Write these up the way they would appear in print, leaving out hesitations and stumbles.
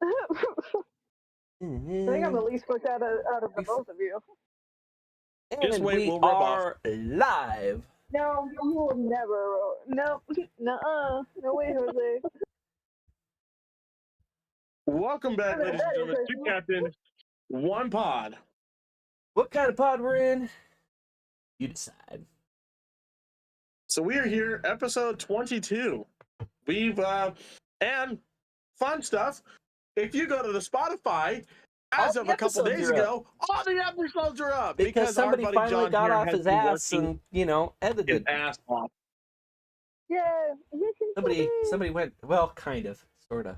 I think I'm the least booked out of the both of you. Just And wait, we we'll rub off. are live. No, you will never. No, no, no way, Jose. Welcome back, ladies and gentlemen, to Captain One Pod. What kind of pod we're in? You decide. So we are here, episode 22. We've and fun stuff. If you go to the Spotify, as All of the a couple episodes days are ago, all the episodes are up because our somebody buddy finally John got here off has his been ass working and his edited. ass off. Yeah, Somebody went, well, kind of, sort of.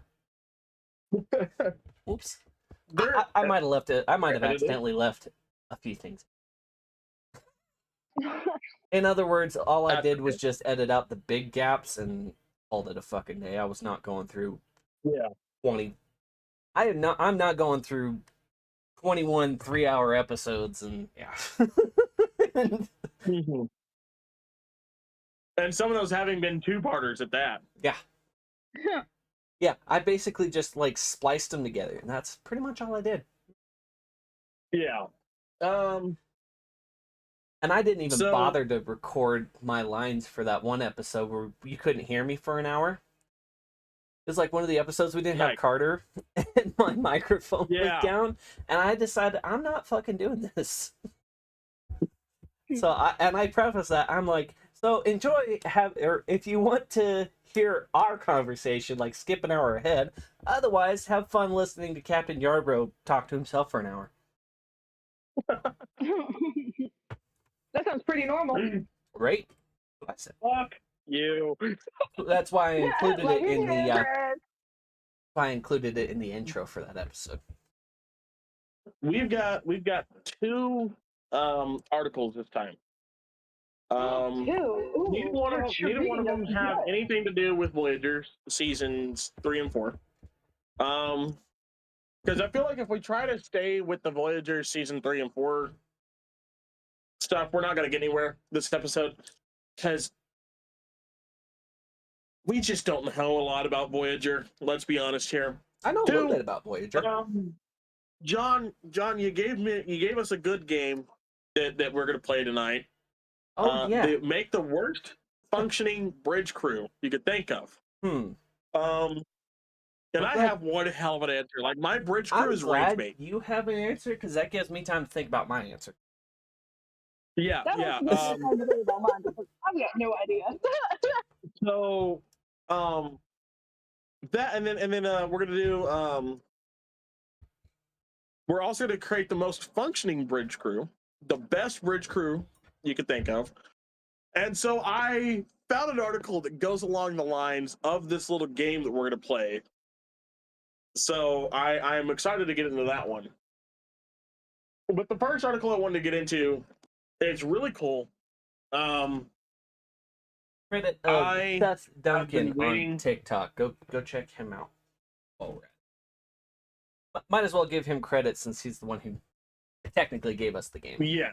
Oops. I might have left it. I might have accidentally left a few things. In other words, all I did was just edit out the big gaps and called it a fucking day. I was not going through 20. I'm not going through 21 3-hour episodes and yeah. And some of those having been two-parters at that. Yeah. Yeah, I basically just like spliced them together, and that's pretty much all I did. Yeah. And I didn't even bother to record my lines for that one episode where you couldn't hear me for an hour. It was like one of the episodes we didn't have Carter, and my microphone was down, and I decided I'm not fucking doing this. So I preface that I'm like, so enjoy or if you want to hear our conversation, like skip an hour ahead. Otherwise, have fun listening to Captain Yarbrough talk to himself for an hour. That sounds pretty normal. Right? Fuck you. That's why I included it in the. I included it in the intro for that episode. We've got two articles this time. Neither one of them have anything to do with Voyager seasons 3 and 4. Because I feel like if we try to stay with the Voyager season 3 and 4 stuff, we're not going to get anywhere this episode. Because we just don't know a lot about Voyager. Let's be honest here. I know a little bit about Voyager. John, you gave us a good game that we're going to play tonight. Oh yeah. They make the worst functioning bridge crew you could think of. And I have one hell of an answer. Like, my bridge crew is Rangemate. You have an answer because that gives me time to think about my answer. Yeah. I've got no idea. So, that and then we're gonna do we're also gonna create the most functioning bridge crew, the best bridge crew you could think of. And so I found an article that goes along the lines of this little game that we're gonna play. So I am excited to get into that one. But the first article I wanted to get into, it's really cool. Credit Seth Duncan on TikTok. Go check him out. Might as well give him credit since he's the one who technically gave us the game. Yeah.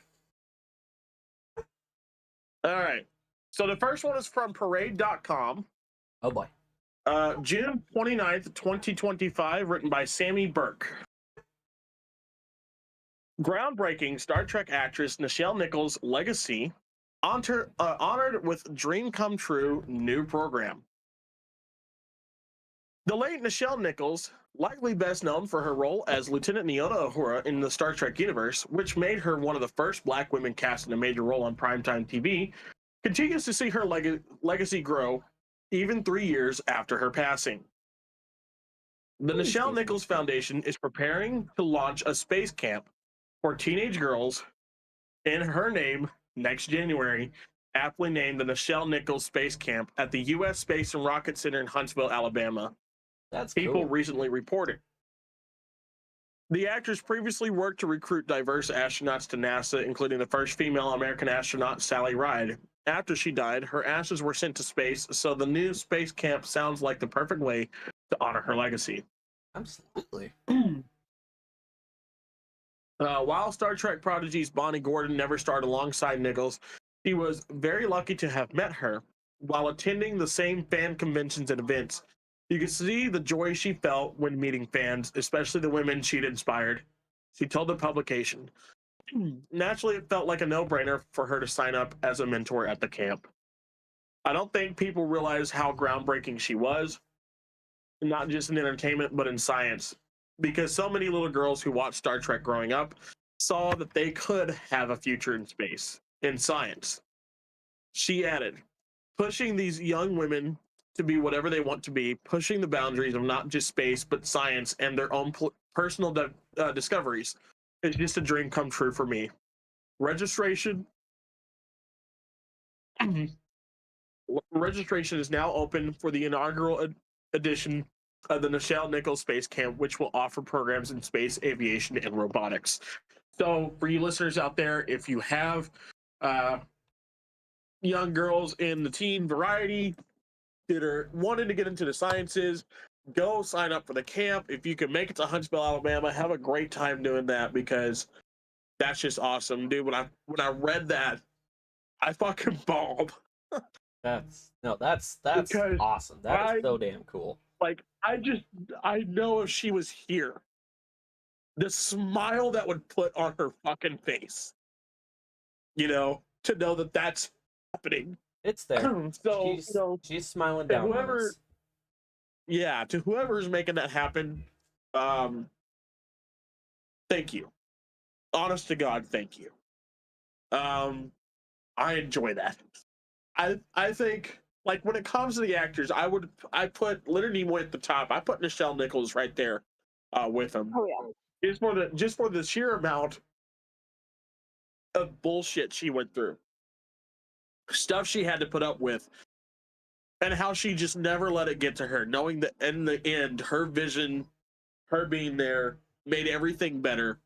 All right. So the first one is from Parade.com. Oh boy. June 29th, 2025, written by Sammy Burke. Groundbreaking Star Trek actress Nichelle Nichols' legacy honored with Dream Come True new program. The late Nichelle Nichols, likely best known for her role as Lieutenant Nyota Uhura in the Star Trek universe, which made her one of the first Black women cast in a major role on primetime TV, continues to see her legacy grow even 3 years after her passing. The Nichelle Nichols Foundation is preparing to launch a space camp for teenage girls in her name next January, aptly named the Nichelle Nichols Space Camp at the U.S. Space and Rocket Center in Huntsville, Alabama. That's People recently reported. The actress previously worked to recruit diverse astronauts to NASA, including the first female American astronaut, Sally Ride. After she died, her ashes were sent to space, so the new space camp sounds like the perfect way to honor her legacy. Absolutely. While Star Trek prodigies Bonnie Gordon never starred alongside Nichols, he was very lucky to have met her while attending the same fan conventions and events. You could see the joy she felt when meeting fans, especially the women she'd inspired. She told the publication, naturally, it felt like a no-brainer for her to sign up as a mentor at the camp. I don't think people realize how groundbreaking she was, not just in entertainment, but in science. Because so many little girls who watched Star Trek growing up saw that they could have a future in space, in science. She added, pushing these young women to be whatever they want to be, pushing the boundaries of not just space, but science and their own personal discoveries is just a dream come true for me. Registration registration is now open for the inaugural edition of the Nichelle Nichols Space Camp, which will offer programs in space, aviation, and robotics. So, for you listeners out there, if you have young girls in the teen variety that are wanting to get into the sciences, go sign up for the camp. If you can make it to Huntsville, Alabama, have a great time doing that, because that's just awesome, dude. When I read that, I fucking bawled. That's because awesome. That is so damn cool. Like, I know if she was here, the smile that would put on her fucking face, to know that that's happening. It's there. So she's smiling down. To whoever's making that happen, thank you. Honest to God, thank you. I enjoy that. I think, like, when it comes to the actors, I put Leonard Nimoy at the top. I put Nichelle Nichols right there with him. Oh yeah. Just for the sheer amount of bullshit she went through, stuff she had to put up with, and how she just never let it get to her, knowing that in the end, her vision, her being there, made everything better,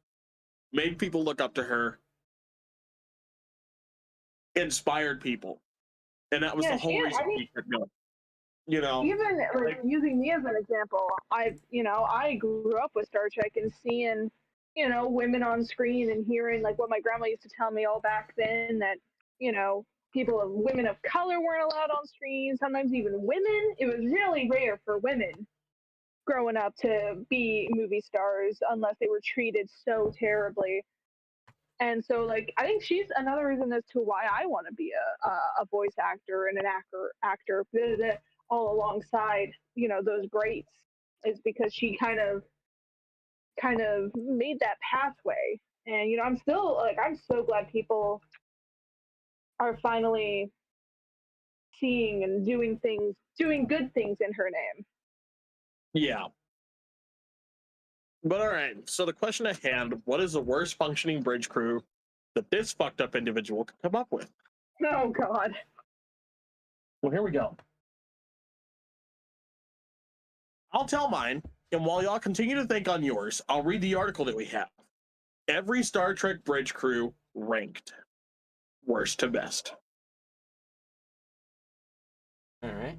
made people look up to her, inspired people. And that was the whole reason he kept going. Even like using me as an example, I grew up with Star Trek and seeing, women on screen and hearing like what my grandma used to tell me all back then, that, women of color weren't allowed on screen, sometimes even women. It was really rare for women growing up to be movie stars unless they were treated so terribly. And so, like, I think she's another reason as to why I want to be a voice actor and an actor all alongside, those greats, is because she kind of made that pathway. And, I'm so glad people are finally seeing and doing good things in her name. Yeah. But all right, so the question at hand, what is the worst functioning bridge crew that this fucked up individual could come up with? Oh, God. Well, here we go. I'll tell mine, and while y'all continue to think on yours, I'll read the article that we have. Every Star Trek bridge crew ranked worst to best. All right.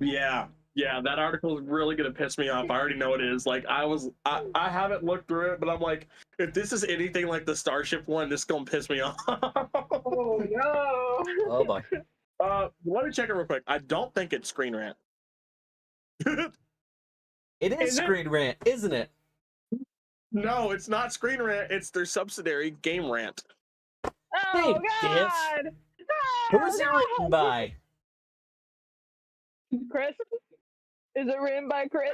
Yeah, that article is really gonna piss me off. I already know it is. Like, I haven't looked through it, but I'm like, if this is anything like the Starship one, this is gonna piss me off. Oh no! Oh boy. Let me check it real quick. I don't think it's Screen Rant. It is Screen Rant, isn't it? No, it's not Screen Rant. It's their subsidiary, Game Rant. Oh God! Who's it written by? Chris? Is it written by Chris?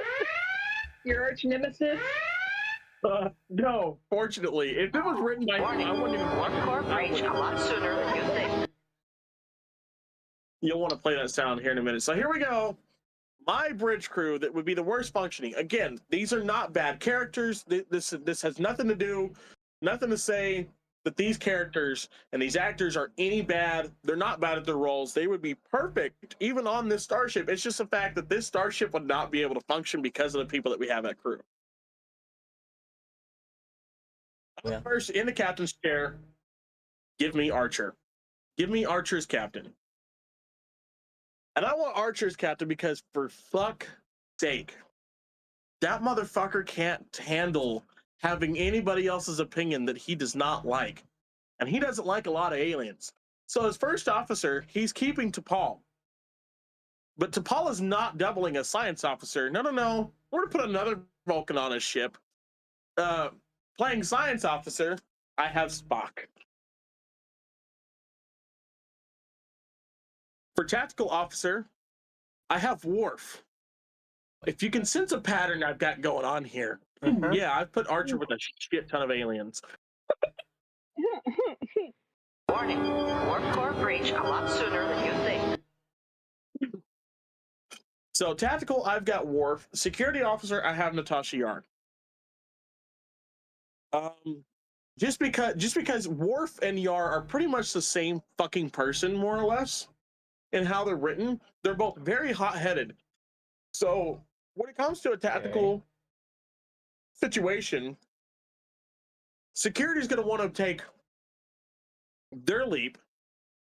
Your arch nemesis? No, fortunately. If it was written by him, I wouldn't even watch it. Warp reached a lot sooner than you think. You'll want to play that sound here in a minute. So here we go. My bridge crew that would be the worst functioning. Again, these are not bad characters. This has nothing to say that these characters and these actors are any bad. They're not bad at their roles. They would be perfect even on this starship. It's just the fact that this starship would not be able to function because of the people that we have at crew. Yeah. First, in the captain's chair, give me Archer. Give me Archer's captain. And I want Archer's captain because, for fuck's sake, that motherfucker can't handle having anybody else's opinion that he does not like. And he doesn't like a lot of aliens. So as first officer, he's keeping T'Pol. But T'Palla's not doubling as science officer. No. We're going to put another Vulcan on his ship. Playing science officer, I have Spock. For tactical officer, I have Worf. If you can sense a pattern I've got going on here, yeah, I've put Archer with a shit ton of aliens. Warning, warp core breach a lot sooner than you think. So tactical, I've got Worf. Security officer, I have Natasha Yar. Just because Worf and Yar are pretty much the same fucking person, more or less, in how they're written. They're both very hot-headed. So when it comes to a tactical situation, security is going to want to take their leap,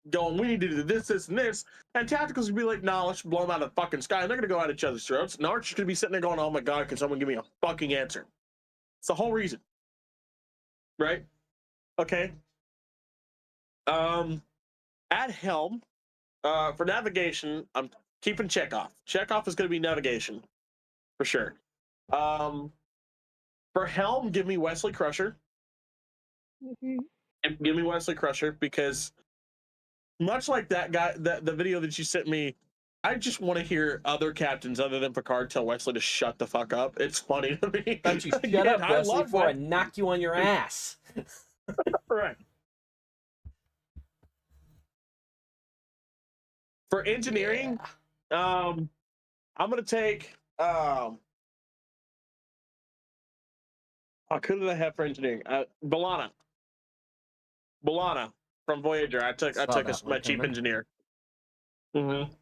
going, we need to do this, this, and this, and tactical's gonna be like, nah, let's blow them out of the fucking sky, and they're gonna go at each other's throats, and Archer's gonna be sitting there going, oh my god, can someone give me a fucking answer? It's the whole reason. Right? Okay. At helm, for navigation, I'm keeping Chekhov. Chekhov is gonna be navigation, for sure. For helm, give me Wesley Crusher. Give me Wesley Crusher, because much like that guy, the video that you sent me, I just want to hear other captains other than Picard tell Wesley to shut the fuck up. It's funny to me. Don't you shut up, Wesley, before I knock you on your ass. Right. For engineering, I'm gonna take who did I have for engineering? B'Elanna from Voyager. I took my chief engineer. Mm-hmm.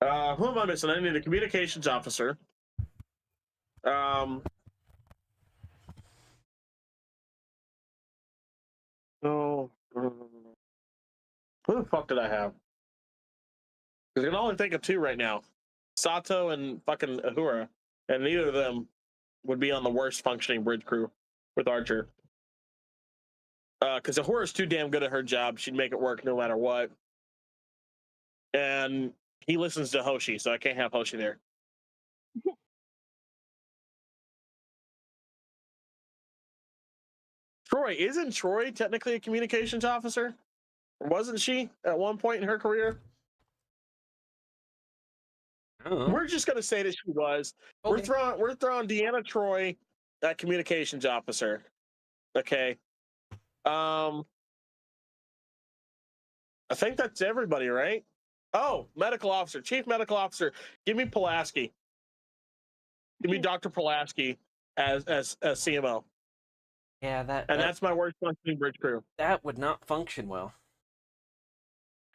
Who am I missing? I need a communications officer. No. Who the fuck did I have? Because I can only think of two right now. Sato and fucking Uhura. And neither of them would be on the worst functioning bridge crew with Archer. Because Uhura's too damn good at her job. She'd make it work no matter what. And he listens to Hoshi, so I can't have Hoshi there. Troy, isn't Troy technically a communications officer? Wasn't she at one point in her career? We're just gonna say that she was. Okay. We're throwing Deanna Troy at communications officer. Okay. I think that's everybody, right? Oh, medical officer, chief medical officer. Give me Pulaski. Give me Dr. Pulaski as CMO. Yeah, that's my worst functioning bridge crew. That would not function well.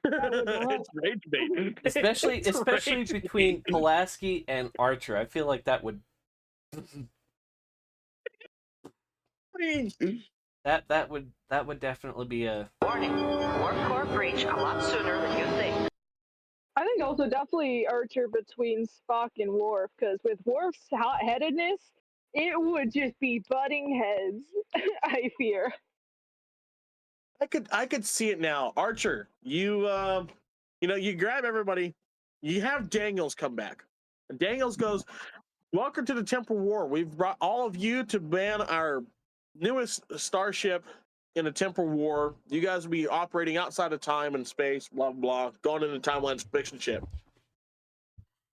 It's rage bait. Especially between Pulaski and Archer. I feel like that would that would definitely be a warning. Warp core breach a lot sooner than you think. I think also definitely Archer between Spock and Worf, because with Worf's hot-headedness, it would just be butting heads. I fear. I could see it now. Archer, you grab everybody. You have Daniels come back. And Daniels goes, welcome to the Temporal War. We've brought all of you to man our newest starship in a Temporal War. You guys will be operating outside of time and space, blah, blah, going into timeline fiction ship.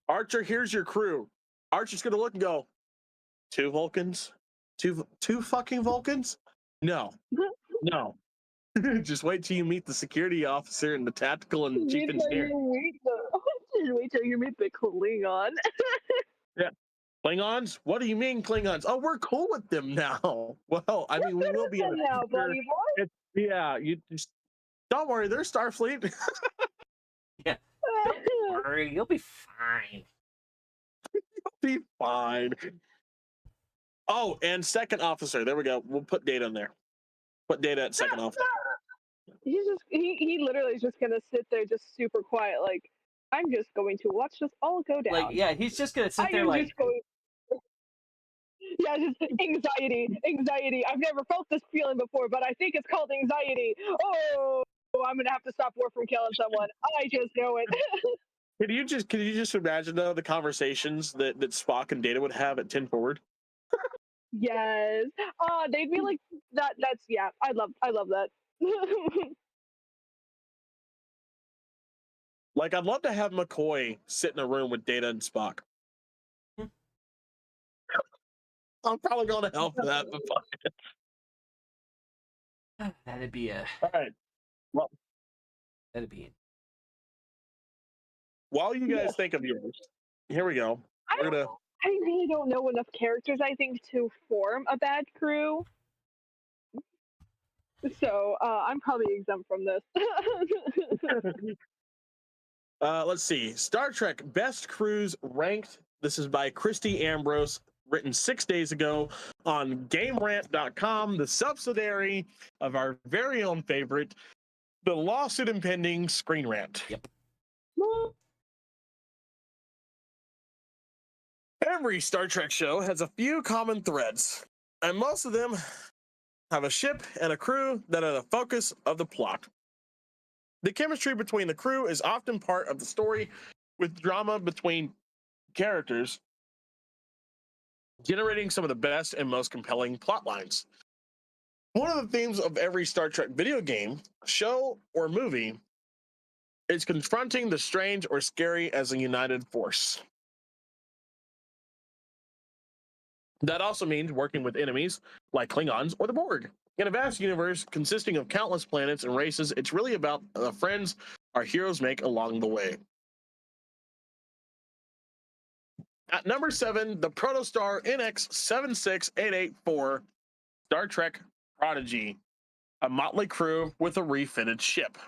Archer, here's your crew. Archer's going to look and go, two Vulcans? Two fucking Vulcans? No. No. Just wait till you meet the security officer and the tactical and chief engineer. Wait till you meet the Klingon. Yeah. Klingons? What do you mean Klingons? Oh, we're cool with them now. Well, I mean, we will be in now, buddy boy. Yeah, you just don't worry, they're Starfleet. Yeah. Don't worry, you'll be fine. You'll be fine. Oh, and second officer. There we go. We'll put Data in there. Put Data at second officer. He literally is just gonna sit there just super quiet, like, I'm just going to watch this all go down. Like, yeah, he's just gonna sit there like yeah, just anxiety. I've never felt this feeling before, but I think it's called anxiety. Oh, I'm gonna have to stop Worf from killing someone. I just know it. Can you just imagine though the conversations that Spock and Data would have at 10 forward? Yes. They'd be like that. That's yeah. I love that. Like, I'd love to have McCoy sit in a room with Data and Spock. I'm probably going to hell for that. But fuck it. That'd be a. All right. Well, that'd be. While you guys think of yours, here we go. I really don't know enough characters, I think, to form a bad crew. So I'm probably exempt from this. Let's see. Star Trek Best Crews Ranked. This is by Christy Ambrose, written 6 days ago on GameRant.com, the subsidiary of our very own favorite, the lawsuit impending Screen Rant. Yep. Every Star Trek show has a few common threads, and most of them have a ship and a crew that are the focus of the plot. The chemistry between the crew is often part of the story, with drama between characters generating some of the best and most compelling plot lines. One of the themes of every Star Trek video game, show, or movie is confronting the strange or scary as a united force. That also means working with enemies like Klingons or the Borg. In a vast universe consisting of countless planets and races, it's really about the friends our heroes make along the way. At number 7, the Protostar NX-76884 Star Trek Prodigy, a motley crew with a refitted ship.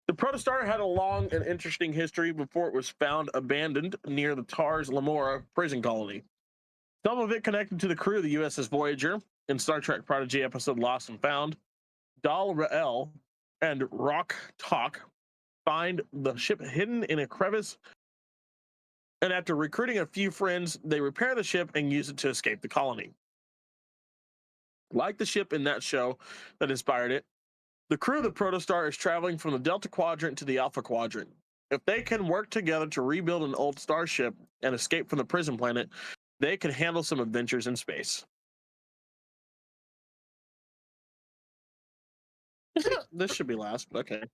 The Protostar had a long and interesting history before it was found abandoned near the Tars Lamora prison colony. Some of it connected to the crew of the USS Voyager in Star Trek Prodigy episode Lost and Found. Dal Rael and Rock Talk find the ship hidden in a crevice, and after recruiting a few friends, they repair the ship and use it to escape the colony. Like the ship in that show that inspired it, the crew of the Protostar is traveling from the Delta Quadrant to the Alpha Quadrant. If they can work together to rebuild an old starship and escape from the prison planet, they can handle some adventures in space. This should be last, but okay.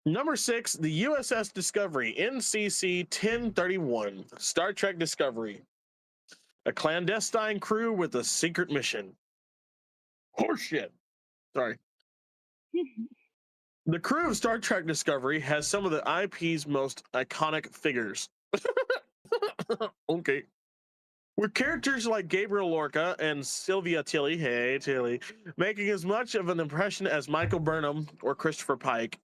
Number 6, the USS Discovery, NCC 1031, Star Trek Discovery. A clandestine crew with a secret mission. Horseshit. Sorry. The crew of Star Trek Discovery has some of the IP's most iconic figures. Okay. With characters like Gabriel Lorca and Sylvia Tilly, hey Tilly, making as much of an impression as Michael Burnham or Christopher Pike.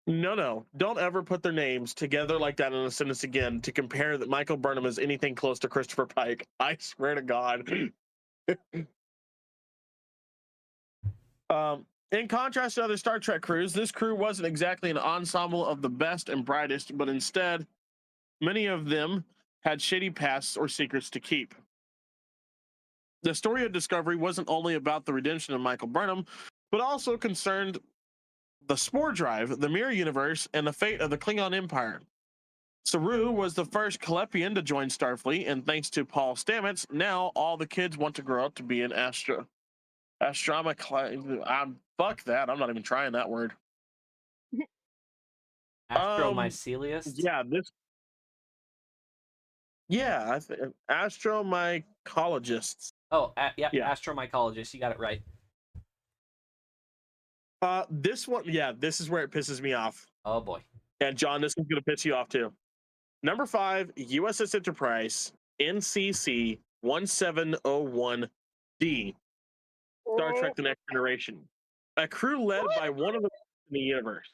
No, don't ever put their names together like that in a sentence again to compare that Michael Burnham is anything close to Christopher Pike. I swear to God. In contrast to other Star Trek crews, this crew wasn't exactly an ensemble of the best and brightest, but instead, many of them had shady pasts or secrets to keep. The story of Discovery wasn't only about the redemption of Michael Burnham, but also concerned the Spore Drive, the Mirror Universe, and the fate of the Klingon Empire. Saru was the first Kalepian to join Starfleet, and thanks to Paul Stamets, now all the kids want to grow up to be an fuck that. I'm not even trying that word. Astromycelius? Astromycologists. Oh, yeah, astromycologist. You got it right. This one, this is where it pisses me off. Oh boy. And John, this is gonna piss you off too. Number 5, USS Enterprise, NCC 1701D, Star Trek: The Next Generation, a crew led by one of the best in the universe.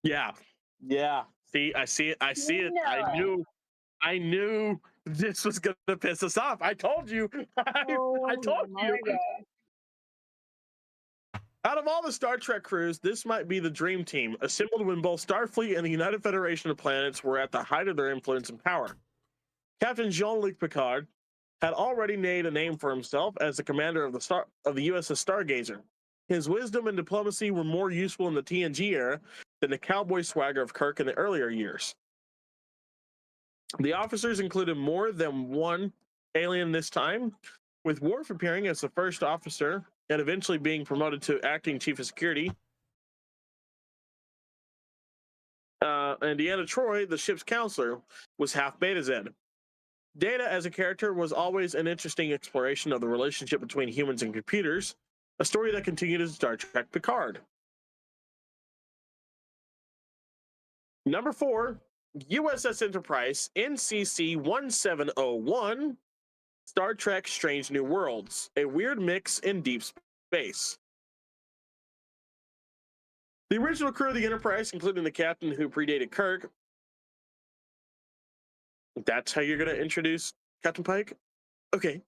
Yeah. See, I see it. No. I knew this was gonna piss us off. I told you. I told you. God. Out of all the Star Trek crews, this might be the dream team, assembled when both Starfleet and the United Federation of Planets were at the height of their influence and power. Captain Jean-Luc Picard had already made a name for himself as the commander of the USS Stargazer. His wisdom and diplomacy were more useful in the TNG era than the cowboy swagger of Kirk in the earlier years. The officers included more than one alien this time, with Worf appearing as the first officer and eventually being promoted to acting chief of security. And Deanna Troi, the ship's counselor, was half Betazed. Data as a character was always an interesting exploration of the relationship between humans and computers, a story that continued in Star Trek Picard. Number 4, USS Enterprise, NCC 1701, Star Trek Strange New Worlds, a weird mix in deep space. The original crew of the Enterprise, including the captain who predated Kirk. That's how you're going to introduce Captain Pike? Okay.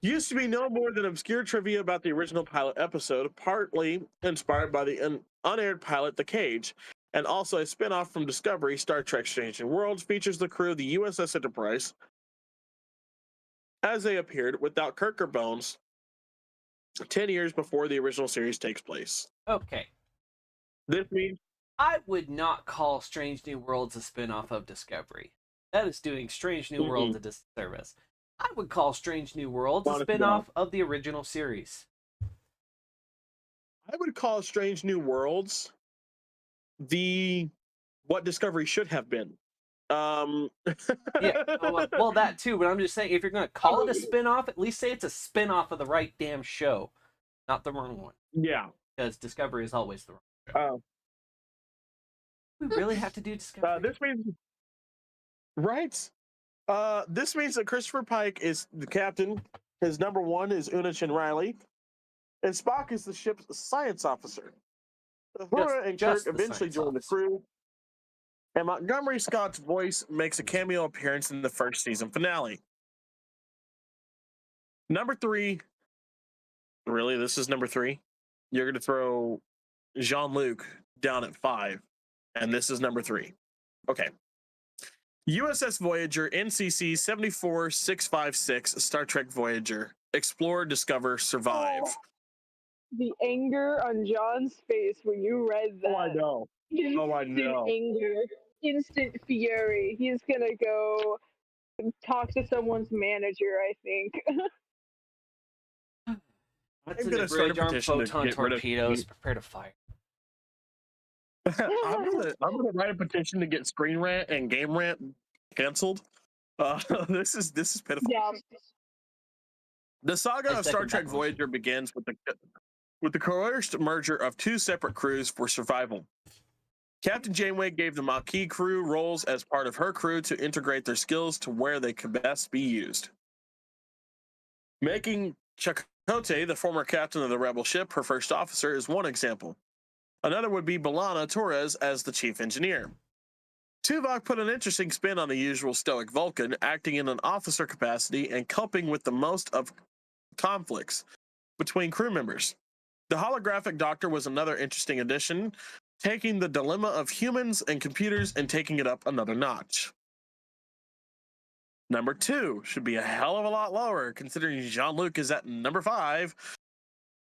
Used to be no more than obscure trivia about the original pilot episode, partly inspired by the unaired pilot The Cage, and also a spin-off from Discovery, Star Trek Strange New Worlds features the crew of the USS Enterprise as they appeared without Kirk or Bones 10 years before the original series takes place. Okay. This means I would not call Strange New Worlds a spin-off of Discovery. That is doing Strange New Worlds a disservice. I would call Strange New Worlds a spin-off of the original series. I would call Strange New Worlds what Discovery should have been. Yeah, well, that too, but I'm just saying, if you're going to call it a spin-off, at least say it's a spin-off of the right damn show, not the wrong one. Yeah. Because Discovery is always the wrong show. We really have to do Discovery? This means... Right? This means that Christopher Pike is the captain. His number 1 is Una Chin Riley. And Spock is the ship's science officer. Uhura and Kirk eventually join the crew. And Montgomery Scott's voice makes a cameo appearance in the first season finale. Number 3. Really? This is number 3? You're going to throw Jean-Luc down at 5. And this is number 3. Okay. USS Voyager, NCC 74656, Star Trek Voyager. Explore, discover, survive. Oh, the anger on John's face when you read that. Oh, I know. I know. Anger. Instant fury. He's gonna go talk to someone's manager, I think. What's in the bridge arm photon torpedoes? Prepare to fire. I'm gonna write a petition to get Screen Rant and Game Rant canceled. This is pitiful. Yeah. The saga of Star Trek Voyager begins with the coerced merger of 2 separate crews for survival. Captain Janeway gave the Maquis crew roles as part of her crew to integrate their skills to where they could best be used. Making Chakotay, the former captain of the rebel ship, her first officer is one example. Another would be B'Elanna Torres as the chief engineer. Tuvok put an interesting spin on the usual stoic Vulcan, acting in an officer capacity and coping with the most of conflicts between crew members. The holographic doctor was another interesting addition, taking the dilemma of humans and computers and taking it up another notch. Number 2 should be a hell of a lot lower, considering Jean-Luc is at number 5.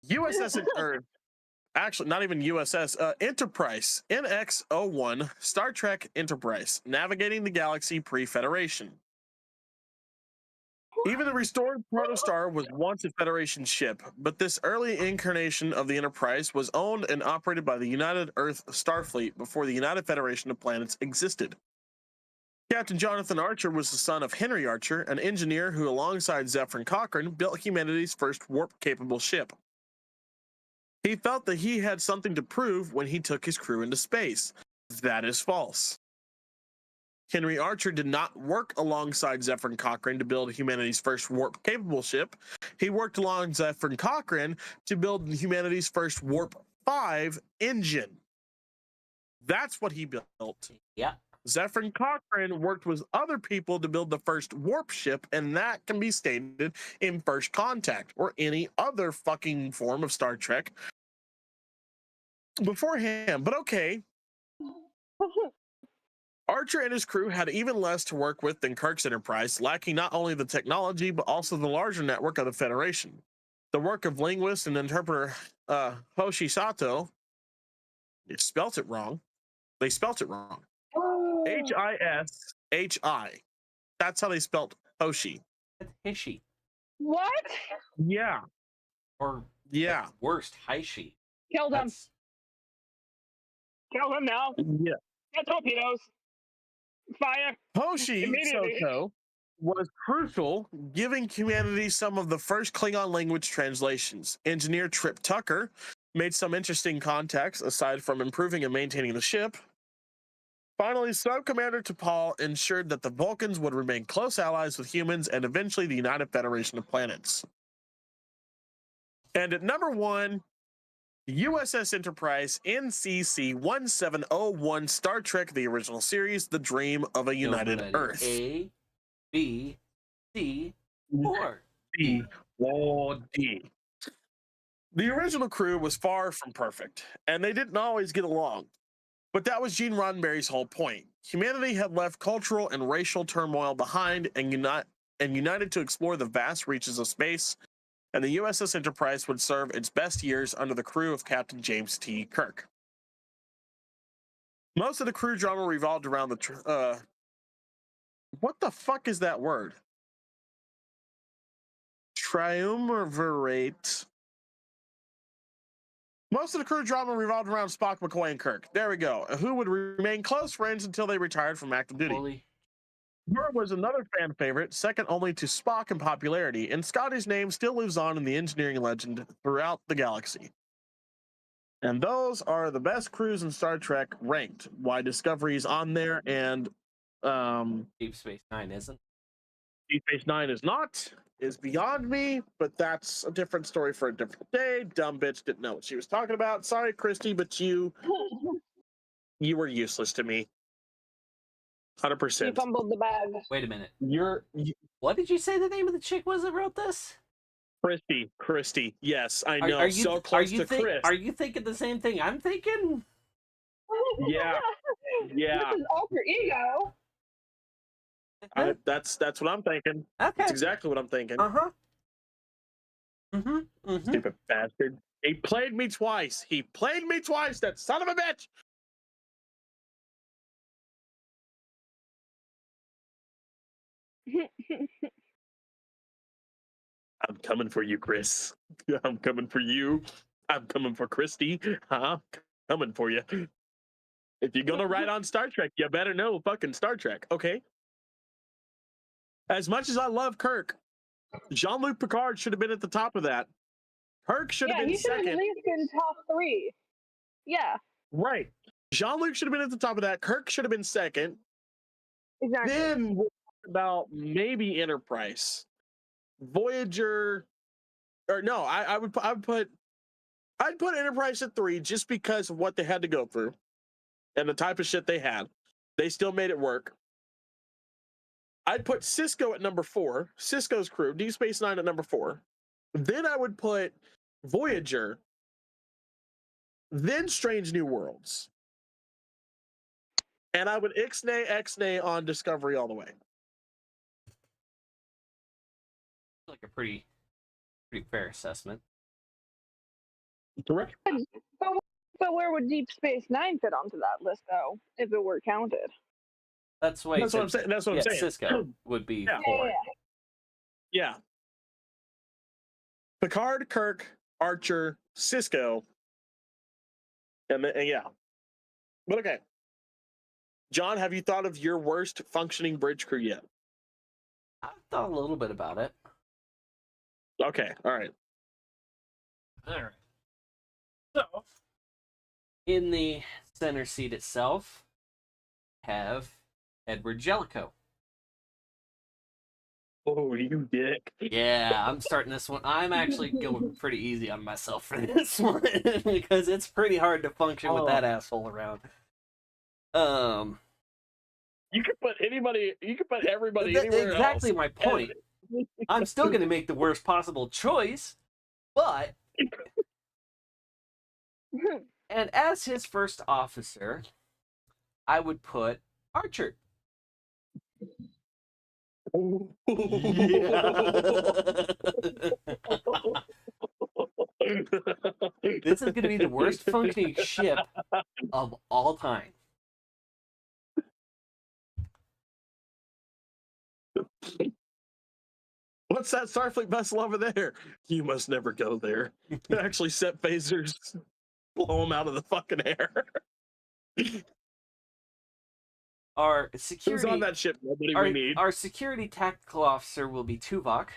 USS Earth. Actually, not even USS. Enterprise, NX-01, Star Trek Enterprise, navigating the galaxy pre-Federation. Even the restored Protostar was once a Federation ship, but this early incarnation of the Enterprise was owned and operated by the United Earth Starfleet before the United Federation of Planets existed. Captain Jonathan Archer was the son of Henry Archer, an engineer who, alongside Zefram Cochrane, built humanity's first warp-capable ship. He felt that he had something to prove when he took his crew into space. That is false. Henry Archer did not work alongside Zefram Cochrane to build humanity's first warp-capable ship. He worked alongside Zefram Cochrane to build humanity's first Warp 5 engine. That's what he built. Yeah. Zefram Cochrane worked with other people to build the first warp ship, and that can be stated in First Contact or any other fucking form of Star Trek beforehand. But okay. Archer and his crew had even less to work with than Kirk's Enterprise, lacking not only the technology, but also the larger network of the Federation. the work of linguist and interpreter Hoshi Sato. They spelt it wrong. Oh. Hishi. That's how they spelt Hoshi. It's Hishi. What? Yeah. Or yeah. Worst, Hishi. Kill them. Kill them now. Yeah. Get torpedoes. Fire. Hoshi Sato was crucial, giving humanity some of the first Klingon language translations. Engineer Trip Tucker made some interesting contacts aside from improving and maintaining the ship. Finally, Sub-Commander T'Pol ensured that the Vulcans would remain close allies with humans and eventually the United Federation of Planets. And at number 1, USS Enterprise NCC 1701 Star Trek, the original series, The Dream of a United Earth. A, B, C, or D. Oh, D. The original crew was far from perfect, and they didn't always get along. But that was Gene Roddenberry's whole point. Humanity had left cultural and racial turmoil behind and united to explore the vast reaches of space, and the USS Enterprise would serve its best years under the crew of Captain James T. Kirk. Most of the crew drama revolved around the... what the fuck is that word? Triumvirate. Most of the crew drama revolved around Spock, McCoy, and Kirk. There we go. Who would remain close friends until they retired from active duty. Kirk was another fan favorite, second only to Spock in popularity, and Scotty's name still lives on in the engineering legend throughout the galaxy. And those are the best crews in Star Trek ranked. Why Discovery's on there and Deep Space Nine isn't. Deep Space Nine is not. Is beyond me, but that's a different story for a different day. Dumb bitch didn't know what she was talking about. Sorry, Christy, but you were useless to me. 100%. You fumbled the bag. Wait a minute. What did you say the name of the chick was that wrote this? Christy. Yes, I know. So close to Chris. Are you thinking the same thing I'm thinking? Yeah. This is alter ego. That's what I'm thinking. Okay. That's exactly what I'm thinking. Stupid bastard. He played me twice. That son of a bitch. I'm coming for you, Chris. I'm coming for you. I'm coming for Christy. Coming for you. If you're gonna write on Star Trek, you better know fucking Star Trek, okay? As much as I love Kirk, Jean-Luc Picard should have been at the top of that. Kirk should have been second. Yeah, he should have at least been top 3. Yeah. Right. Jean-Luc should have been at the top of that. Kirk should have been second. Exactly. Then we'll talk about maybe Enterprise. Voyager, or no, I'd put Enterprise at 3 just because of what they had to go through and the type of shit they had. They still made it work. I'd put Cisco at number 4, Cisco's crew, Deep Space Nine at number 4. Then I would put Voyager, then Strange New Worlds. And I would ixnay on Discovery all the way. Like a pretty fair assessment. Correct. But where would Deep Space Nine fit onto that list, though, if it were counted? That's what I'm saying. That's what I'm saying. Cisco would be 4. Yeah. Picard, Kirk, Archer, Cisco, and yeah. But okay. John, have you thought of your worst functioning bridge crew yet? I've thought a little bit about it. Okay, all right. So, in the center seat itself, have Edward Jellicoe. Oh, you dick. Yeah, I'm starting this one. I'm actually going pretty easy on myself for this one because it's pretty hard to function with that asshole around. You could put anybody. You could put everybody anywhere else. Exactly my point. I'm still going to make the worst possible choice, but and as his first officer, I would put Archer. Yeah. This is going to be the worst functioning ship of all time. What's that Starfleet vessel over there? You must never go there. Actually set phasers, blow them out of the fucking air. Our Who's security on that ship? Nobody we need. Our security tactical officer will be Tuvok.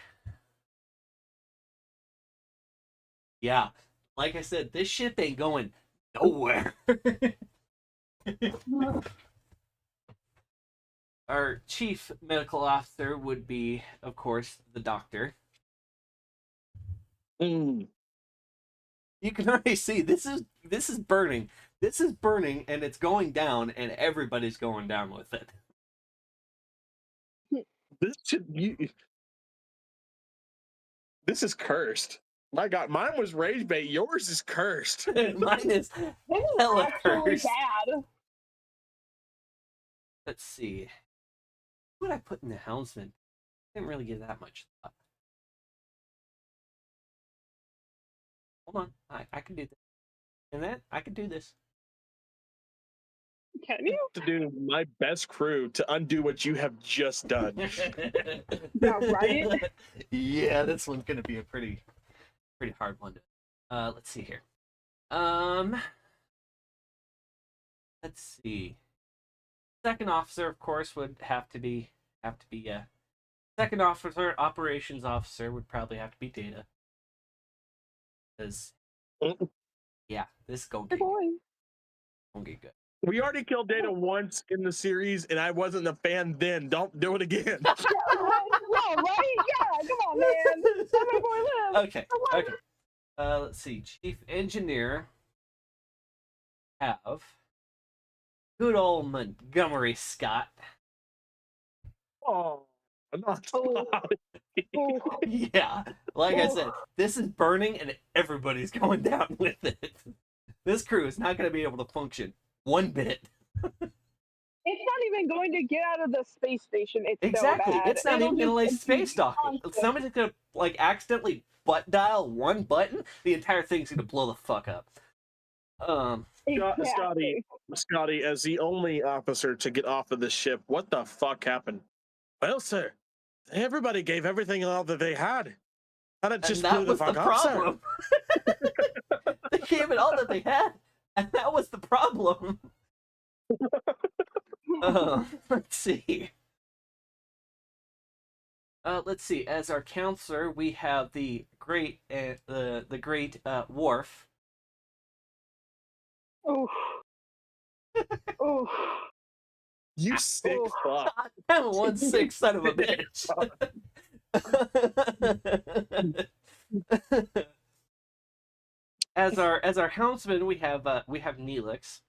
Yeah, like I said, this ship ain't going nowhere. Our chief medical officer would be, of course, the doctor. Mm. You can already see this is burning. This is burning, and it's going down, and everybody's going down with it. This is cursed. My God, mine was rage bait. Yours is cursed. Mine is hella cursed. Bad. Let's see. What did I put in the helmsman? Didn't really give that much thought. Hold on, I can do this. And that I can do this. Can you? To do my best crew to undo what you have just done. Yeah, right? Yeah, this one's gonna be a pretty hard one to let's see here. Let's see. Second officer, of course, would have to be second officer, operations officer would probably have to be Data. Because yeah, this is gonna get good. We already killed Data once in the series, and I wasn't a fan then. Don't do it again. Yeah, right? Yeah, come on, man. Let my boy live. Okay. Let's see. Chief engineer have good old Montgomery Scott. Oh, not Yeah, like I said, this is burning and everybody's going down with it. This crew is not going to be able to function one bit. It's not even going to get out of the space station. It's exactly. So bad. It's not even going to lay space docking. Somebody's going to accidentally butt dial one button. The entire thing's going to blow the fuck up. Scotty, as the only officer to get off of the ship, what the fuck happened? Well, sir, everybody gave everything all that they had. And it just blew the fuck up, sir. They gave it all that they had, and that was the problem. Let's see. Let's see. As our counselor, we have the great Worf. Oh. Oh. You sick fuck. I'm a 1/6 son of a bitch. As our helmsman, we have Neelix.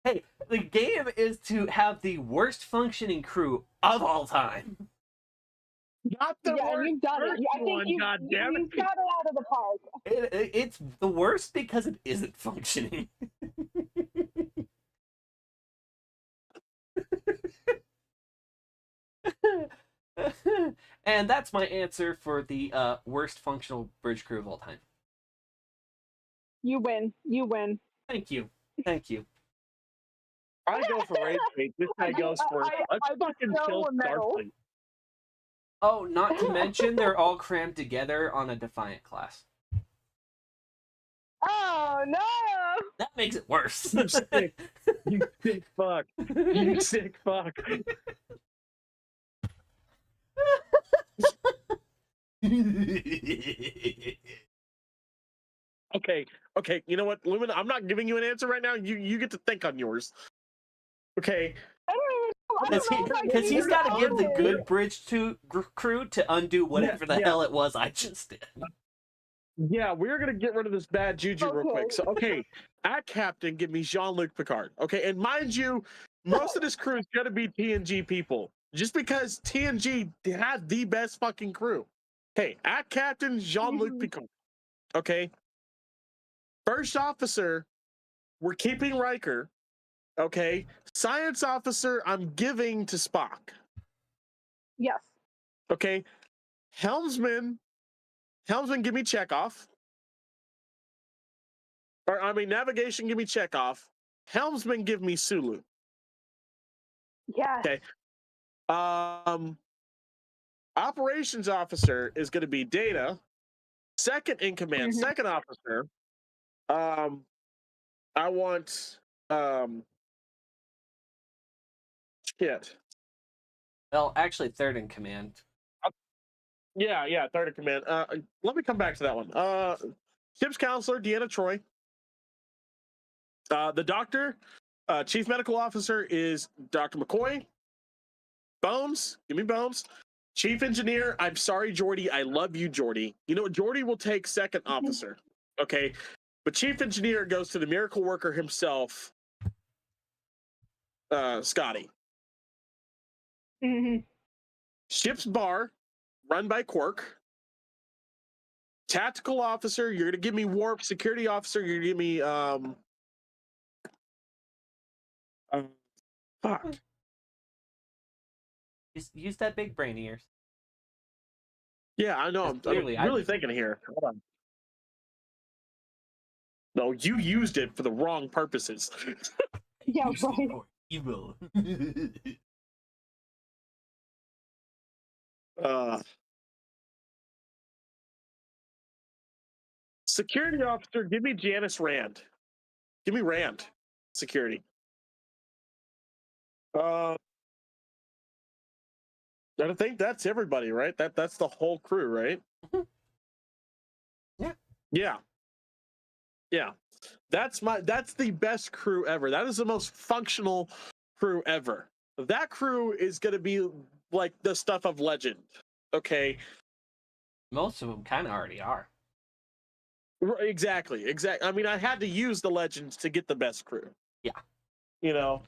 Hey, the game is to have the worst functioning crew of all time. Not the worst. You've done it. I think you've got it out of the park. It's the worst because it isn't functioning. And that's my answer for the worst functional bridge crew of all time. You win. You win. Thank you. I go for rage bait. This guy goes for let's fucking kill Starfleet. Oh, not to mention they're all crammed together on a Defiant class. Oh no! That makes it worse. You sick. You sick fuck. You sick fuck. Okay. You know what, Lumina? I'm not giving you an answer right now. You get to think on yours. Okay. Because he's got to give the good bridge crew to undo whatever the hell it was I just did. Yeah, we're gonna get rid of this bad juju real quick. So, at captain, give me Jean-Luc Picard. Okay, and mind you, most of this crew is gonna be TNG people, just because TNG had the best fucking crew. Okay, at captain, Jean-Luc Picard. Okay, first officer, we're keeping Riker. Okay, science officer, I'm giving to Spock. Yes. Okay. Helmsman, give me Chekhov. Or, I mean, navigation, give me Chekhov. Helmsman, give me Sulu. Yes. Okay. Operations officer is going to be Data. Second in command, second officer. I want shit. Well, actually, third in command. Yeah, third in command. Let me come back to that one. Ship's counselor, Deanna Troi. The doctor, chief medical officer is Dr. McCoy. Bones, give me Bones. Chief engineer, I'm sorry, Geordi. I love you, Geordi. You know what? Geordi will take second officer. Okay. But chief engineer goes to the miracle worker himself, Scotty. Ship's bar, run by Quark. Tactical officer, you're gonna give me Warp. Security officer, you're gonna give me fuck. Use that big brain of yours. Yeah, I know. I'm really thinking here. Hold on. No, you used it for the wrong purposes. Yeah, right. Evil. Security officer, give me Janice Rand. Give me Rand. Security. I think that's everybody, right? That's the whole crew, right? Yeah. Yeah. That's the best crew ever. That is the most functional crew ever. That crew is going to be like the stuff of legend. Okay. Most of them kind of already are. Exactly. I mean, I had to use the legends to get the best crew. Yeah. You know.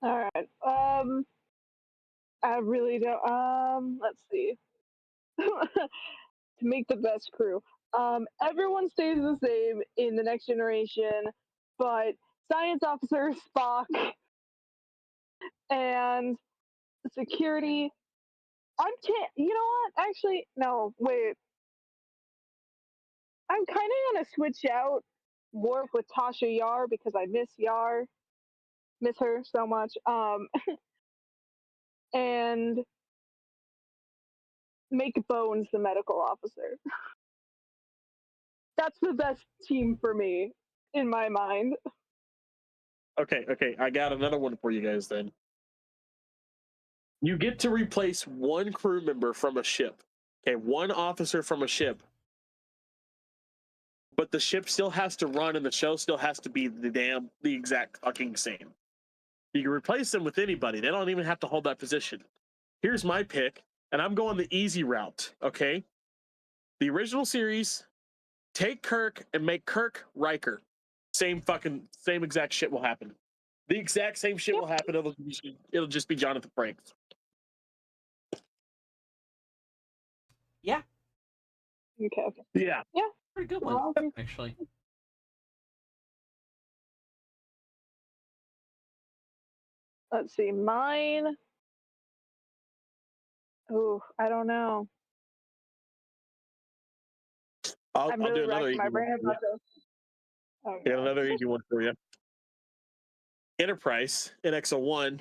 All right. I really don't. Let's see. To make the best crew. Everyone stays the same in the Next Generation, but science officer Spock and security. You know what? Actually, no. Wait. I'm kind of gonna switch out Worf with Tasha Yar because I miss Yar, miss her so much. And make Bones the medical officer. That's the best team for me, in my mind. Okay. I got another one for you guys then. You get to replace one crew member from a ship. Okay, one officer from a ship. But the ship still has to run and the show still has to be the exact fucking same. You can replace them with anybody. They don't even have to hold that position. Here's my pick, and I'm going the easy route, okay? The original series, take Kirk and make Kirk Riker. Same exact shit will happen. The exact same shit will happen. It'll just be Jonathan Frakes. Yeah. Okay. Yeah. Pretty good one, actually. Let's see, mine. Oh, I don't know. I'll really do another easy one. Another easy one for you. Enterprise in XO1,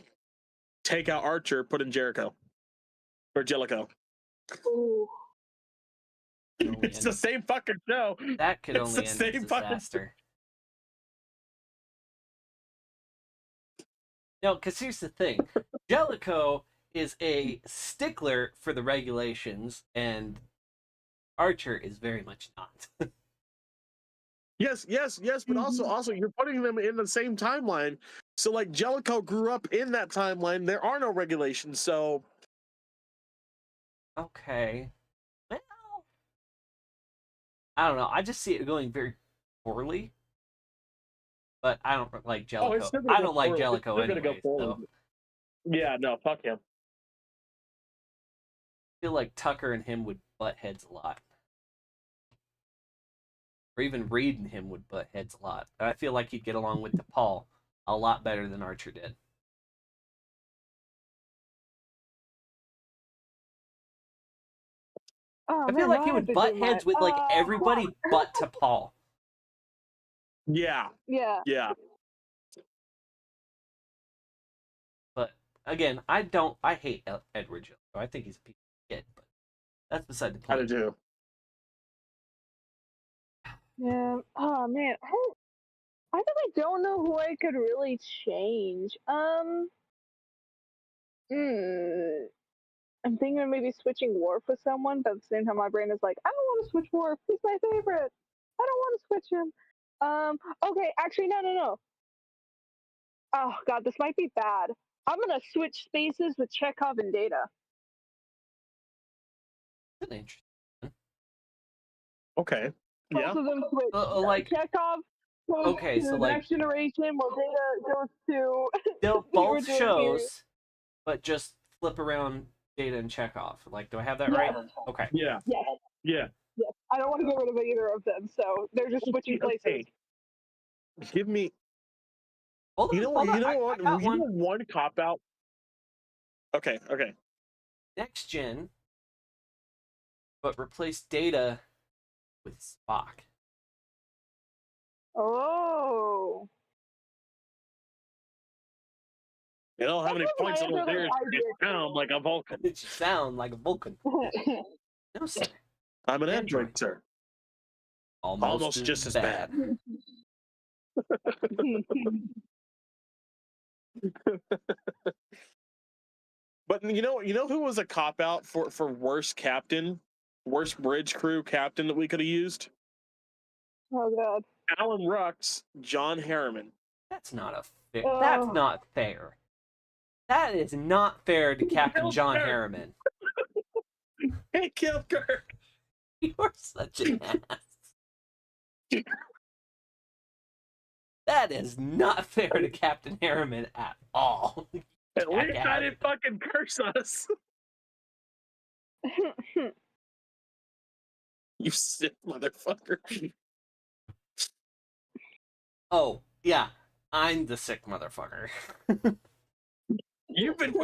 take out Archer, put in Jericho. Or Jellicoe. Ooh. It's the same fucking show. That could only end in disaster. No, because here's the thing. Jellicoe is a stickler for the regulations, and Archer is very much not. Yes, but also you're putting them in the same timeline. So like Jellicoe grew up in that timeline. There are no regulations, so okay. Well, I don't know. I just see it going very poorly. But I don't like Jellicoe. I don't like Jellicoe anyway. So. Yeah, no, fuck him. I feel like Tucker and him would butt heads a lot. Or even Reed and him would butt heads a lot. I feel like he'd get along with DePaul a lot better than Archer did. I feel like he would butt heads with like everybody but T'Pol. Yeah. Yeah. Yeah. But again, I hate Edward Joe. I think he's a piece of shit, but that's beside the point. I do. Yeah. Oh man, I really don't know who I could really change. I'm thinking of maybe switching Worf with someone, but at the same time, my brain is like, I don't want to switch Worf. He's my favorite. I don't want to switch him. Okay, actually, no. Oh God, this might be bad. I'm gonna switch spaces with Chekhov and Data. That's interesting. Okay. Yeah. Both of them switch. Like Chekhov goes okay, to so the like Next Generation, while Data goes to. they'll both Original shows, series. but just flip around Data and Chekhov. Like, do I have that right? Okay. Yeah. Yes. Yeah. Yes. I don't want to get rid of either of them, so they're just switching places. Okay. Give me. Hold on, You know hold what? on. You know I what? got You know one cop out. Okay. Okay. Next gen, but replace Data with Spock. Oh. You don't have any That's points my on those other ears. idea. You sound like a Vulcan. It sound like a Vulcan. No, sir. I'm an Android. android, sir. Almost just as bad. But you know who was a cop out for worst captain, worst bridge crew captain that we could have used? Oh God. Alan Ruck's John Harriman. That's not a fair. That's not fair. That is not fair to Captain John Harriman. He killed Kirk. You're such an ass. That is not fair to Captain Harriman at all. At least I didn't fucking curse us. You sick motherfucker. Oh, yeah. I'm the sick motherfucker. You've been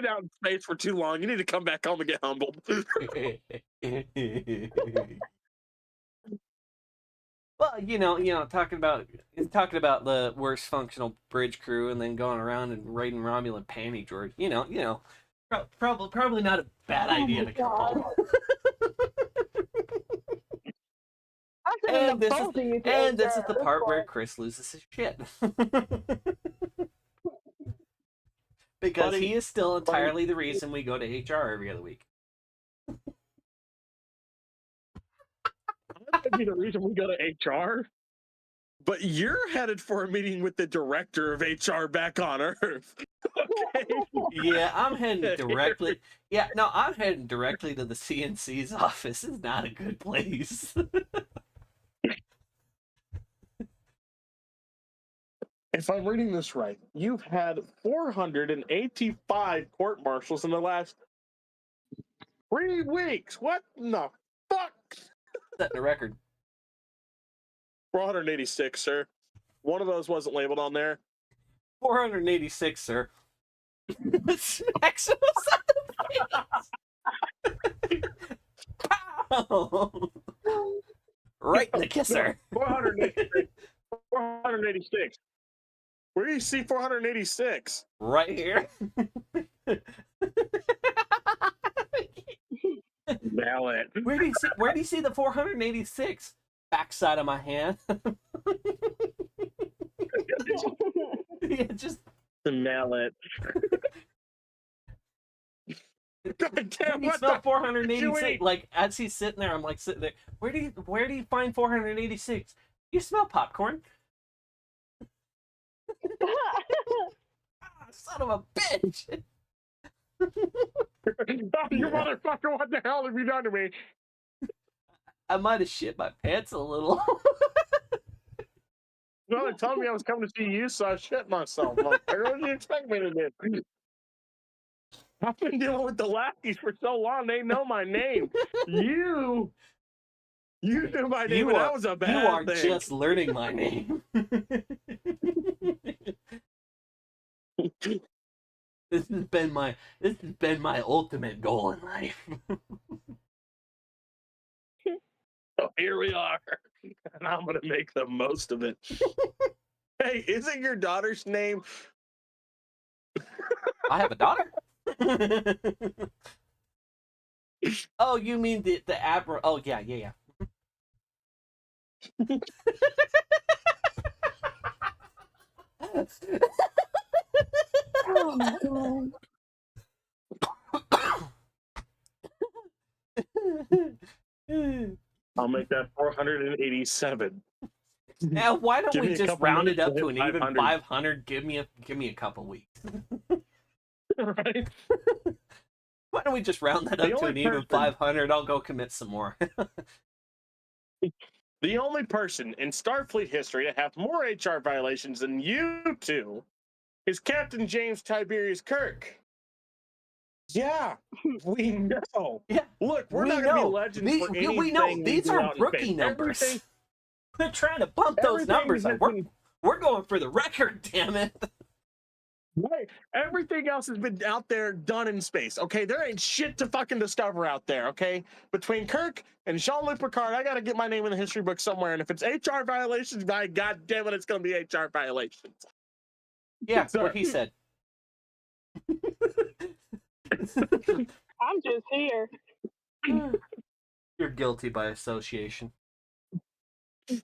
out in space for too long. You need to come back home and get humbled. Well, you know, talking about the worst functional bridge crew, and then going around and raiding Romulan panty drawers. You know, probably not a bad idea to come home. And this is the part where Chris loses his shit. Because he is still entirely the reason we go to HR every other week. That could be the reason we go to HR. But you're headed for a meeting with the director of HR back on Earth. Okay. Yeah, I'm heading directly. Yeah, no, I'm heading directly to the CNC's office. It's not a good place. If I'm reading this right, you've had 485 court martials in the last 3 weeks. What in the fuck? Setting a record. 486, sir. One of those wasn't labeled on there. 486, sir. Smacks us on the face. Pow! Right in the kisser. 486. 486. Where do you see 486? Right here. Nail it. Where do you see the 486? Backside of my hand. Yeah, just nail it. God damn, you smell 486. Like as he's sitting there, I'm like sitting there. Where do you find 486? You smell popcorn. Son of a bitch. You motherfucker, what the hell have you done to me? I might have shit my pants a little. No, they told me I was coming to see you, so I shit myself. What did you expect me to do? I've been dealing with the lackeys for so long, they know my name. You knew my name, and that was a bad thing. You are just learning my name. This has been my ultimate goal in life. So here we are, and I'm gonna make the most of it. Hey, isn't your daughter's name? I have a daughter. Oh, you mean the admiral? Oh yeah. Oh my god. I'll make that 487. Now, why don't Give we me a just couple round it minutes up to to hit an even 500. 500? Give me a couple weeks. Right? Why don't we just round that up to an even 500? I'll go commit some more. The only person in Starfleet history to have more HR violations than you two is Captain James Tiberius Kirk. Yeah, we know. Yeah, look, we're not going to be legends for anything. We know these do are out in rookie space. numbers. We're trying to bump those numbers up. We're going for the record, damn it. Right. Everything else has been out there done in space. Okay, there ain't shit to fucking discover out there. Okay, between Kirk and Jean-Luc Picard, I gotta get my name in the history book somewhere. And if it's HR violations, by God damn it, it's gonna be HR violations. Yeah, what he said. I'm just here. You're guilty by association. No,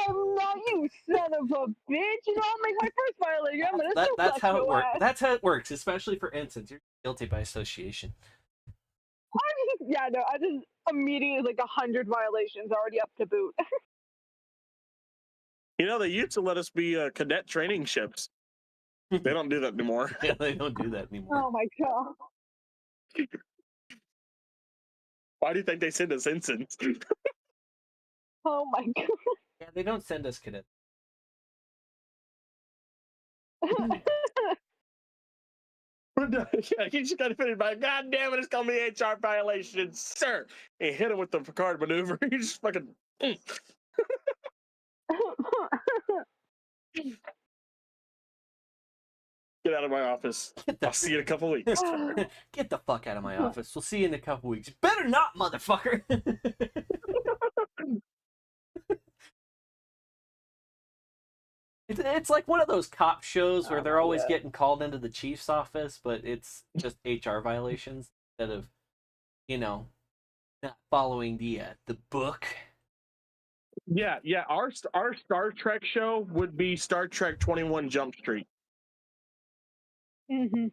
I'm not, you son of a bitch. You know, I'll make my first violation. I'm gonna That's how it works. ass. That's how it works, especially for instance. You're guilty by association. Yeah, no, I just immediately like 100 violations already up to boot. You know, they used to let us be cadet training ships. They don't do that anymore. Yeah, they don't do that anymore. Oh my god. Why do you think they send us ensigns? Oh my god. Yeah, they don't send us cadets. Yeah, he just got to finish by, God damn it, it's gonna be HR violations, sir. And hit him with the Picard maneuver. He just fucking. Get out of my office. I'll see you in a couple weeks. Get the fuck out of my office. We'll see you in a couple weeks. Better not, motherfucker. It's like one of those cop shows where they're always getting called into the chief's office, but it's just HR violations instead of, not following the book. Yeah. Our Star Trek show would be Star Trek 21 Jump Street. Mm-hmm.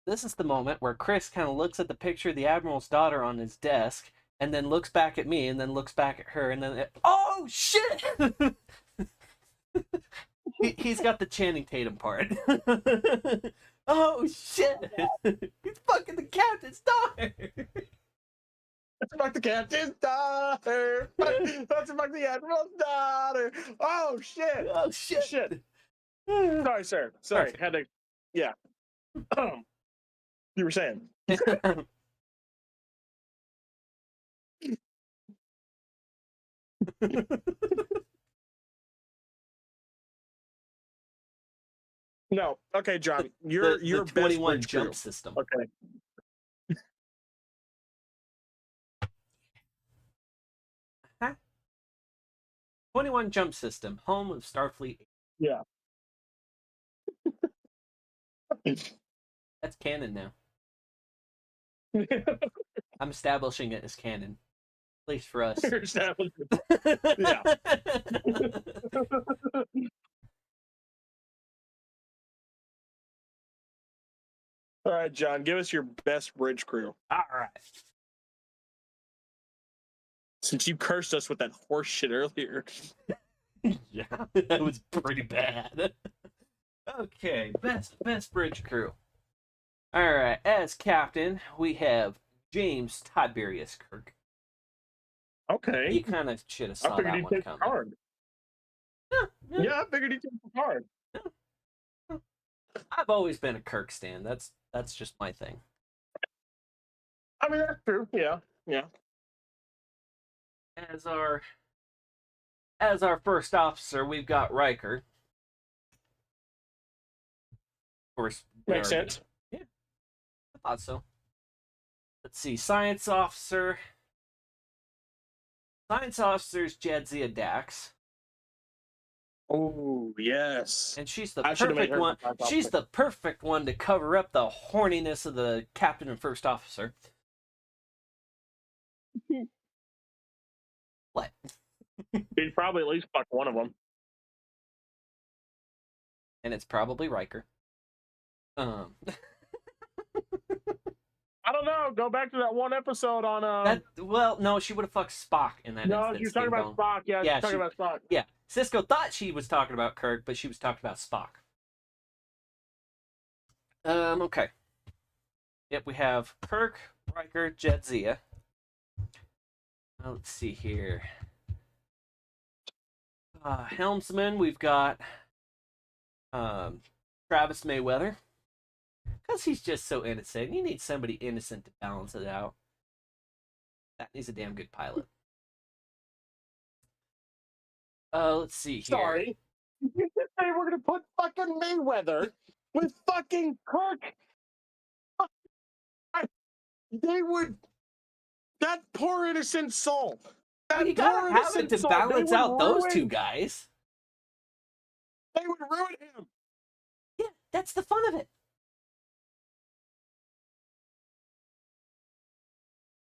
This is the moment where Chris kind of looks at the picture of the Admiral's daughter on his desk, and then looks back at me, and then looks back at her, and then, oh shit! He's got the Channing Tatum part. Oh shit! He's fucking the captain's daughter! Let's fuck the captain's daughter! Let's fuck the Admiral's daughter! Oh shit! Oh shit! Shit! Sorry, sir. Sorry, had to. Yeah. You were saying. No. Okay, John. Your 21 best jump crew. system. Okay. Huh? 21 jump system, home of Starfleet. Yeah. That's canon now. I'm establishing it as canon. At least for us. Yeah. All right, John, give us your best bridge crew. All right. Since you cursed us with that horse shit earlier. Yeah, that was pretty bad. Okay, best bridge crew. All right, as captain, we have James Tiberius Kirk. Okay. You kind of should have saw that one coming. Hard. Yeah, I figured he'd take Picard. I've always been a Kirk stan. That's just my thing. I mean, that's true. Yeah. as our first officer, we've got Riker. Of course, makes sense. Yeah, I thought so. Let's see, science officer. Science officer's Jadzia Dax. Oh yes, and she's the perfect one. She's the perfect one to cover up the horniness of the captain and first officer. What? He'd probably at least fuck one of them. And it's probably Riker. I don't know. Go back to that one episode on. Well, no, she would have fucked Spock in that. No, she was talking about Spock. Yeah, she was talking about Spock. Yeah, Cisco thought she was talking about Kirk, but she was talking about Spock. Okay. Yep, we have Kirk, Riker, Jadzia. Let's see here. Helmsman, we've got Travis Mayweather. Because he's just so innocent. You need somebody innocent to balance it out. He's a damn good pilot. Let's see here. Sorry. You just say we're going to put fucking Mayweather with fucking Kirk. They would... That poor innocent soul. Well, you gotta have it to balance out those two guys. They would ruin him. Yeah, that's the fun of it.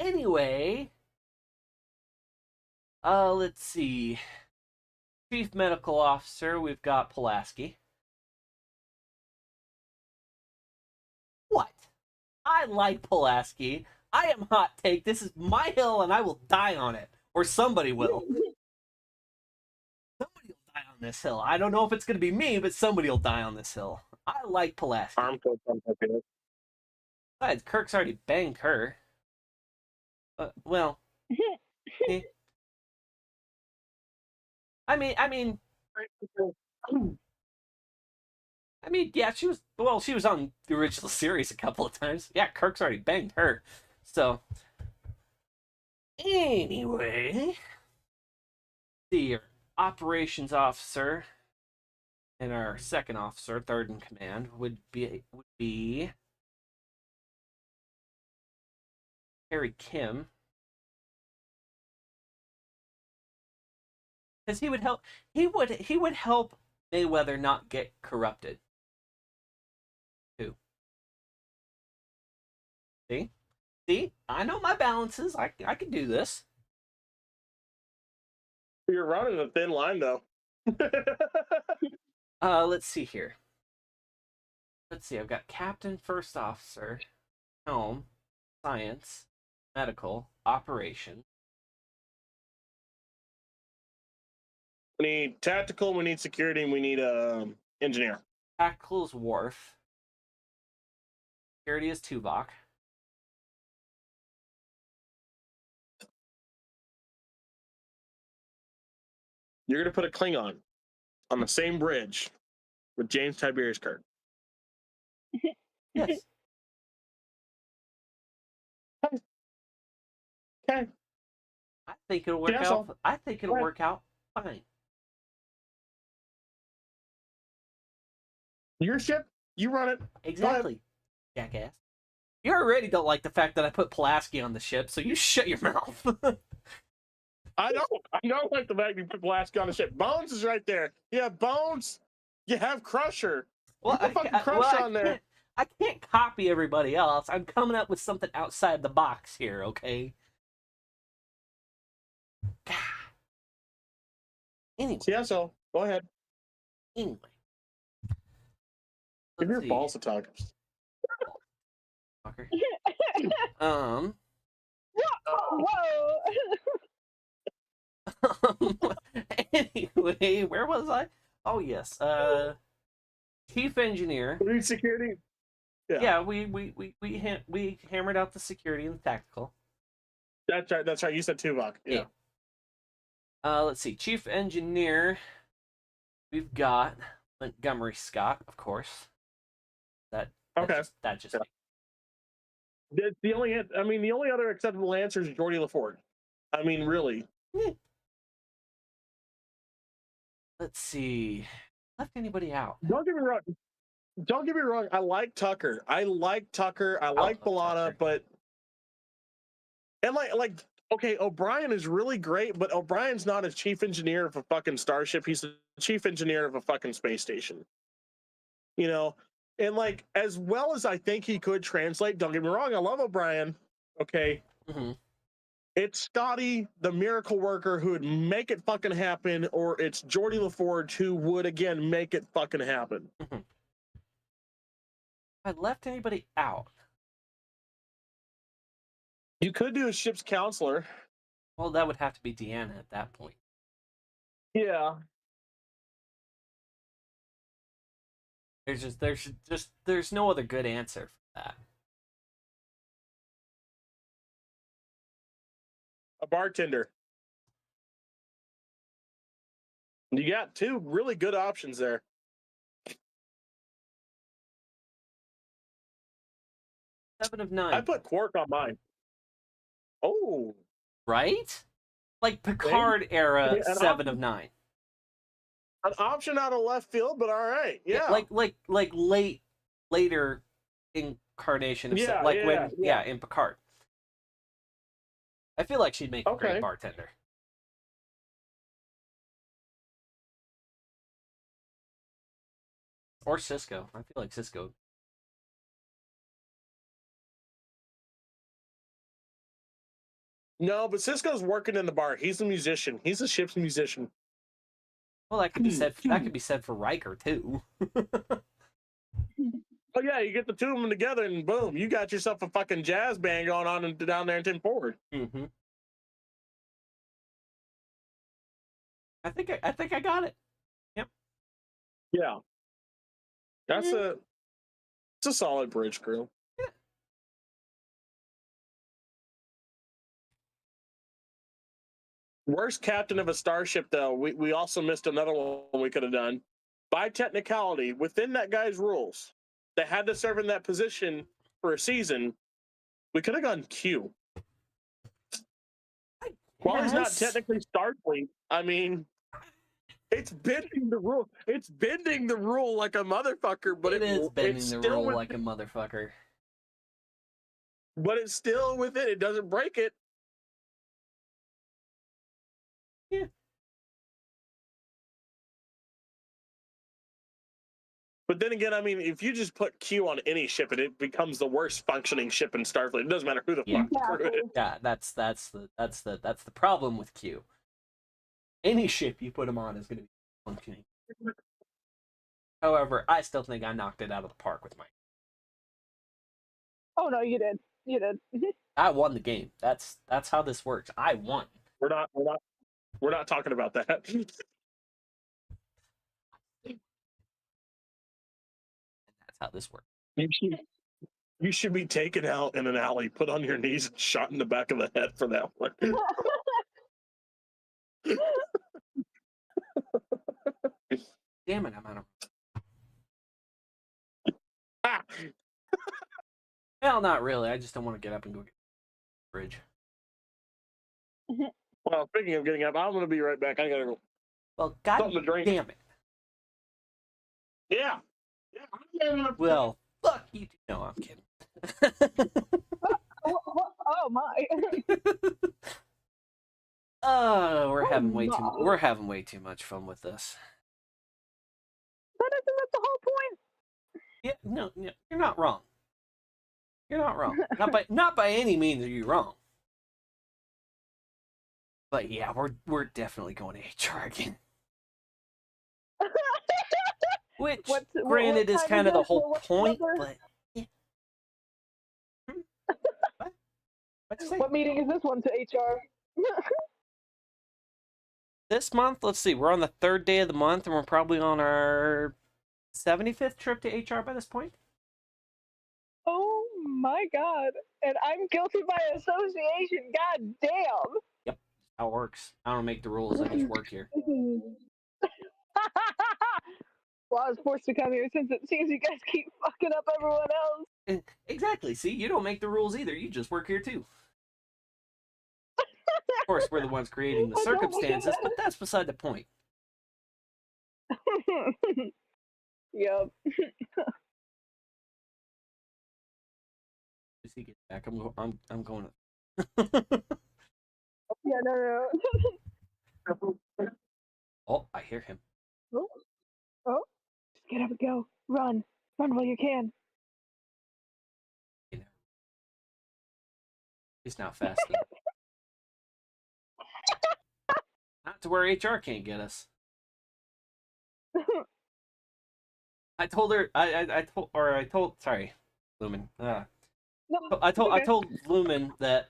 Anyway, let's see. Chief Medical Officer, we've got Pulaski. What? I like Pulaski. I am hot take. This is my hill and I will die on it. Or somebody will. Somebody will die on this hill. I don't know if it's going to be me, but somebody will die on this hill. I like Pulaski. Besides, Kirk's already banged her. Well. I mean, yeah, she was on the original series a couple of times. Yeah, Kirk's already banged her. So, anyway, the operations officer and our second officer, third in command, would be Harry Kim. Because he would help Mayweather not get corrupted. Too. See? I know my balances. I can do this. You're running a thin line, though. Let's see here. Let's see. I've got Captain, First Officer, Helm, Science, Medical, Operation. We need tactical, we need security, and we need engineer. Tactical is Worf. Security is Tuvok. You're going to put a Klingon on the same bridge with James Tiberius Kirk. Yes. Okay. I think it'll work out. I think it'll work out fine. Your ship, you run it. Exactly, jackass. You already don't like the fact that I put Pulaski on the ship, so you shut your mouth. I don't like the fact you put Pulaski on the ship. Bones is right there. Yeah, Bones. You have Crusher. Well, on there. I can't copy everybody else. I'm coming up with something outside the box here, okay? Anyway. Yeah, so go ahead. Anyway. Give your balls to talk. Whoa. Anyway, where was I? Oh yes, chief engineer. We need security. Yeah, we hammered out the security and the tactical. That's right. That's right. You said Tuvok. Yeah. Let's see, chief engineer. We've got Montgomery Scott, of course. That just. The only other acceptable answer is Geordi LaForge. I mean, really. let's see. Left anybody out? Don't get me wrong. Don't get me wrong. I like Tucker. I like B'Elanna, but and okay, O'Brien is really great, but O'Brien's not a chief engineer of a fucking starship. He's the chief engineer of a fucking space station. You know, and like as well as I think he could translate. Don't get me wrong. I love O'Brien. Okay. Mm-hmm. It's Scotty, the miracle worker, who would make it fucking happen, or it's Geordi LaForge who would again make it fucking happen. Mm-hmm. I left anybody out? You could do a ship's counselor. Well, that would have to be Deanna at that point. Yeah. There's no other good answer for that. A bartender. You got two really good options there. Seven of nine. I put Quark on mine. Oh. Right? Like Picard era, Yeah, 7 of 9. An option out of left field, but all right. Yeah. Like later incarnation of in Picard. I feel like she'd make a great bartender. Or Cisco. I feel like Cisco. No, but Cisco's working in the bar. He's a musician. He's a ship's musician. Well, that could be said. That could be said for Riker too. Oh yeah, you get the two of them together, and boom, you got yourself a fucking jazz band going on down there in 10 Forward. Mm-hmm. I think I got it. Yep. Yeah. It's a solid bridge crew. Yeah. Worst captain of a starship, though. We also missed another one we could have done. By technicality, within that guy's rules, they had to serve in that position for a season. We could have gone Q. While he's not technically Starfleet, I mean, it's bending the rule. It's bending the rule like a motherfucker, but it is bending the rule like a motherfucker. But it's still within it. It doesn't break it. Yeah. But then again, I mean, if you just put Q on any ship, it becomes the worst functioning ship in Starfleet. It doesn't matter who the fuck crew it is. Yeah, that's the problem with Q. Any ship you put him on is going to be functioning. However, I still think I knocked it out of the park with mine. Oh no, you did. You did. I won the game. That's how this works. I won. We're not talking about that. That's how this works. You should be taken out in an alley, put on your knees, and shot in the back of the head for that one. Damn it, I'm out of... Ah! Well, not really. I just don't want to get up and go get the bridge. Well, speaking of getting up, I'm going to be right back. I got to go. Well, god damn it. Yeah. Well, fuck you. No, I'm kidding. Oh my. We're having way too much fun with this. But isn't that the whole point? Yeah, no, you're not wrong. You're not wrong. Not by any means are you wrong. But yeah, we're definitely going to HR again. Which, granted, is kind of the whole point, but yeah. What meeting is this one to HR? This month, let's see, we're on the 3rd day of the month, and we're probably on our 75th trip to HR by this point. Oh my god. And I'm guilty by association. God damn. Yep, how it works. I don't make the rules, I just work here. Well, I was forced to come here since it seems you guys keep fucking up everyone else. Exactly. See, you don't make the rules either. You just work here too. Of course, we're the ones creating the circumstances, but that's beside the point. Yep. As he gets back, I'm going. Yeah, no. Oh, I hear him. Oh, oh, just get up and go. Run while you can. He's now fasting. Not to where HR can't get us. I told her. I told. Sorry, Lumen. No, I okay. told Lumen that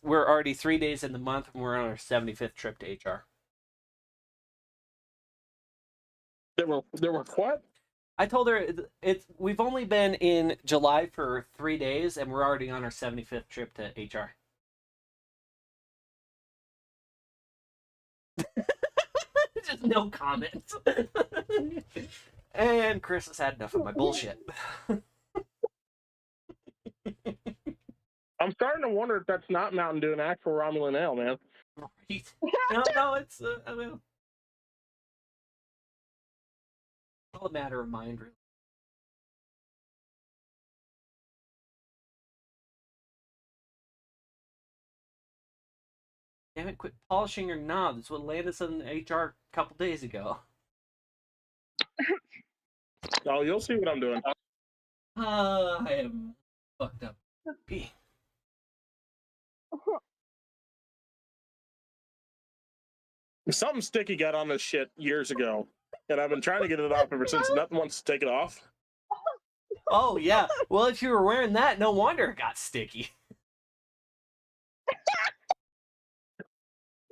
we're already 3 days in the month and we're on our 75th trip to HR. There were what? I told her we've only been in July for 3 days and we're already on our 75th trip to HR. Just no comment. And Chris has had enough of my bullshit. I'm starting to wonder if that's not Mountain Dew, an actual Romulan ale, man. Right. No, it's I mean, all a matter of mind, really. Damn it, quit polishing your knob. That's what landed us in HR a couple days ago. Oh, you'll see what I'm doing. I am fucked up. Something sticky got on this shit years ago, and I've been trying to get it off ever since. Nothing wants to take it off. Oh, yeah. Well, if you were wearing that, no wonder it got sticky.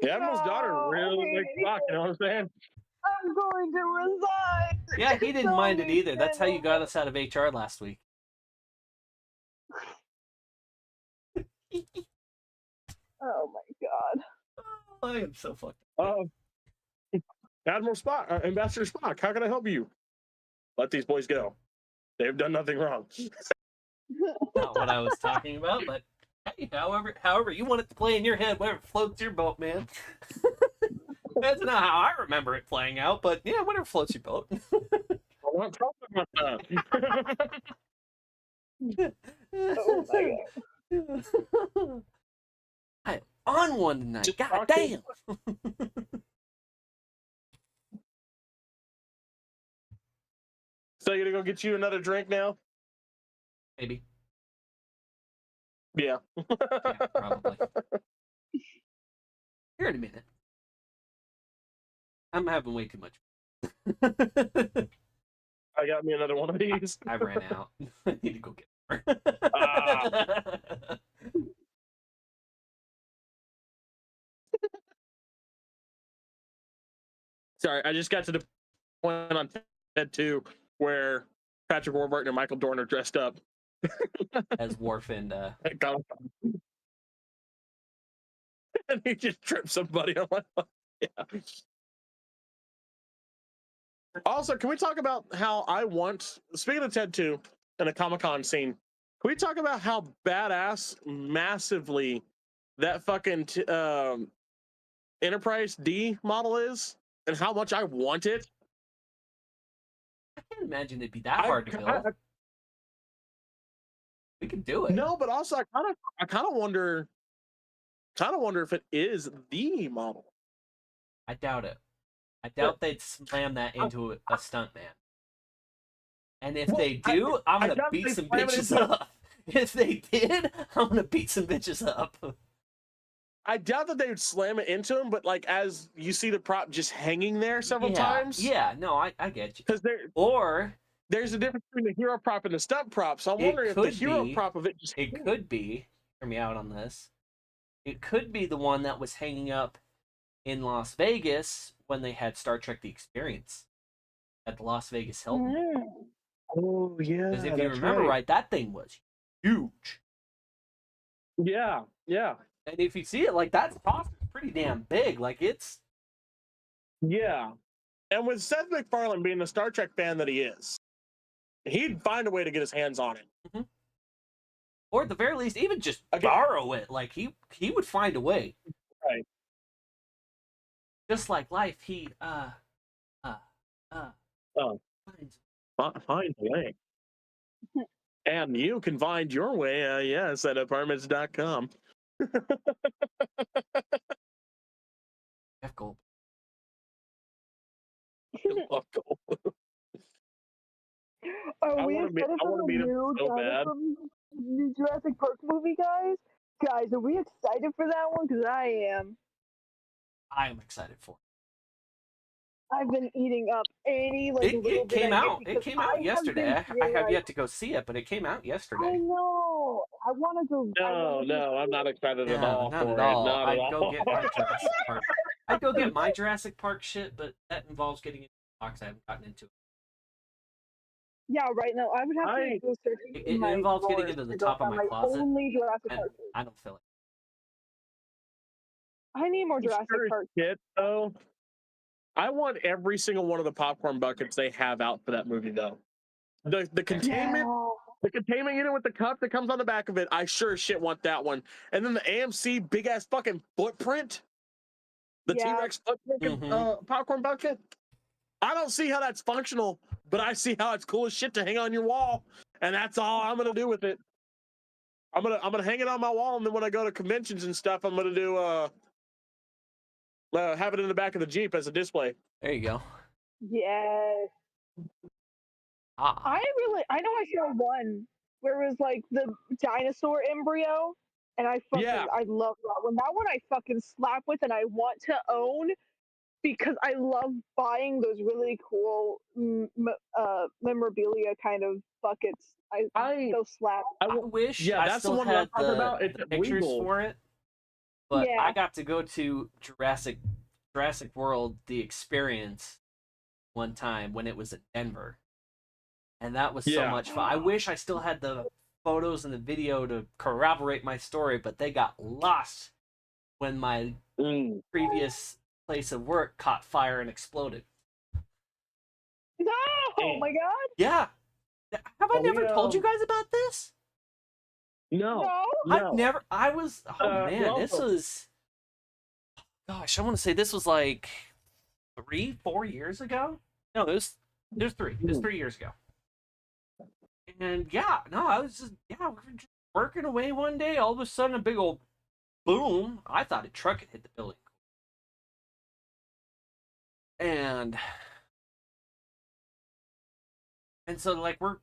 The Admiral's daughter really likes rock, you know what I'm saying? I'm going to resign. Yeah, he didn't mind it either. That's how you got us out of HR last week. Oh my god. I am so fucked up. Admiral Spock, Ambassador Spock, how can I help you? Let these boys go. They've done nothing wrong. Not what I was talking about, but hey, however you want it to play in your head, whatever floats your boat, man. That's not how I remember it playing out, but yeah, whatever floats your boat. I'm not talking about that. Oh my god. I'm on one tonight. God damn. So you're gonna go get you another drink now? Maybe. Yeah. Yeah, probably. Here in a minute. I'm having way too much. I got me another one of these. I ran out. I need to go get more. Sorry, I just got to the point on TED 2 where Patrick Warburton and Michael Dorn are dressed up as Worf and and he just tripped somebody. I'm like, yeah. Also, can we talk about how speaking of TED 2 and a Comic-Con scene, can we talk about how badass massively that fucking Enterprise D model is and how much I want it? I can't imagine it'd be that hard to build. We can do it. No, but also I kind of wonder if it is the model. I doubt it. I doubt they'd slam that into a stunt man. And if they do, I'm gonna beat some bitches up. If they did, I'm gonna beat some bitches up. I doubt that they would slam it into him, but like as you see the prop just hanging there several times. Yeah, no, I get you. Because there's a difference between the hero prop and the stunt prop. So I'm wondering if the hero prop of it just could be. Hear me out on this. It could be the one that was hanging up in Las Vegas when they had Star Trek: The Experience at the Las Vegas Hilton. Oh yeah. Because if you remember right, that thing was huge. Yeah, yeah. And if you see it, like that saucer is pretty damn big. Like it's. Yeah, and with Seth MacFarlane being the Star Trek fan that he is, he'd find a way to get his hands on it. Mm-hmm. Or at the very least, even just borrow it. Like he would find a way. Right. Just like life, he Oh, find a way. And you can find your way, yes, at apartments.com. Jeff Goldblum. Love Goldblum. Are I we wanna meet- excited I for wanna the meet him new so bad. new Jurassic Park movie, guys? Guys, are we excited for that one? Because I am. I am excited for it. I've been eating up any little It bit came I out. get It came out yesterday. I have yet to go see it, but it came out I yesterday. know. I want to go. No, I'm not excited at No, all not for at it. all. Not at I'd go all. get my Jurassic Park. I'd go get my Jurassic Park shit, but that involves getting into the box. I haven't gotten into it. Yeah, right now I would have to go search. It involves getting into the top of my closet. Only Jurassic And Park. I don't feel it. I need more Jurassic Park. Shit, though. I want every single one of the popcorn buckets they have out for that movie, though. The containment, the containment unit with the cup that comes on the back of it. I sure as shit want that one. And then the AMC big ass fucking footprint, the T-Rex footprint popcorn bucket. I don't see how that's functional, but I see how it's cool as shit to hang on your wall, and that's all I'm gonna do with it. I'm gonna hang it on my wall, and then when I go to conventions and stuff, I'm gonna do have it in the back of the Jeep as a display. There you go. Yes. I know I saw one where it was like the dinosaur embryo, and I love that one. That one I fucking slap with, and I want to own because I love buying those really cool memorabilia kind of buckets. Those slap. I wish I that's still the one had I'm talking about. It's the pictures legal for it, but I got to go to Jurassic World, the experience, one time when it was at Denver, and that was so much fun. I wish I still had the photos and the video to corroborate my story, but they got lost when my previous place of work caught fire and exploded. No! Oh my god! Yeah. Have I never told you guys about this? No. I've never. I was. Oh man, this was. Gosh, I want to say this was like 3-4 years ago. No, there's 3. It was 3 years ago. And I was just we were just working away one day. All of a sudden, a big old boom. I thought a truck had hit the building. And so like we're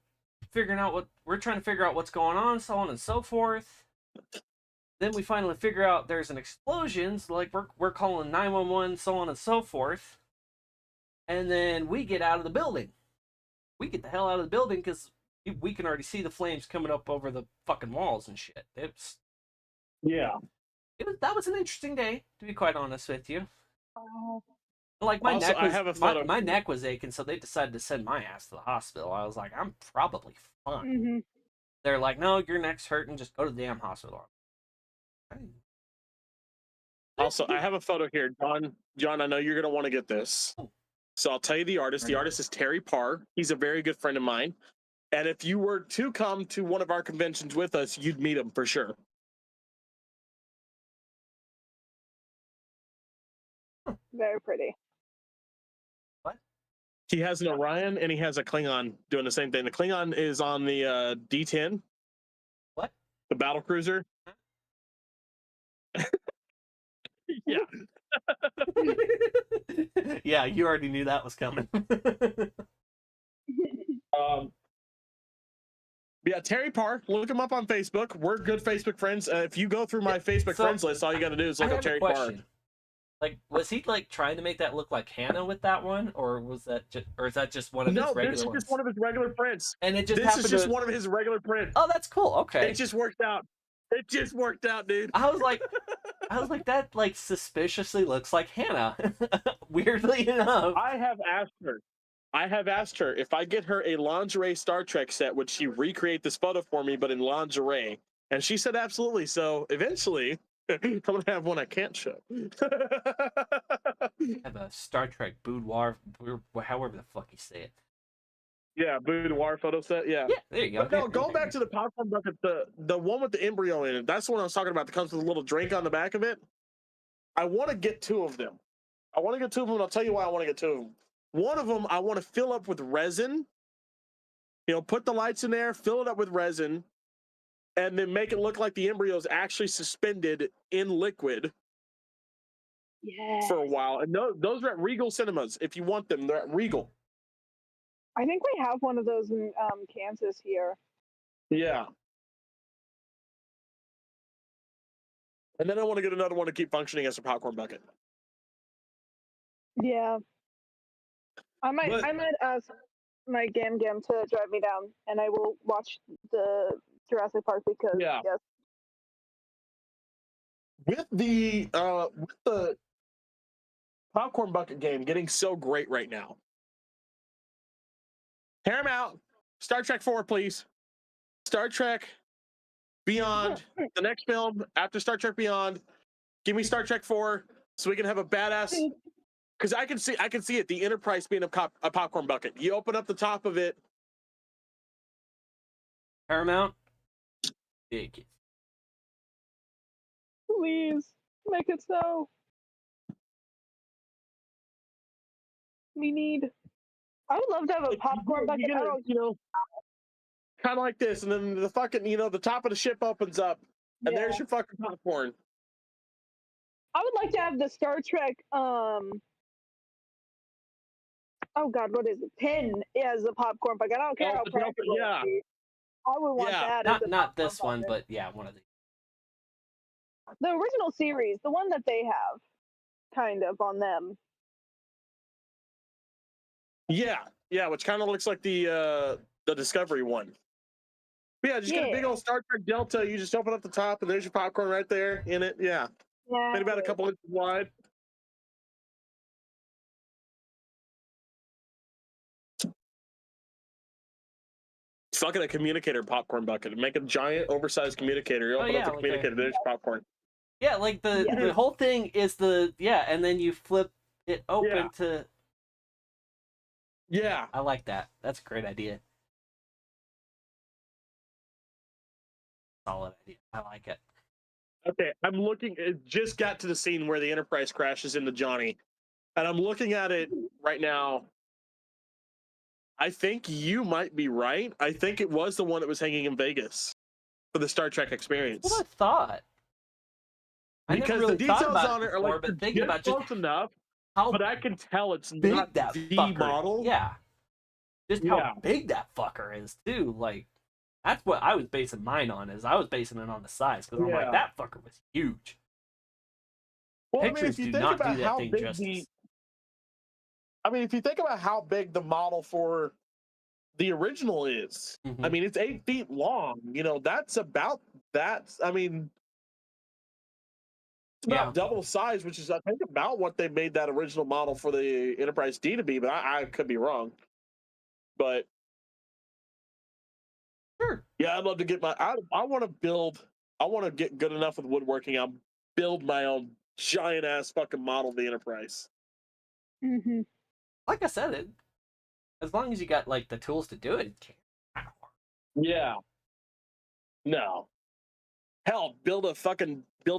trying to figure out what's going on, so on and so forth. Then we finally figure out there's an explosion, so like we're calling 911, so on and so forth. And then we get out of the building. We get the hell out of the building because we can already see the flames coming up over the fucking walls and shit. That was an interesting day, to be quite honest with you. Like my neck was aching, so they decided to send my ass to the hospital. I was like, I'm probably fine. Mm-hmm. They're like, no, your neck's hurting. Just go to the damn hospital. Also, I have a photo here, John. I know you're gonna want to get this, so I'll tell you the artist. The artist is Terry Parr. He's a very good friend of mine, and if you were to come to one of our conventions with us, you'd meet him for sure. Very pretty. What? He has an Orion and he has a Klingon doing the same thing. The Klingon is on the D10. What? The battle cruiser. Yeah. Yeah, you already knew that was coming. Yeah, Terry Parr. Look him up on Facebook. We're good Facebook friends. If you go through my Facebook friends list, all you got to do is look up Terry Parr. Like, was he like trying to make that look like Hannah with that one, or was that just, or is that just one of his regular ones? No, this is just one of his regular prints. And it just this is just one of his regular prints. Oh, that's cool. Okay, it just worked out. It just worked out, dude. I was like, that like suspiciously looks like Hannah. Weirdly enough, I have asked her if I get her a lingerie Star Trek set, would she recreate this photo for me, but in lingerie? And she said absolutely. So eventually, I'm gonna have one I can't show. have a Star Trek boudoir, however the fuck you say it. Yeah, boudoir photo set. Yeah, there you go. But no, go back to the popcorn bucket, the one with the embryo in it. That's the one I was talking about. That comes with a little drink on the back of it. I want to get 2 of them. And I'll tell you why I want to get 2 of them. One of them I want to fill up with resin. Put the lights in there, fill it up with resin, and then make it look like the embryo is actually suspended in liquid for a while. And those are at Regal Cinemas. If you want them, they're at Regal. I think we have one of those in Kansas here. Yeah. And then I want to get another one to keep functioning as a popcorn bucket. Yeah. I might ask my Gam Gam to drive me down, and I will watch the Jurassic Park because yes. With the popcorn bucket game getting so great right now, Paramount, Star Trek 4, please. Star Trek Beyond, the next film after Star Trek Beyond. Give me Star Trek 4 so we can have a badass. Because I can see it. The Enterprise being a popcorn bucket. You open up the top of it. Paramount, big. Please make it so. We need. I would love to have a popcorn bucket. Kind of like this, and then the fucking, the top of the ship opens up, and there's your fucking popcorn. I would like to have the Star Trek, oh God, what is it? Pin as a popcorn bucket. I don't care how practical it is. I would want that. Not this one, but yeah, one of these. The original series, the one that they have, kind of on them. Yeah, which kind of looks like the Discovery one. But yeah, just get a big old Star Trek Delta. You just open up the top, and there's your popcorn right there in it. Yeah. Maybe about a couple inches wide. Fucking a communicator popcorn bucket. Make a giant, oversized communicator. You open up the communicator, there's your popcorn. Yeah, like the whole thing is and then you flip it open to. Yeah. I like that. That's a great idea. Solid idea. I like it. Okay, it just got to the scene where the Enterprise crashes into Johnny. And I'm looking at it right now. I think you might be right. I think it was the one that was hanging in Vegas for the Star Trek experience. That's what I thought. Because really the details on it are like thinking about close enough, but I can tell it's big not that the fucker model. Yeah. Just how big that fucker is, too. Like, that's what I was basing mine on, is I was basing it on the size, because I'm like, that fucker was huge. Well, Pictures do not do that thing justice. If you think about how big the model for the original is, I mean, it's 8 feet long. That's about that. I mean, it's about double size, which is, I think, about what they made that original model for the Enterprise D to be, but I could be wrong. But sure. Yeah, I'd love to get I want to get good enough with woodworking. I'll build my own giant ass fucking model of the Enterprise. Mm-hmm. Like I said, as long as you got like the tools to do it, yeah. No. Hell, build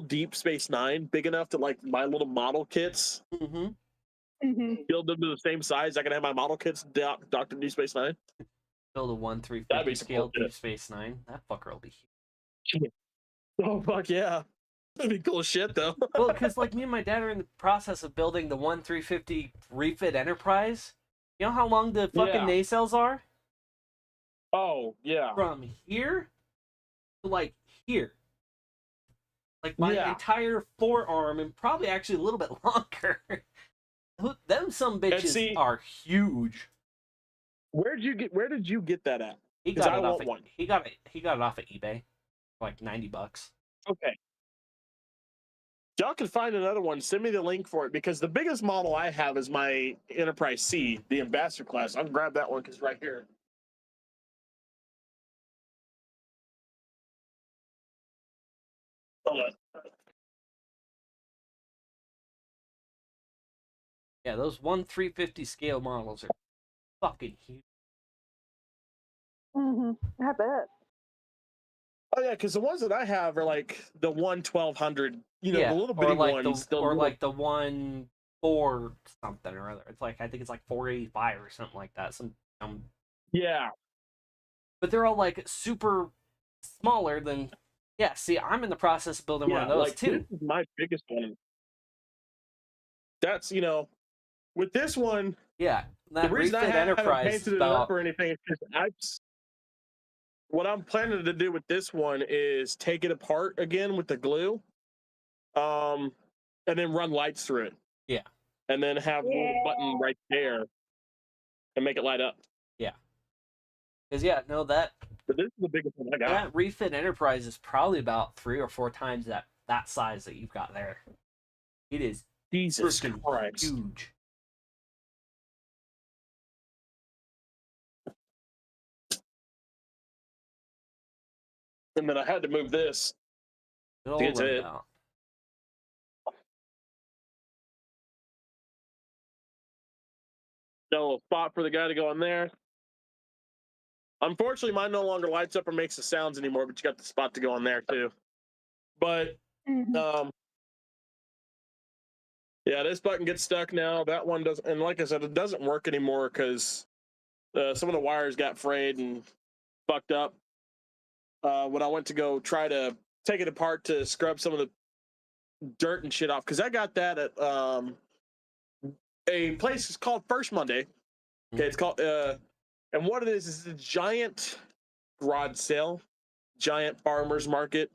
Deep Space Nine big enough to like my little model kits. Build them to the same size. I can have my model kits Dr. Deep Space Nine. Build a 1/350 scale Deep Space Nine. That fucker will be huge. Oh fuck yeah. That'd be cool as shit though. Well, because like me and my dad are in the process of building the 1/350 refit Enterprise. You know how long the fucking nacelles are? Oh yeah. From here to like here. Like my entire forearm, and probably actually a little bit longer. Them some bitches are huge. Where did you get that at? He got it off he got it off of eBay for like $90. Okay. Y'all can find another one. Send me the link for it, because the biggest model I have is my Enterprise C, the Ambassador class. I'll grab that one because it's right here. Hold on. Yeah, those 1/350 scale models are fucking huge. I bet. Oh yeah, because the ones that I have are like the 1/1200. The little bitty ones. Like the 1 4 something or other. It's like, I think it's like 485 or something like that. Yeah. But they're all like super smaller than. Yeah, see, I'm in the process of building one of those too. This is my biggest one. That's, with this one. Yeah, that the reason I haven't painted it up or anything is because what I'm planning to do with this one is take it apart again with the glue, and then run lights through it. Yeah. And then have a little button right there and make it light up. Yeah. Because that. But this is the biggest one I got. That Refit Enterprise is probably about 3 or 4 times that size that you've got there. It is Jesus Christ. Huge. And then I had to move this to get to it. Got a little spot for the guy to go in there. Unfortunately, mine no longer lights up or makes the sounds anymore, but you got the spot to go on there too. But yeah, this button gets stuck now. That one doesn't, and like I said, it doesn't work anymore because some of the wires got frayed and fucked up. When I went to go try to take it apart to scrub some of the dirt and shit off, because I got that at a place called First Monday. Okay, it's called and what it is a giant garage sale, giant farmers market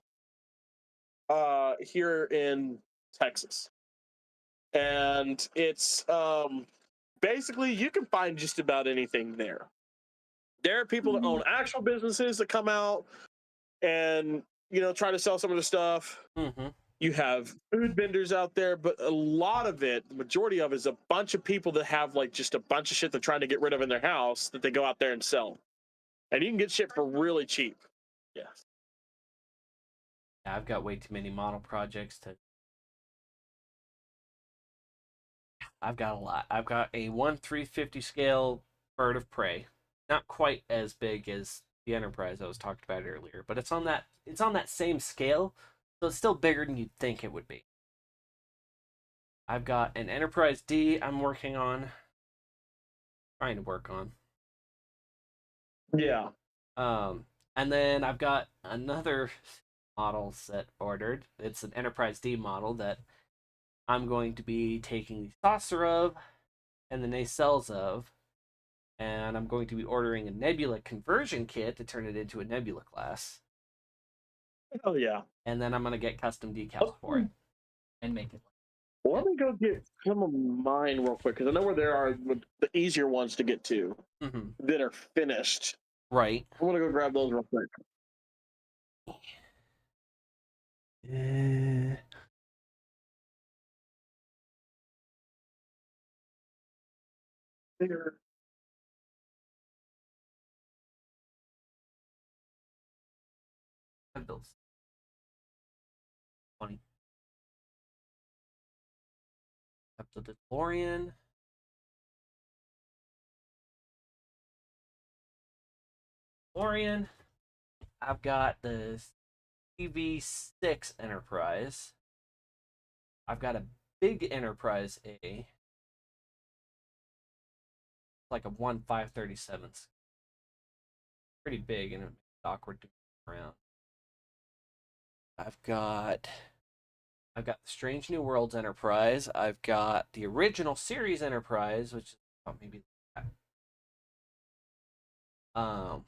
here in Texas. And it's basically you can find just about anything there. There are people that own actual businesses that come out and try to sell some of the stuff. You have food vendors out there, but a lot of it, the majority of it, is a bunch of people that have like just a bunch of shit they're trying to get rid of in their house that they go out there and sell. And you can get shit for really cheap. Yes. Yeah, I've got way too many model projects to. I've got a lot. I've got a 1/350 scale Bird of Prey. Not quite as big as the Enterprise I was talking about earlier, but it's on that same scale, so it's still bigger than you'd think it would be. I've got an Enterprise D I'm trying to work on. Yeah. And then I've got another model set ordered. It's an Enterprise D model that I'm going to be taking the saucer of and the nacelles of, and I'm going to be ordering a Nebula conversion kit to turn it into a Nebula class. Oh yeah. And then I'm going to get custom decals for it and make it. Well, let me go get some of mine real quick, because I know where there are the easier ones to get to that are finished. Right. I want to go grab those real quick. Bigger. I built 20. Up to the DeLorean. I've got the CV6 Enterprise. I've got a big Enterprise A. Like a 1/537. Pretty big and it's awkward to move around. I've got the Strange New Worlds Enterprise. I've got the original series Enterprise, which is maybe that. All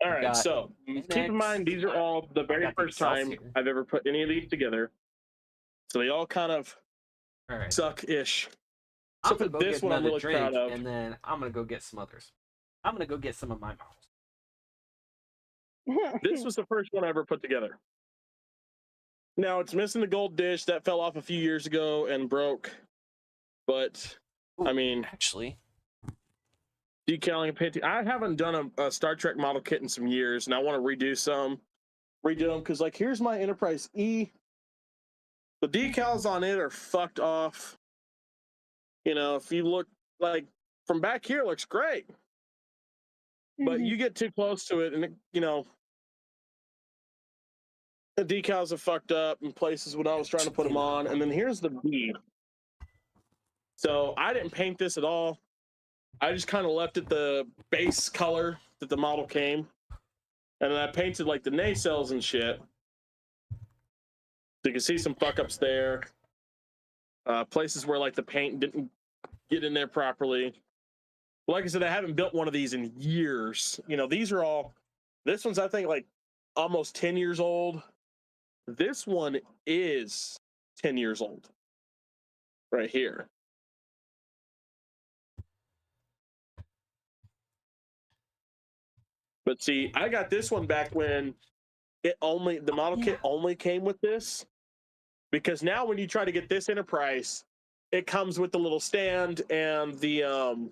right, so keep in mind these are all the very first time I've ever put any of these together, so they all kind of suck-ish. I'm gonna go get another drink, and then I'm gonna go get some others. I'm gonna go get some of my models. This was the first one I ever put together. Now it's missing the gold dish that fell off a few years ago and broke, but I mean, actually, decaling and painting. I haven't done a Star Trek model kit in some years, and I want to redo them because, like, here's my Enterprise E. The decals on it are fucked off. If you look like from back here, it looks great, but you get too close to it, and the decals are fucked up in places when I was trying to put them on. And then here's the B. So I didn't paint this at all. I just kind of left it the base color that the model came. And then I painted like the nacelles and shit. So you can see some fuck ups there. Places where like the paint didn't get in there properly. Like I said, I haven't built one of these in years. You know, these are all, this one's I think like almost 10 years old. This one is 10 years old. Right here. But see, I got this one back when the model kit only came with this. Because now when you try to get this Enterprise, it comes with the little stand and the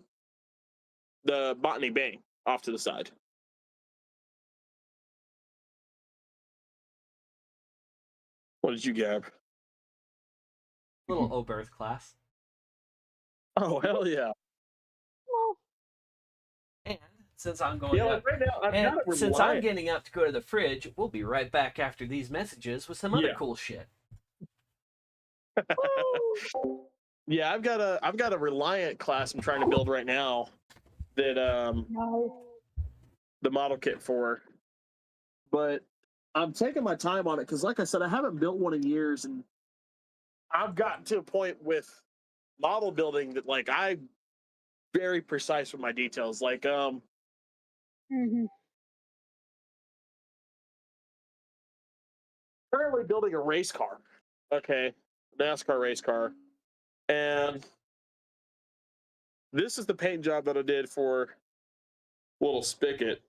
Botany Bay off to the side. What did you grab? Little Oberth class. Oh, hell yeah. And since I'm going up, right now, since I'm getting up to go to the fridge, we'll be right back after these messages with some other cool shit. Yeah, I've got a Reliant class I'm trying to build right now that the model kit for. But I'm taking my time on it because, like I said, I haven't built one in years, and I've gotten to a point with model building that like I'm very precise with my details. Like currently building a race car. Okay, NASCAR race car. And this is the paint job that I did for little spigot.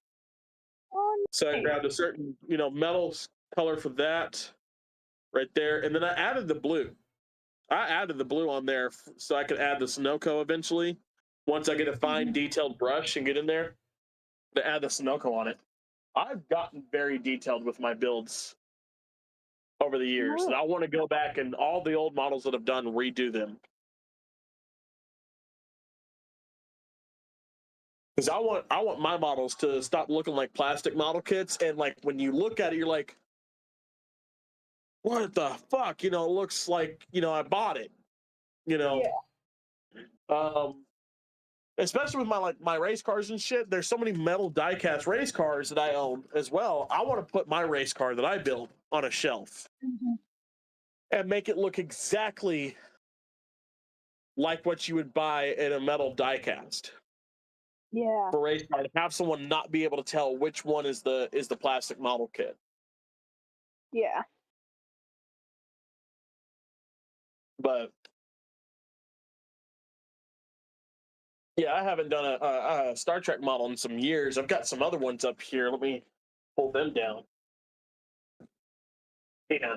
So I grabbed a certain, metal color for that right there. And then I added the blue. I added the blue on there so I could add the Sunoco eventually. Once I get a fine detailed brush and get in there to add the Sunoco on it. I've gotten very detailed with my builds over the years. And I want to go back and all the old models that I've done, redo them. Because I want my models to stop looking like plastic model kits, and like when you look at it, you're like, "What the fuck?" It looks like I bought it. Especially with my race cars and shit. There's so many metal die-cast race cars that I own as well. I want to put my race car that I built on a shelf and make it look exactly like what you would buy in a metal die-cast. Yeah. For race car, to have someone not be able to tell which one is the plastic model kit. Yeah. But yeah, I haven't done a Star Trek model in some years. I've got some other ones up here. Let me pull them down. Yeah.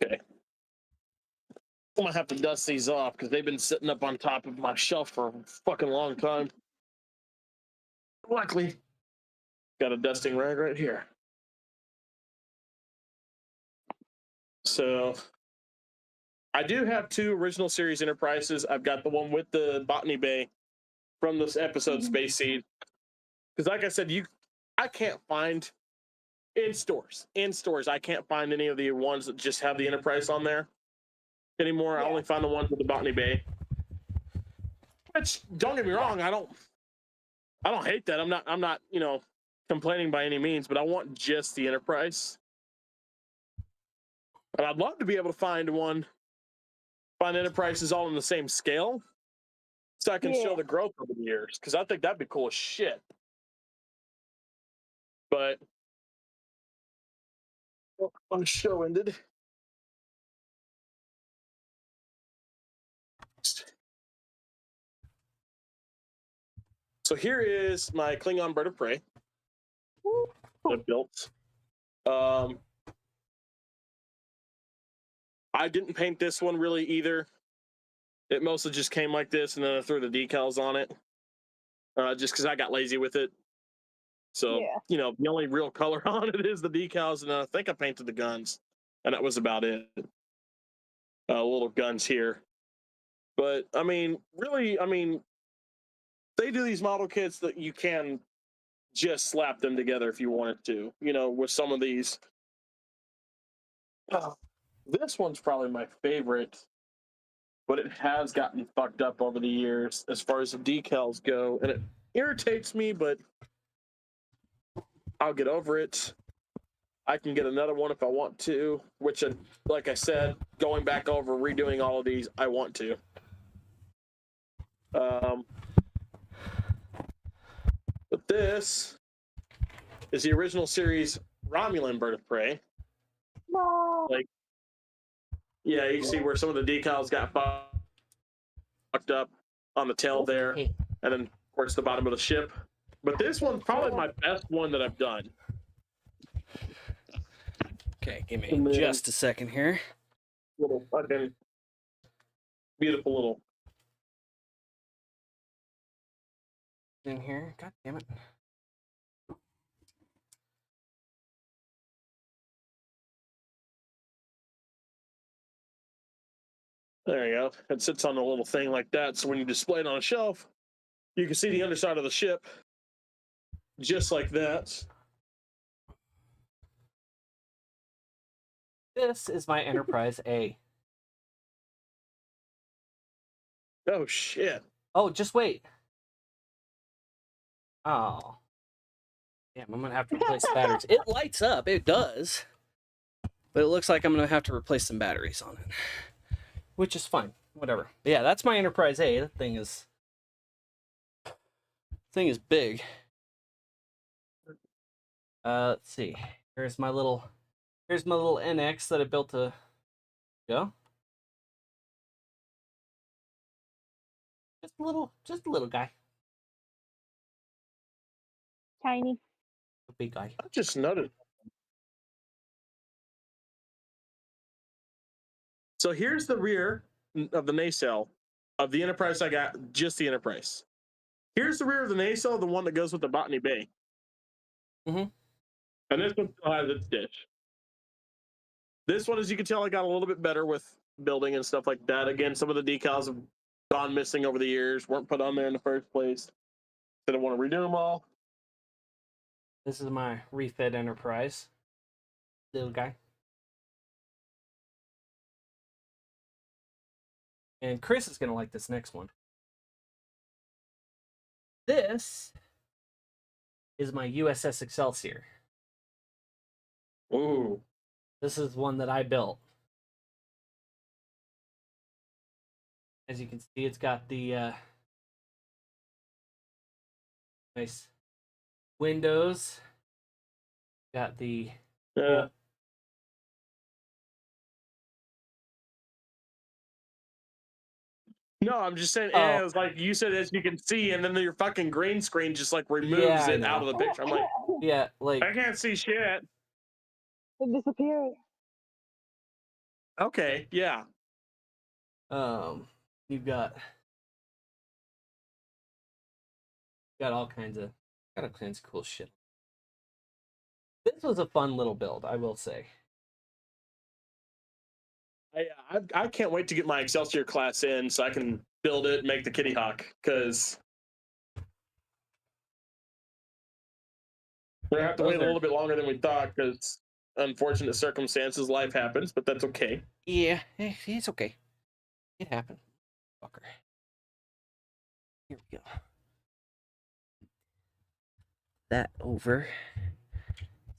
Okay. I'm gonna have to dust these off because they've been sitting up on top of my shelf for a fucking long time. Luckily, got a dusting rag right here. So I do have 2 original series Enterprises. I've got the one with the Botany Bay from this episode Space Seed. Because like I said, I can't find in stores, I can't find any of the ones that just have the Enterprise on there anymore. I only find the ones with the Botany Bay. Which, don't get me wrong, I don't hate that. I'm not, complaining by any means, but I want just the Enterprise. And I'd love to be able to find Enterprises all in the same scale so I can show the growth over the years, because I think that'd be cool as shit. But my show ended. So here is my Klingon bird of prey that I built. I didn't paint this one really either. It mostly just came like this, and then I threw the decals on it, just because I got lazy with it. So, you know, the only real color on it is the decals, and I think I painted the guns, and that was about it. Little guns here. But, I mean, really, I mean, they do these model kits that you can just slap them together if you wanted to, you know, with some of these. This one's probably my favorite, but it has gotten fucked up over the years as far as the decals go, and it irritates me, but I'll get over it. I can get another one if I want to, which, like I said, going back over, redoing all of these, I want to. But this is the original series Romulan Bird of Prey. No. Like, yeah, you see where some of the decals got fucked up on the tail there, and then, of course, the bottom of the ship. But this one's probably my best one that I've done. Okay, give me just a second here. Little fucking beautiful little. In here, god damn it. There you go. It sits on a little thing like that, so when you display it on a shelf, you can see the underside of the ship, just like that. This is my Enterprise A. Oh, shit. Oh, just wait. Oh. Damn, I'm going to have to replace the batteries. It lights up, it does. But it looks like I'm going to have to replace some batteries on it. Which is fine. Whatever. But yeah, that's my Enterprise A. That thing is big. Let's see. Here's my little NX that I built a go. Just a little guy. Tiny. A big guy. I just noticed. So here's the rear of the nacelle of the Enterprise I got, just the Enterprise. Here's the rear of the nacelle, the one that goes with the Botany Bay. Mm-hmm. And this one still has its dish. This one, as you can tell, I got a little bit better with building and stuff like that. Again, some of the decals have gone missing over the years, weren't put on there in the first place. Didn't want to redo them all. This is my refit Enterprise. Little guy. And Chris is going to like this next one. This is my USS Excelsior. Ooh. This is one that I built. As you can see, it's got the nice windows. Got the No, I'm just saying, it was like you said, as you can see, and then your fucking green screen just like removes it out of the picture. I'm like, yeah, like I can't see shit. It disappeared. Okay, yeah. You've got all kinds of cool shit. This was a fun little build, I will say. I can't wait to get my Excelsior class in so I can build it and make the Kitty Hawk, because we have to wait a little bit longer than we thought because unfortunate circumstances, life happens, but that's okay. Yeah, it's okay. It happened. Fucker. Here we go. That over.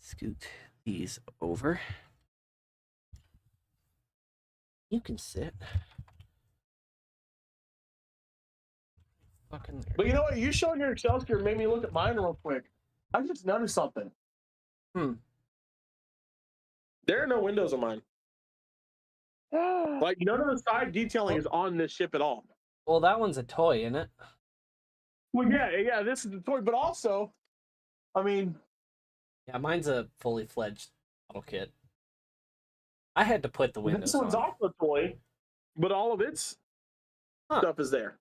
Scoot these over. You can sit. Fucking there. But you know what? You showing your Excelsior made me look at mine real quick. I just noticed something. There are no windows on mine. Like, none of the side detailing is on this ship at all. Well, that one's a toy, isn't it? Well, yeah, this is the toy, but also, I mean... Yeah, mine's a fully fledged model kit. I had to put the windows This one's on. also a toy, but all of its stuff is there.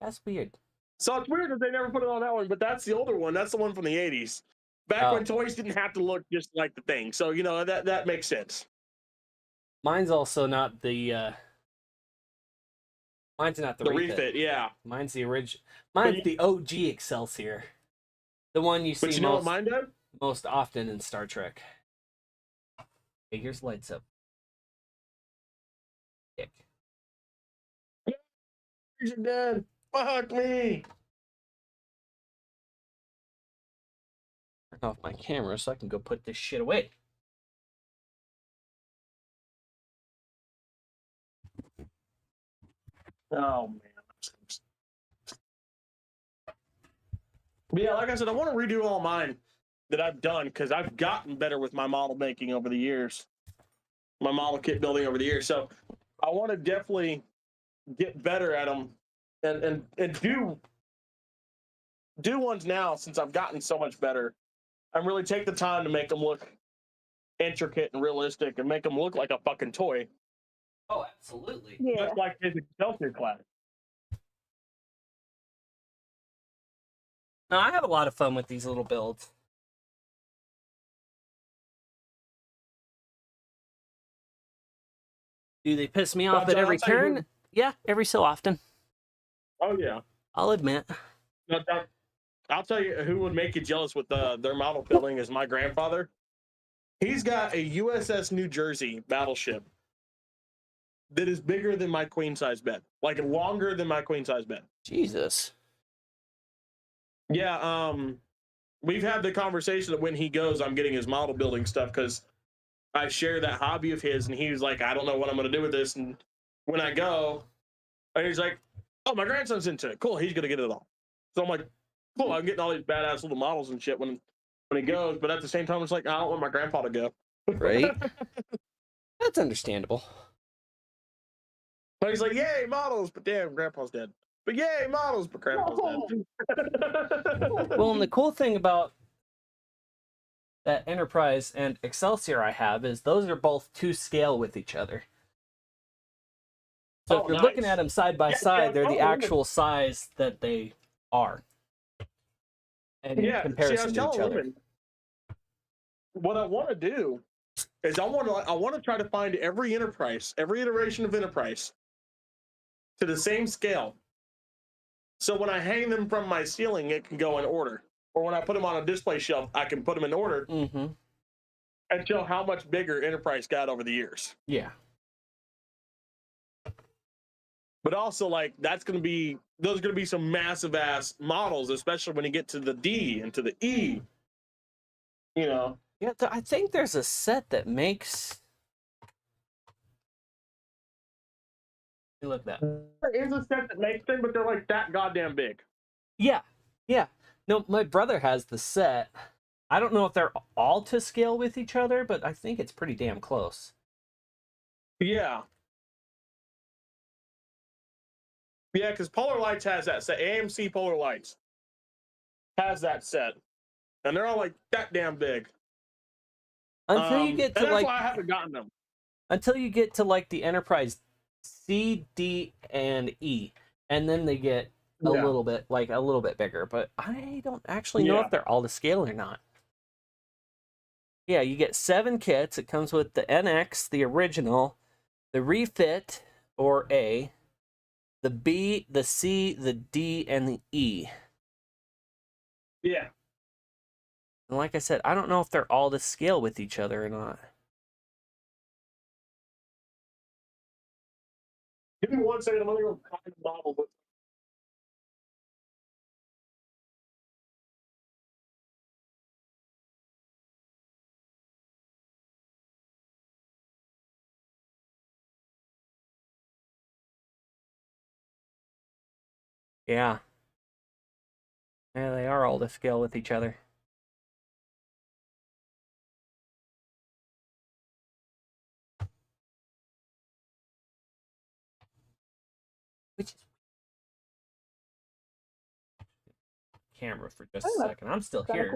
That's weird. So it's weird that they never put it on that one, but that's the older one. That's the one from the 80s. Back when toys didn't have to look just like the thing. So, you know, that makes sense. Mine's also not the mine's not the refit. Yeah. Mine's the original. Mine's the OG Excelsior. The one you see but you know what mine does? Most often in Star Trek. Hey, here's lights up. Kick. You're dead. Fuck me. Turn off my camera so I can go put this shit away. Oh, man. But yeah, like I said, I want to redo all mine that I've done because I've gotten better with my model making over the years, my model kit building over the years. So I want to definitely get better at them and do ones now since I've gotten so much better. And really take the time to make them look intricate and realistic and make them look like a fucking toy. Oh, absolutely. Yeah. Just like his Excelsior class. No, I have a lot of fun with these little builds. Do they piss me off at every turn? Yeah, every so often. Oh, yeah. I'll admit. I'll tell you who would make you jealous with their model building is my grandfather. He's got a USS New Jersey battleship that is bigger than my queen size bed, like longer than my queen size bed. Jesus. Yeah, we've had the conversation that when he goes, I'm getting his model building stuff because I share that hobby of his, and he was like, I don't know what I'm going to do with this. And when I go, and he's like, oh, my grandson's into it. Cool, he's going to get it all. So I'm like, cool, I'm getting all these badass little models and shit when he goes, but at the same time, it's like, I don't want my grandpa to go. Right? That's understandable. But he's like, yay, models, but damn, grandpa's dead. But yay, models, but grandpa's dead. Well, and the cool thing about that Enterprise and Excelsior I have is those are both to scale with each other. So if you're looking at them side by side, they're the actual size that they are. And in comparison to each other. What I want to do is I want to try to find every Enterprise, every iteration of Enterprise to the same scale. So when I hang them from my ceiling, it can go in order. Or when I put them on a display shelf, I can put them in order and show how much bigger Enterprise got over the years. Yeah. But also, like, those are going to be some massive ass models, especially when you get to the D and to the E. You know? Yeah, I think there's a set that makes. Look at that. There is a set that makes them, but they're like that goddamn big. Yeah, yeah. No, my brother has the set. I don't know if they're all to scale with each other, but I think it's pretty damn close. Yeah. Yeah, because Polar Lights has that set. AMC Polar Lights has that set. And they're all like that damn big. Until you get to that's like. why I haven't gotten them. Until you get to like the Enterprise C, D, and E. And then they get a little bit bigger. But I don't actually know if they're all to scale or not. Yeah, you get 7 kits. It comes with the NX, the original, the refit, or A, the B, the C, the D, and the E. Yeah. And like I said, I don't know if they're all to scale with each other or not. Give me 1 second. I'm going to go find the model. Yeah. Yeah, they are all to scale with each other. Which is camera for just a second. I'm still here.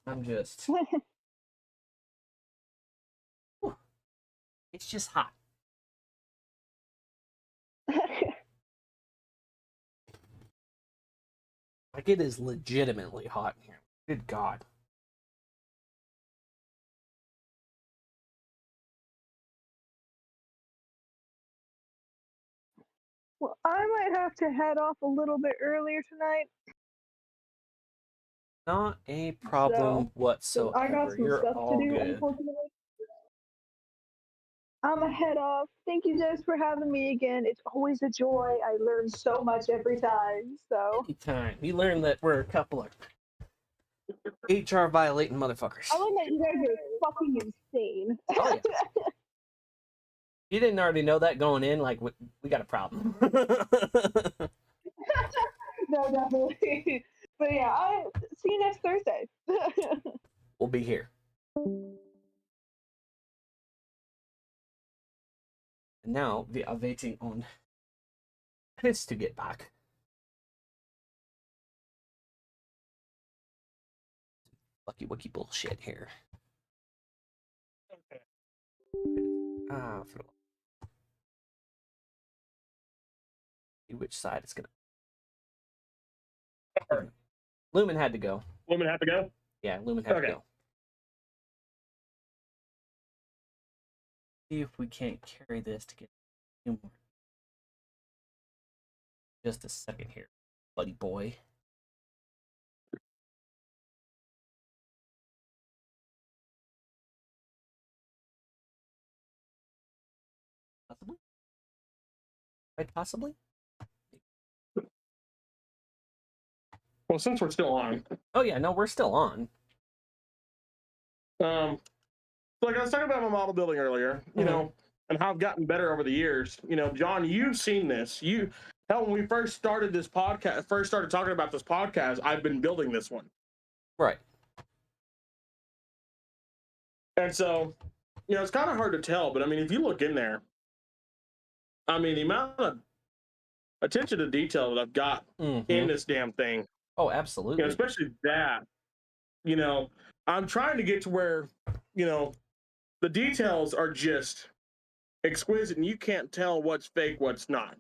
I'm just It's just hot. Like, it is legitimately hot in here. Good God. Well, I might have to head off a little bit earlier tonight. Not a problem whatsoever. I got some You're stuff all to do, good. unfortunately. I'm gonna head off. Thank you guys for having me again. It's always a joy. I learn so much every time. So Anytime. You learn that we're a couple of HR violating motherfuckers. I learned that you guys are fucking insane. Oh, yeah. You didn't already know that going in, like, we got a problem. No, definitely. But yeah, I see you next Thursday. We'll be here. And now we are waiting on Chris to get back. Lucky wiki bullshit here. Okay. See which side it's gonna. Lumen had to go. Lumen have to go? Yeah, Lumen had to Okay. go. See if we can't carry this to get a few more. Just a second here, buddy boy. Possibly? Quite possibly? Well, since we're still on, Oh yeah, no, we're still on. like I was talking about my model building earlier, you know, and how I've gotten better over the years. You know, John, you've seen this. Hell, when we first started this podcast, first started talking about this podcast, I've been building this one. Right. And so, you know, it's kind of hard to tell, but I mean, if you look in there, I mean, the amount of attention to detail that I've got in this damn thing. Oh, absolutely. You know, especially that, you know, I'm trying to get to where, you know, the details are just exquisite and you can't tell what's fake, what's not.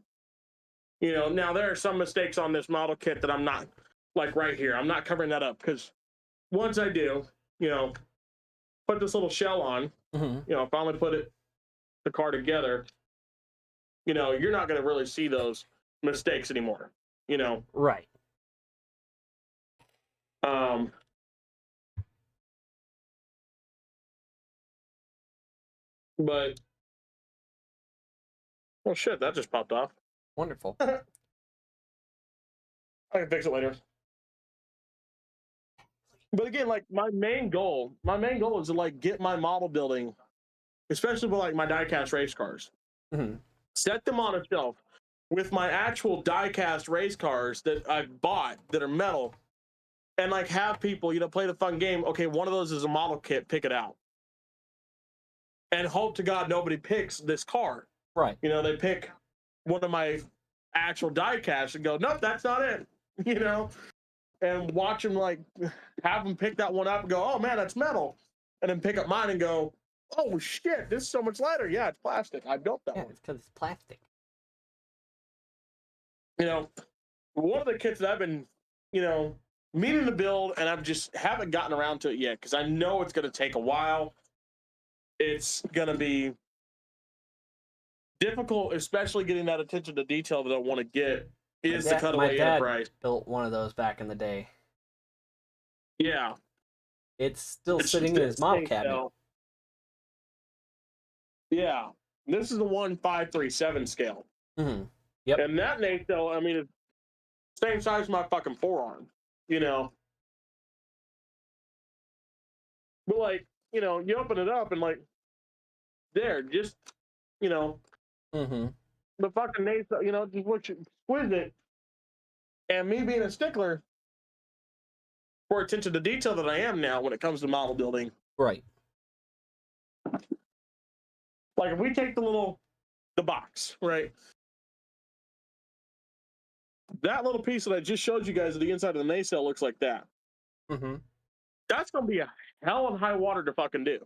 You know, now there are some mistakes on this model kit that I'm not, like right here, I'm not covering that up because once I do, you know, put this little shell on, you know, finally put the car together, you know, you're not going to really see those mistakes anymore, you know. Right. But oh shit, that just popped off. Wonderful. I can fix it later. But again, like my main goal is to like get my model building, especially with like my diecast race cars, set them on a shelf with my actual diecast race cars that I bought that are metal, and like have people, you know, play the fun game. Okay, one of those is a model kit, pick it out. And hope to God nobody picks this car. Right. You know, they pick one of my actual diecast and go, nope, that's not it. You know, and watch them like have them pick that one up and go, oh man, that's metal. And then pick up mine and go, oh shit, this is so much lighter. Yeah, it's plastic. I built that one. It's because it's plastic. You know, one of the kits that I've been, you know, meaning to build and I've just haven't gotten around to it yet because I know it's going to take a while. It's going to be difficult, especially getting that attention to detail that I want to get, is the Cutaway Enterprise. Built one of those back in the day. Yeah. It's still sitting in his model cabinet. Yeah. This is the 1.537 scale. Yep. And that nacelle, I mean, it's same size as my fucking forearm, you know. But like, you know, you open it up and like, there, just, you know, the fucking nacelle, you know, just looks exquisite. And me being a stickler for attention to detail that I am now when it comes to model building. Right. Like if we take the box, right? That little piece that I just showed you guys of the inside of the nacelle looks like that. That's going to be a hell of high water to fucking do.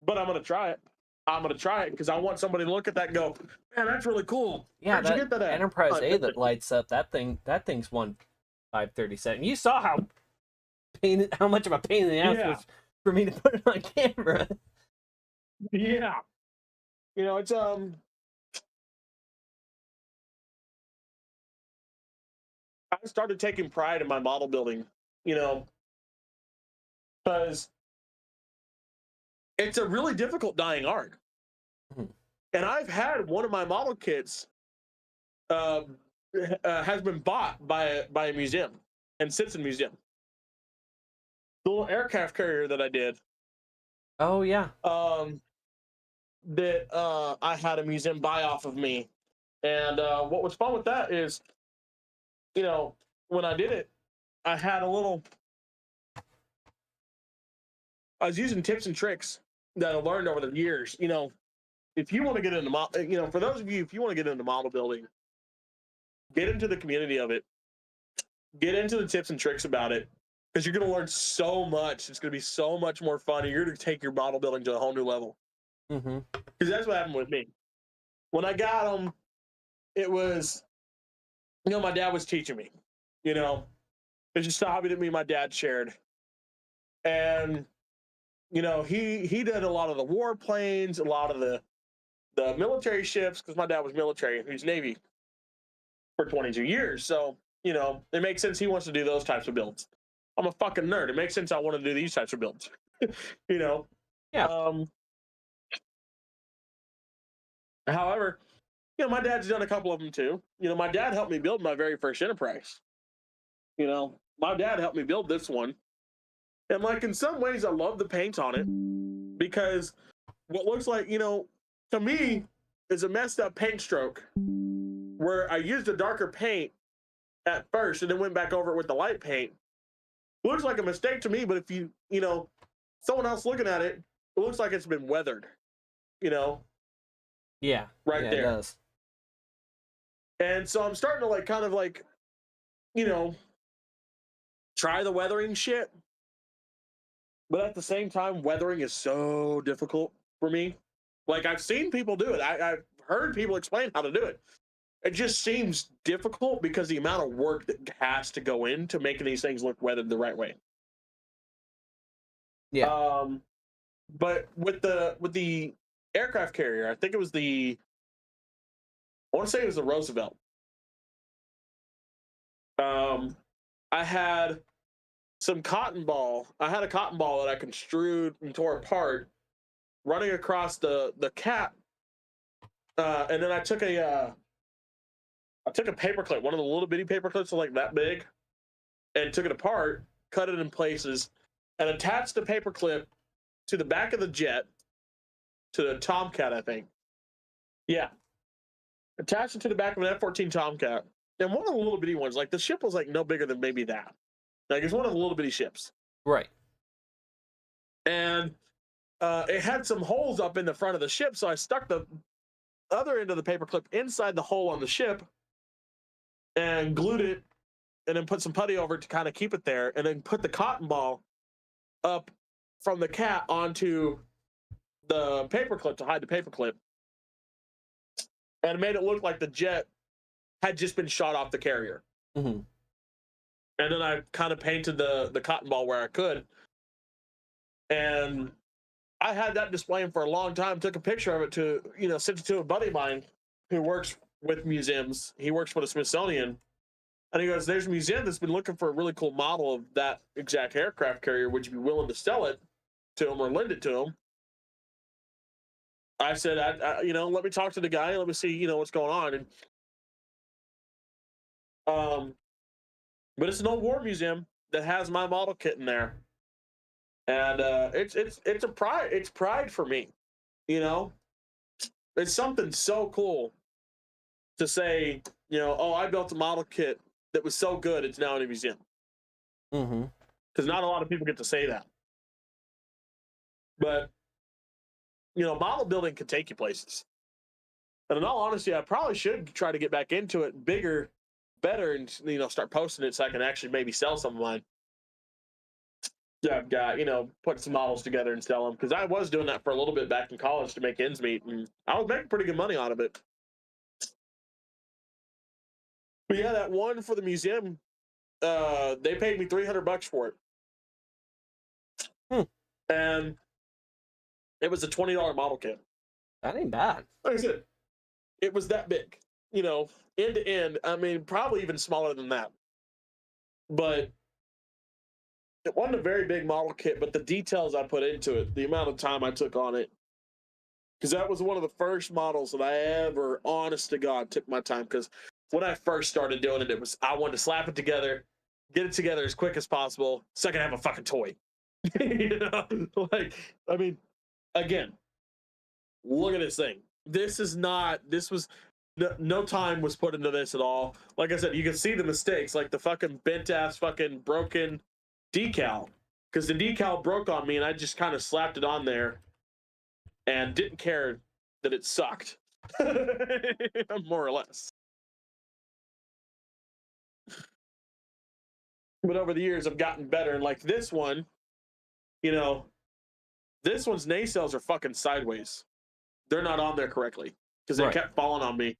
But I'm going to try it. I'm gonna try it because I want somebody to look at that and go, man, that's really cool. Yeah, Where'd you get that at? Enterprise A that lights up, that thing's won 537. You saw how much of a pain in the ass was for me to put it on camera. Yeah. You know, it's I started taking pride in my model building, you know, because it's a really difficult dying art. Mhm. And I've had one of my model kits has been bought by a museum and sits in a museum. The little aircraft carrier that I did. Oh yeah. That I had a museum buy off of me. And what was fun with that is, you know, when I did it, I was using tips and tricks that I learned over the years. You know, if you want to get into for those of you, if you want to get into model building, get into the community of it, get into the tips and tricks about it, because you're going to learn so much. It's going to be so much more fun, and you're going to take your model building to a whole new level. Mm-hmm. Because that's what happened with me. When I got them, it was, you know, my dad was teaching me. You know, it's just a hobby that me and my dad shared. And, you know, he did a lot of the warplanes, a lot of the military ships, because my dad was military. He was Navy for 22 years. So, you know, it makes sense he wants to do those types of builds. I'm a fucking nerd. It makes sense I want to do these types of builds. You know? Yeah. However, you know, my dad's done a couple of them too. You know, my dad helped me build my very first Enterprise. You know, my dad helped me build this one. And like in some ways I love the paint on it, because what looks like, you know, to me is a messed up paint stroke where I used a darker paint at first and then went back over it with the light paint. It looks like a mistake to me, but if you know, someone else looking at it, it looks like it's been weathered, you know? Yeah. Right yeah, there. It does. And so I'm starting to like kind of like, you know, try the weathering shit. But at the same time, weathering is so difficult for me. Like, I've seen people do it. I've heard people explain how to do it. It just seems difficult because the amount of work that has to go into making these things look weathered the right way. Yeah. But with the aircraft carrier, I think it was I want to say it was the Roosevelt. I had some cotton ball. I had a cotton ball that I construed and tore apart, running across the cap, and then I took a paper clip, one of the little bitty paper clips like that big, and took it apart, cut it in places, and attached the paper clip to the back of the jet, to the Tomcat, I think. Yeah, attached it to the back of an F-14 Tomcat, and one of the little bitty ones, like the ship was like no bigger than maybe that. Like it's one of the little bitty ships. Right. And it had some holes up in the front of the ship, so I stuck the other end of the paperclip inside the hole on the ship and glued it, and then put some putty over it to kind of keep it there, and then put the cotton ball up from the cap onto the paperclip to hide the paperclip, and it made it look like the jet had just been shot off the carrier. Mm-hmm. And then I kind of painted the cotton ball where I could. And I had that displaying for a long time, took a picture of it to, you know, sent it to a buddy of mine who works with museums. He works for the Smithsonian. And he goes, there's a museum that's been looking for a really cool model of that exact aircraft carrier. Would you be willing to sell it to him or lend it to him? I said, I you know, let me talk to the guy. Let me see, you know, what's going on. And but it's an old war museum that has my model kit in there, and it's a pride. It's pride for me, you know. It's something so cool to say, you know, oh, I built a model kit that was so good it's now in a museum. Mm-hmm. Because not a lot of people get to say that. But you know, model building can take you places. And in all honesty, I probably should try to get back into it bigger, better, and, you know, start posting it so I can actually maybe sell some of mine. I've got, put some models together and sell them, because I was doing that for a little bit back in college to make ends meet, and I was making pretty good money out of it. But yeah, that one for the museum, they paid me $300 for it. And it was a $20 model kit. That ain't bad. Like I said, it was that big, end to end. I mean, probably even smaller than that. But it wasn't a very big model kit, but the details I put into it, the amount of time I took on it, because that was one of the first models that I ever, honest to God, took my time. Because when I first started doing it, I wanted to slap it together, get it together as quick as possible, so I could have a fucking toy. Again, look at this thing. No time was put into this at all. Like I said, you can see the mistakes, like the fucking bent ass fucking broken decal, because the decal broke on me and I just kind of slapped it on there and didn't care that it sucked. More or less. But over the years I've gotten better, and like this one, this one's nacelles are fucking sideways. They're not on there correctly because they kept falling on me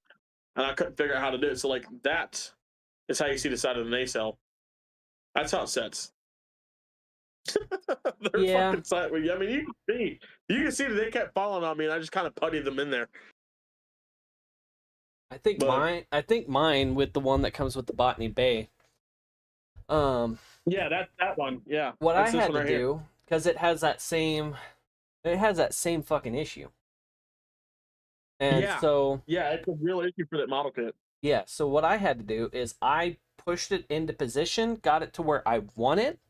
and I couldn't figure out how to do it. So like that is how you see the side of the nacelle. That's how it sets. They're fucking sideways. I mean, you can see that they kept falling on me and I just kind of puttied them in there. I think mine with the one that comes with the Botany Bay. Yeah, that one. Yeah. What I had to do, because it has that same fucking issue. And so it's a real issue for that model kit. Yeah, so what I had to do is I pushed it into position, got it to where I want it,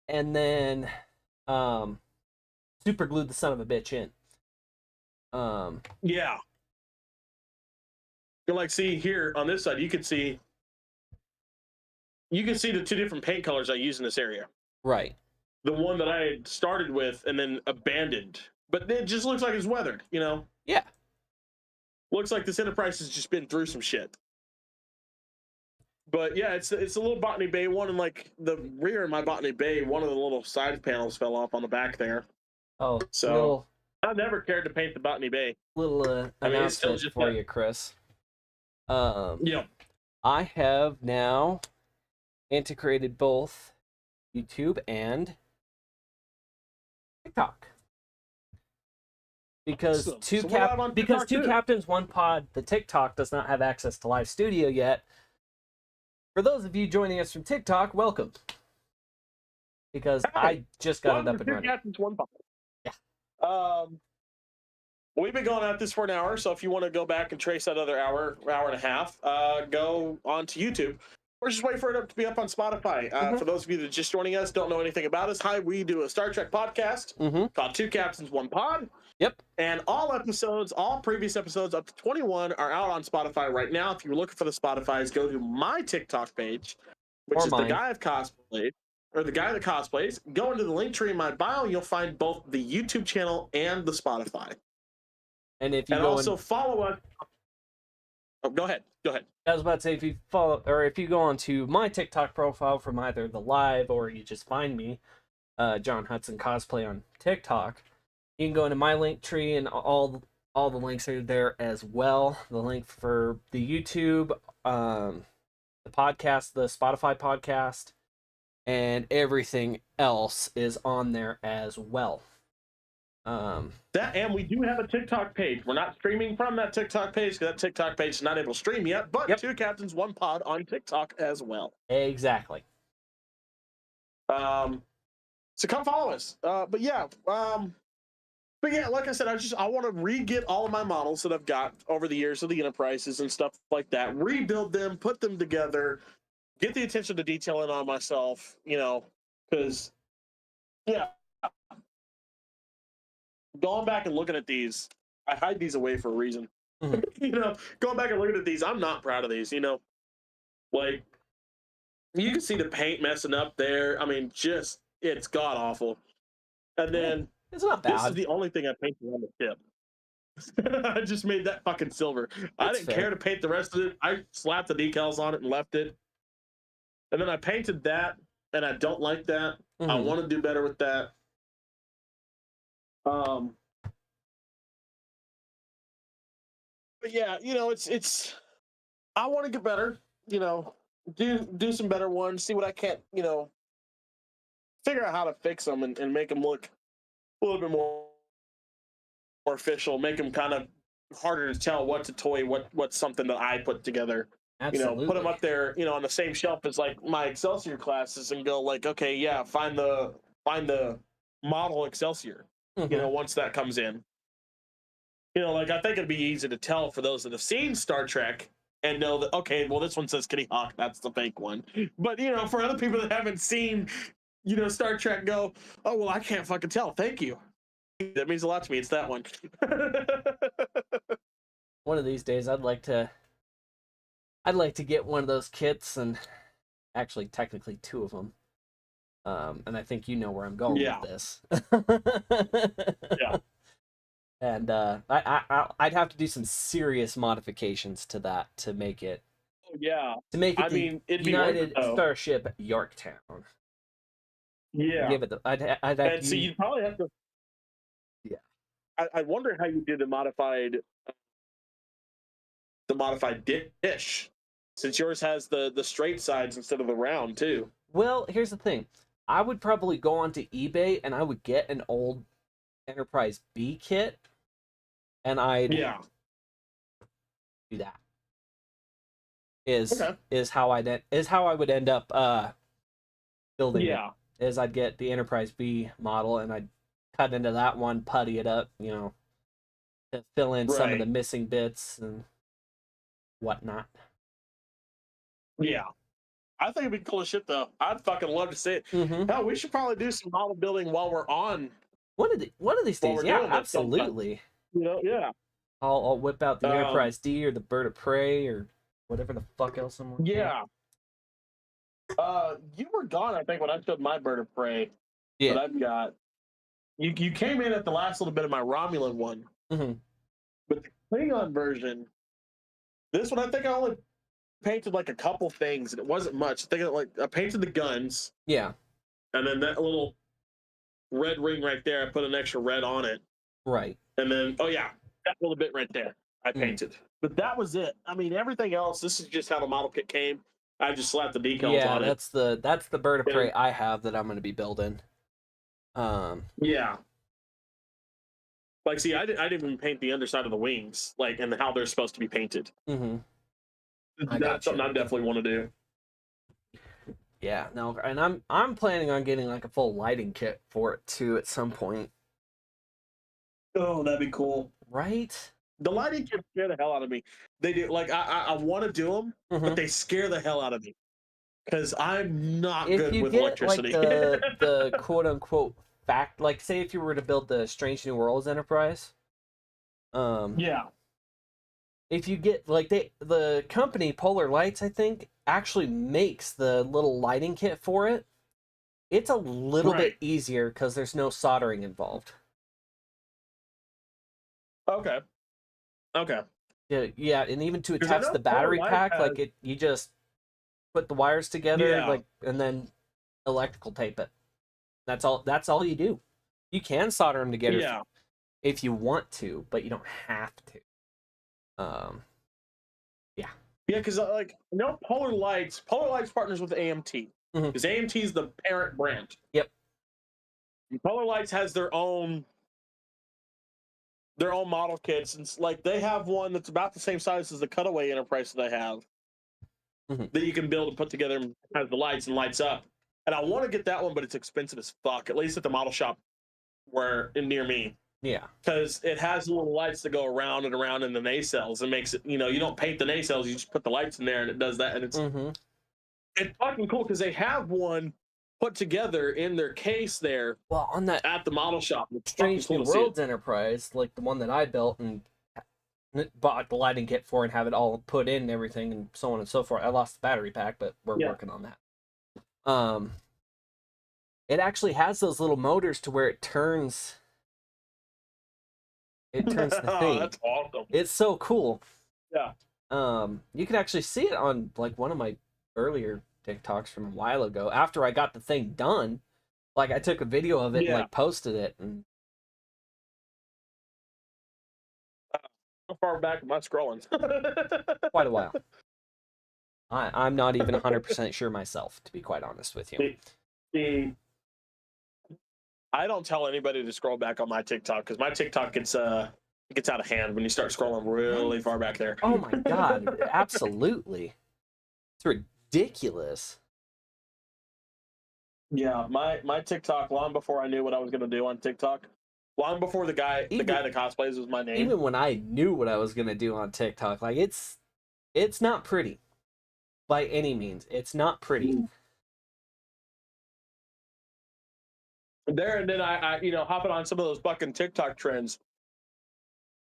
and then super glued the son of a bitch in. Yeah. You're like, see here on this side, you can see the two different paint colors I use in this area. Right. The one that I started with and then abandoned, but it just looks like it's weathered, Yeah. Looks like this Enterprise has just been through some shit. But yeah, it's a little Botany Bay one, and like the rear of my Botany Bay, one of the little side panels fell off on the back there. Oh, so I never cared to paint the Botany Bay. Little announcement for you, Chris. Yeah. I have now integrated both YouTube and TikTok. Because two captains, one pod, the TikTok does not have access to Live Studio yet. For those of you joining us from TikTok, welcome. Because I just got it up and running. Captains, one pod. Yeah. We've been going at this for an hour, so if you want to go back and trace that other hour and a half, go on to YouTube. Or just wait for it to be up on Spotify. For those of you that are just joining us, don't know anything about us, we do a Star Trek podcast called Two Captains, One Pod. Yep. And all previous episodes up to 21 are out on Spotify right now. If you're looking for the Spotifys, go to my TikTok page, which is the guy of cosplay, or the guy that cosplays. Go into the link tree in my bio, and you'll find both the YouTube channel and the Spotify. And if you also follow us. Oh, go ahead. I was about to say, if you go onto my TikTok profile from either the live or you just find me, John Hudson Cosplay on TikTok, you can go into my link tree and all the links are there as well. The link for the YouTube, the podcast, the Spotify podcast, and everything else is on there as well. And we do have a TikTok page. We're not streaming from that TikTok page because that TikTok page is not able to stream yet, but Two Captains, One Pod on TikTok as well. Exactly. So come follow us. But yeah, like I said, I want to re-get all of my models that I've got over the years of the Enterprises and stuff like that, rebuild them, put them together, get the attention to detail in on myself, because going back and looking at these, I hide these away for a reason. Going back and looking at these, I'm not proud of these, like you can see the paint messing up there. I mean, it's god awful. And then it's not bad. This is the only thing I painted on the ship. I just made that fucking silver. I didn't care to paint the rest of it. I slapped the decals on it and left it. And then I painted that and I don't like that. I want to do better with that. But yeah, you know, it's I want to get better, you know, do some better ones, see what I can't, you know, figure out how to fix them and make them look a little bit more official, make them kind of harder to tell what's a toy, what's something that I put together. Absolutely. You know, put them up there, you know, on the same shelf as like my Excelsior classes, and go like, okay, yeah, find the model Excelsior. You know, once that comes in, you know, like I think it'd be easy to tell for those that have seen Star Trek and know that, okay, well, this one says Kitty Hawk, that's the fake one. But you know, for other people that haven't seen, you know, Star Trek, go, oh well, I can't fucking tell. Thank you. That means a lot to me. It's that one. One of these days, I'd like to get one of those kits, and actually, technically, two of them. And I think you know where I'm going with this. Yeah. And I'd have to do some serious modifications to that to make it. Oh yeah. To make it I mean, it'd United be Starship Yorktown. Yeah. Give it the. I'd have and to. So you'd probably have to. Yeah. I wonder how you did the modified dish, since yours has the straight sides instead of the round too. Well, here's the thing. I would probably go onto eBay and I would get an old Enterprise B kit, and I'd do that. Is how I would end up building it. Is I'd get the Enterprise B model and I'd cut into that one, putty it up, you know, to fill in some of the missing bits and whatnot. Yeah. I think it'd be cool as shit, though. I'd fucking love to see it. Hell, we should probably do some model building while we're on. One of these days, yeah, absolutely. You know, yeah. I'll whip out the Enterprise D or the Bird of Prey or whatever the fuck else I'm working on. You were gone, I think, when I showed my Bird of Prey. Yeah. That I've got. You came in at the last little bit of my Romulan one. But the Klingon version, this one, I think I only painted like a couple things, and it wasn't much. I think I painted the guns. Yeah. And then that little red ring right there, I put an extra red on it. Right. And then, that little bit right there, I painted. But that was it. I mean, everything else, this is just how the model kit came. I just slapped the decals on it. That's the Bird of Prey I have that I'm going to be building. Yeah. Like, see, I didn't even paint the underside of the wings, like, and how they're supposed to be painted. That's something I definitely want to do. Yeah, no, and I'm planning on getting like a full lighting kit for it too at some point. Oh, that'd be cool, right? The lighting kits scare the hell out of me. They do, like, I want to do them, but they scare the hell out of me because I'm not good with electricity. Like the quote unquote fact, like, say if you were to build the Strange New Worlds Enterprise, if you get like the company Polar Lights, I think, actually makes the little lighting kit for it. It's a little bit easier because there's no soldering involved. Okay. Yeah, and even to attach the battery pack, like you just put the wires together, like, and then electrical tape it. That's all you do. You can solder them together if you want to, but you don't have to. Yeah, because like, Polar Lights partners with AMT because AMT is the parent brand. Yep. And Polar Lights has their own model kits, and like they have one that's about the same size as the Cutaway Enterprise that I have that you can build and put together and has the lights and lights up. And I want to get that one, but it's expensive as fuck. At least at the model shop near me. Yeah, because it has little lights that go around and around in the nacelles and makes it, you don't paint the nacelles, you just put the lights in there and it does that. And it's fucking cool because they have one put together in their case there. Well, on that at the model shop. Strange New Worlds Enterprise, like the one that I built and bought the lighting kit for and have it all put in and everything and so on and so forth. I lost the battery pack, but we're working on that. It actually has those little motors to where it turns. It turns the thing. That's awesome. It's so cool. Yeah. You can actually see it on like one of my earlier TikToks from a while ago. After I got the thing done, like I took a video of it and like posted it. And how far back am I scrolling? quite a while. I'm not even 100% sure myself, to be quite honest with you. I don't tell anybody to scroll back on my TikTok because my TikTok gets out of hand when you start scrolling really far back there. Oh my god, absolutely. It's ridiculous. Yeah, my TikTok, long before I knew what I was gonna do on TikTok, long before the guy that cosplays was my name. Even when I knew what I was gonna do on TikTok, like it's not pretty. By any means. It's not pretty. There, and then I hopping on some of those fucking TikTok trends.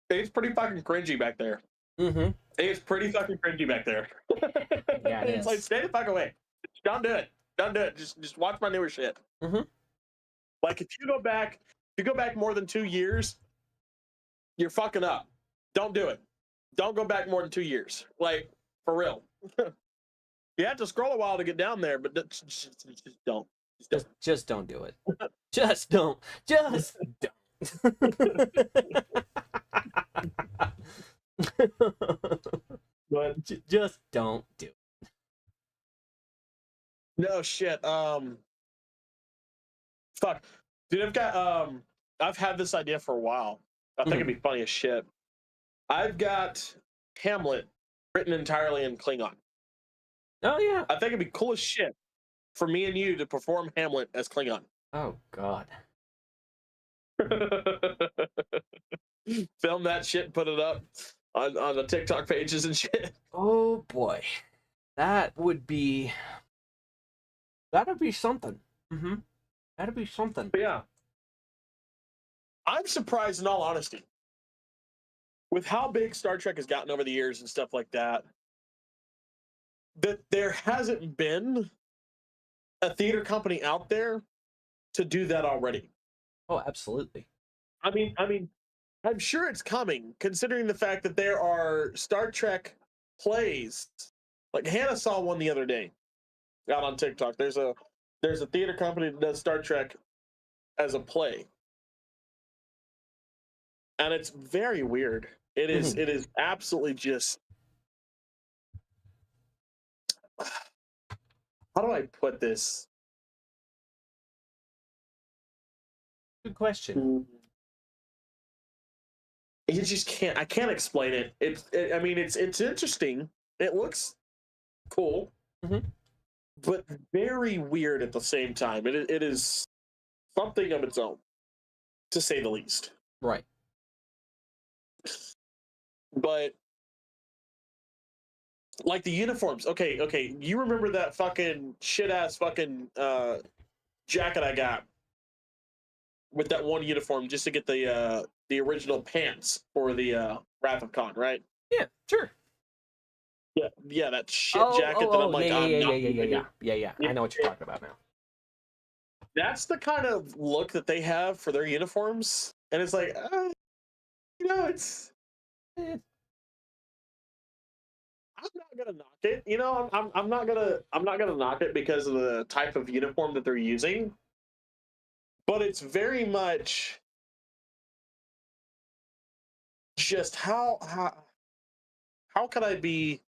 It's pretty fucking cringy back there. Mm-hmm. It's pretty fucking cringy back there. Yeah, it's like, stay the fuck away. Don't do it. Don't do it. Just watch my newer shit. Mm-hmm. Like if you go back more than 2 years, you're fucking up. Don't do it. Don't go back more than 2 years. Like for real. You have to scroll a while to get down there, but just don't. Just don't do it. Just don't. Just don't. But just don't do it. No shit. Fuck. Dude, I've had this idea for a while. I think it'd be funny as shit. I've got Hamlet written entirely in Klingon. Oh yeah. I think it'd be cool as shit for me and you to perform Hamlet as Klingon. Oh god. Film that shit and put it up on the TikTok pages and shit. Oh boy. That'd be something. Mm-hmm. That'd be something. But yeah. I'm surprised, in all honesty, with how big Star Trek has gotten over the years and stuff like that, that there hasn't been a theater company out there to do that already. Oh, absolutely. I mean, I'm sure it's coming, considering the fact that there are Star Trek plays. Like Hannah saw one the other day out on TikTok. There's a theater company that does Star Trek as a play. And it's very weird. It is absolutely just, how do I put this? Good question. You just can't. I can't explain it. It's interesting. It looks cool, but very weird at the same time. It is something of its own, to say the least. Right. But like the uniforms. Okay. You remember that fucking shit ass fucking jacket I got with that one uniform just to get the original pants for the Wrath of Khan, right? Yeah, sure. Yeah, that shit jacket that I'm like, yeah. I know what you're talking about now. That's the kind of look that they have for their uniforms, and it's like, it's. I'm not gonna knock it. I'm not gonna knock it because of the type of uniform that they're using. But it's very much just how can I be?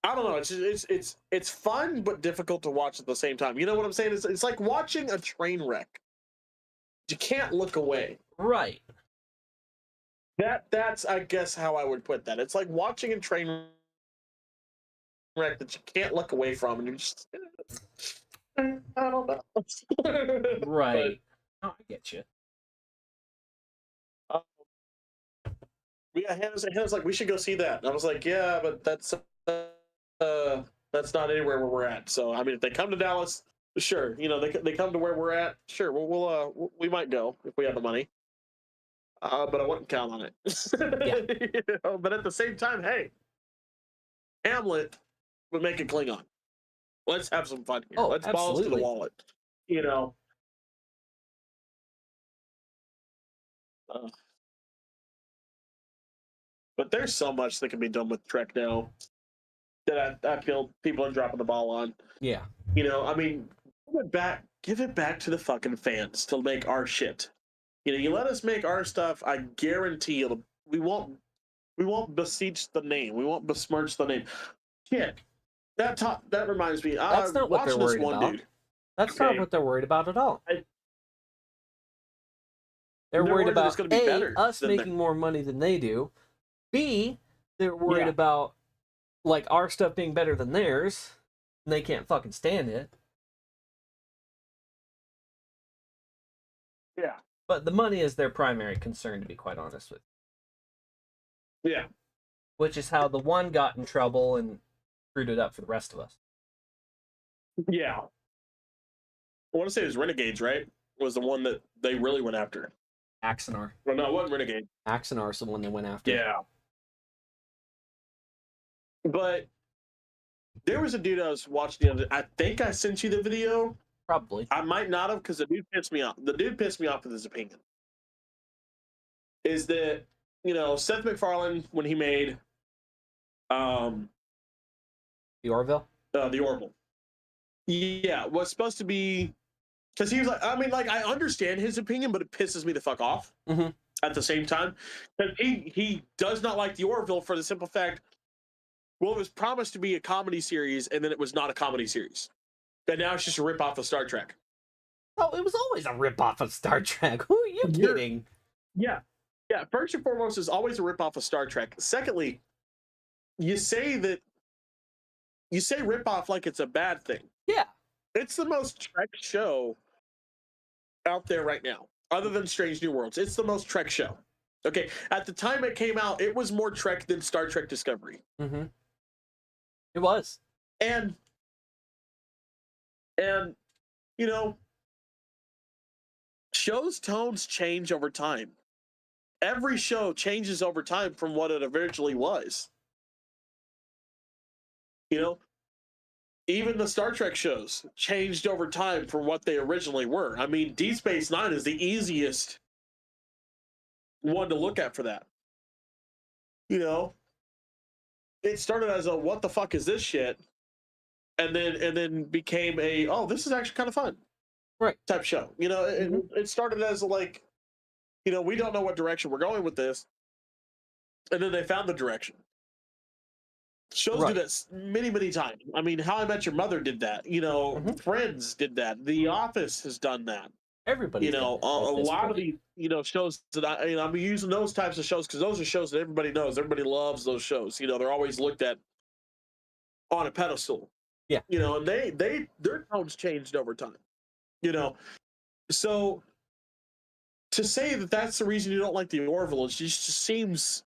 I don't know. It's fun but difficult to watch at the same time. You know what I'm saying? It's like watching a train wreck. You can't look away. Right. That's I guess how I would put that. It's like watching a train wreck that you can't look away from, and you're just I don't know. Right. Oh, I get you. Yeah, Hannah's like, we should go see that. And I was like, yeah, but that's not anywhere where we're at. So I mean, if they come to Dallas, sure. They come to where we're at. Sure, we might go if we have the money. But I wouldn't count on it. Yeah. But at the same time, hey, Hamlet would make it Klingon. Let's have some fun here. Let's balls to the wallet. But there's so much that can be done with Trek now. that I feel people are dropping the ball on. Yeah. You know, I mean, give it back to the fucking fans to make our shit. You know, you let us make our stuff, I guarantee you, we won't beseech the name. We won't besmirch the name. Shit. That reminds me. That's not what they're worried about. Dude. That's not what they're worried about at all. They're worried about A, us making more money than they do. B, they're worried about like our stuff being better than theirs, and they can't fucking stand it. Yeah. But the money is their primary concern, to be quite honest with you. Yeah. Which is how the one got in trouble and screwed it up for the rest of us. Yeah. I want to say it was Renegades, right? Was the one that they really went after. Axanar. Well, no, it wasn't Renegade. Axanar's the one they went after. Yeah. But there was a dude I was watching the other day. I think I sent you the video. Probably. I might not have, because the dude pissed me off. The dude pissed me off with his opinion. Is that, you know, Seth MacFarlane, when he made the Orville? The Orville. Yeah, was supposed to be, because he was like, I mean, like, I understand his opinion, but it pisses me the fuck off at the same time. Because he does not like the Orville for the simple fact, well, it was promised to be a comedy series, and then it was not a comedy series. And now it's just a ripoff of Star Trek. Oh, it was always a ripoff of Star Trek. Who are you kidding? Yeah. Yeah, first and foremost, it's always a ripoff of Star Trek. Secondly, you say ripoff like it's a bad thing. Yeah. It's the most Trek show out there right now, other than Strange New Worlds. It's the most Trek show. Okay, at the time it came out, it was more Trek than Star Trek Discovery. Mm-hmm. It was. And, you know, shows' tones change over time. Every show changes over time from what it originally was. You know, even the Star Trek shows changed over time from what they originally were. I mean, Deep Space Nine is the easiest one to look at for that. You know, it started as a what the fuck is this shit, and then became a oh, this is actually kind of fun, right, type show. You know, it started as like, you know, we don't know what direction we're going with this, and then they found the direction. Shows do that many times. I mean, How I Met Your Mother did that. You know, Friends did that. The Office has done that. Everybody, you know, a lot of these, you know, shows that I'm using those types of shows because those are shows that everybody knows. Everybody loves those shows. You know, they're always looked at on a pedestal. Yeah. You know, and their tones changed over time. You know, so to say that that's the reason you don't like the Orville, it just seems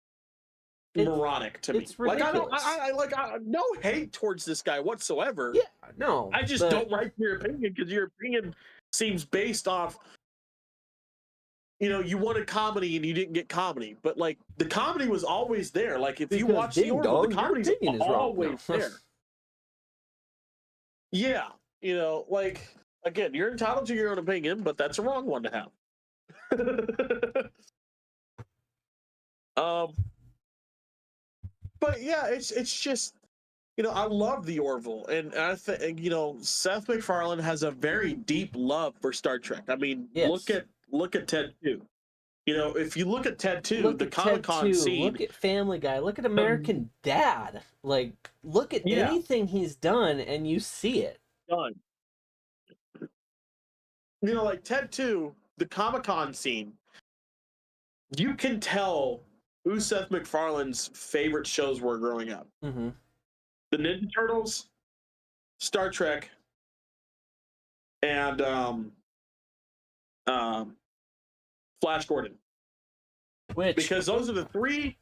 moronic to me. It's ridiculous. Like I no hate towards this guy whatsoever. Yeah, no. I just don't like your opinion because your opinion seems based off, you know, you wanted comedy and you didn't get comedy, but like the comedy was always there. Like if you watch the Orville, the comedy's always there. Yeah, you know, like again, you're entitled to your own opinion, but that's a wrong one to have. But yeah, it's just, you know, I love the Orville, and I think, you know, Seth MacFarlane has a very deep love for Star Trek. I mean, look at Ted 2. You know, if you look at Ted 2, the Comic-Con scene, look at Family Guy, look at American Dad, like look at anything he's done, and you see it. Done. You know, like Ted 2, the Comic-Con scene, you can tell who Seth MacFarlane's favorite shows were growing up. Mm-hmm. The Ninja Turtles, Star Trek, and Flash Gordon. Because those are the three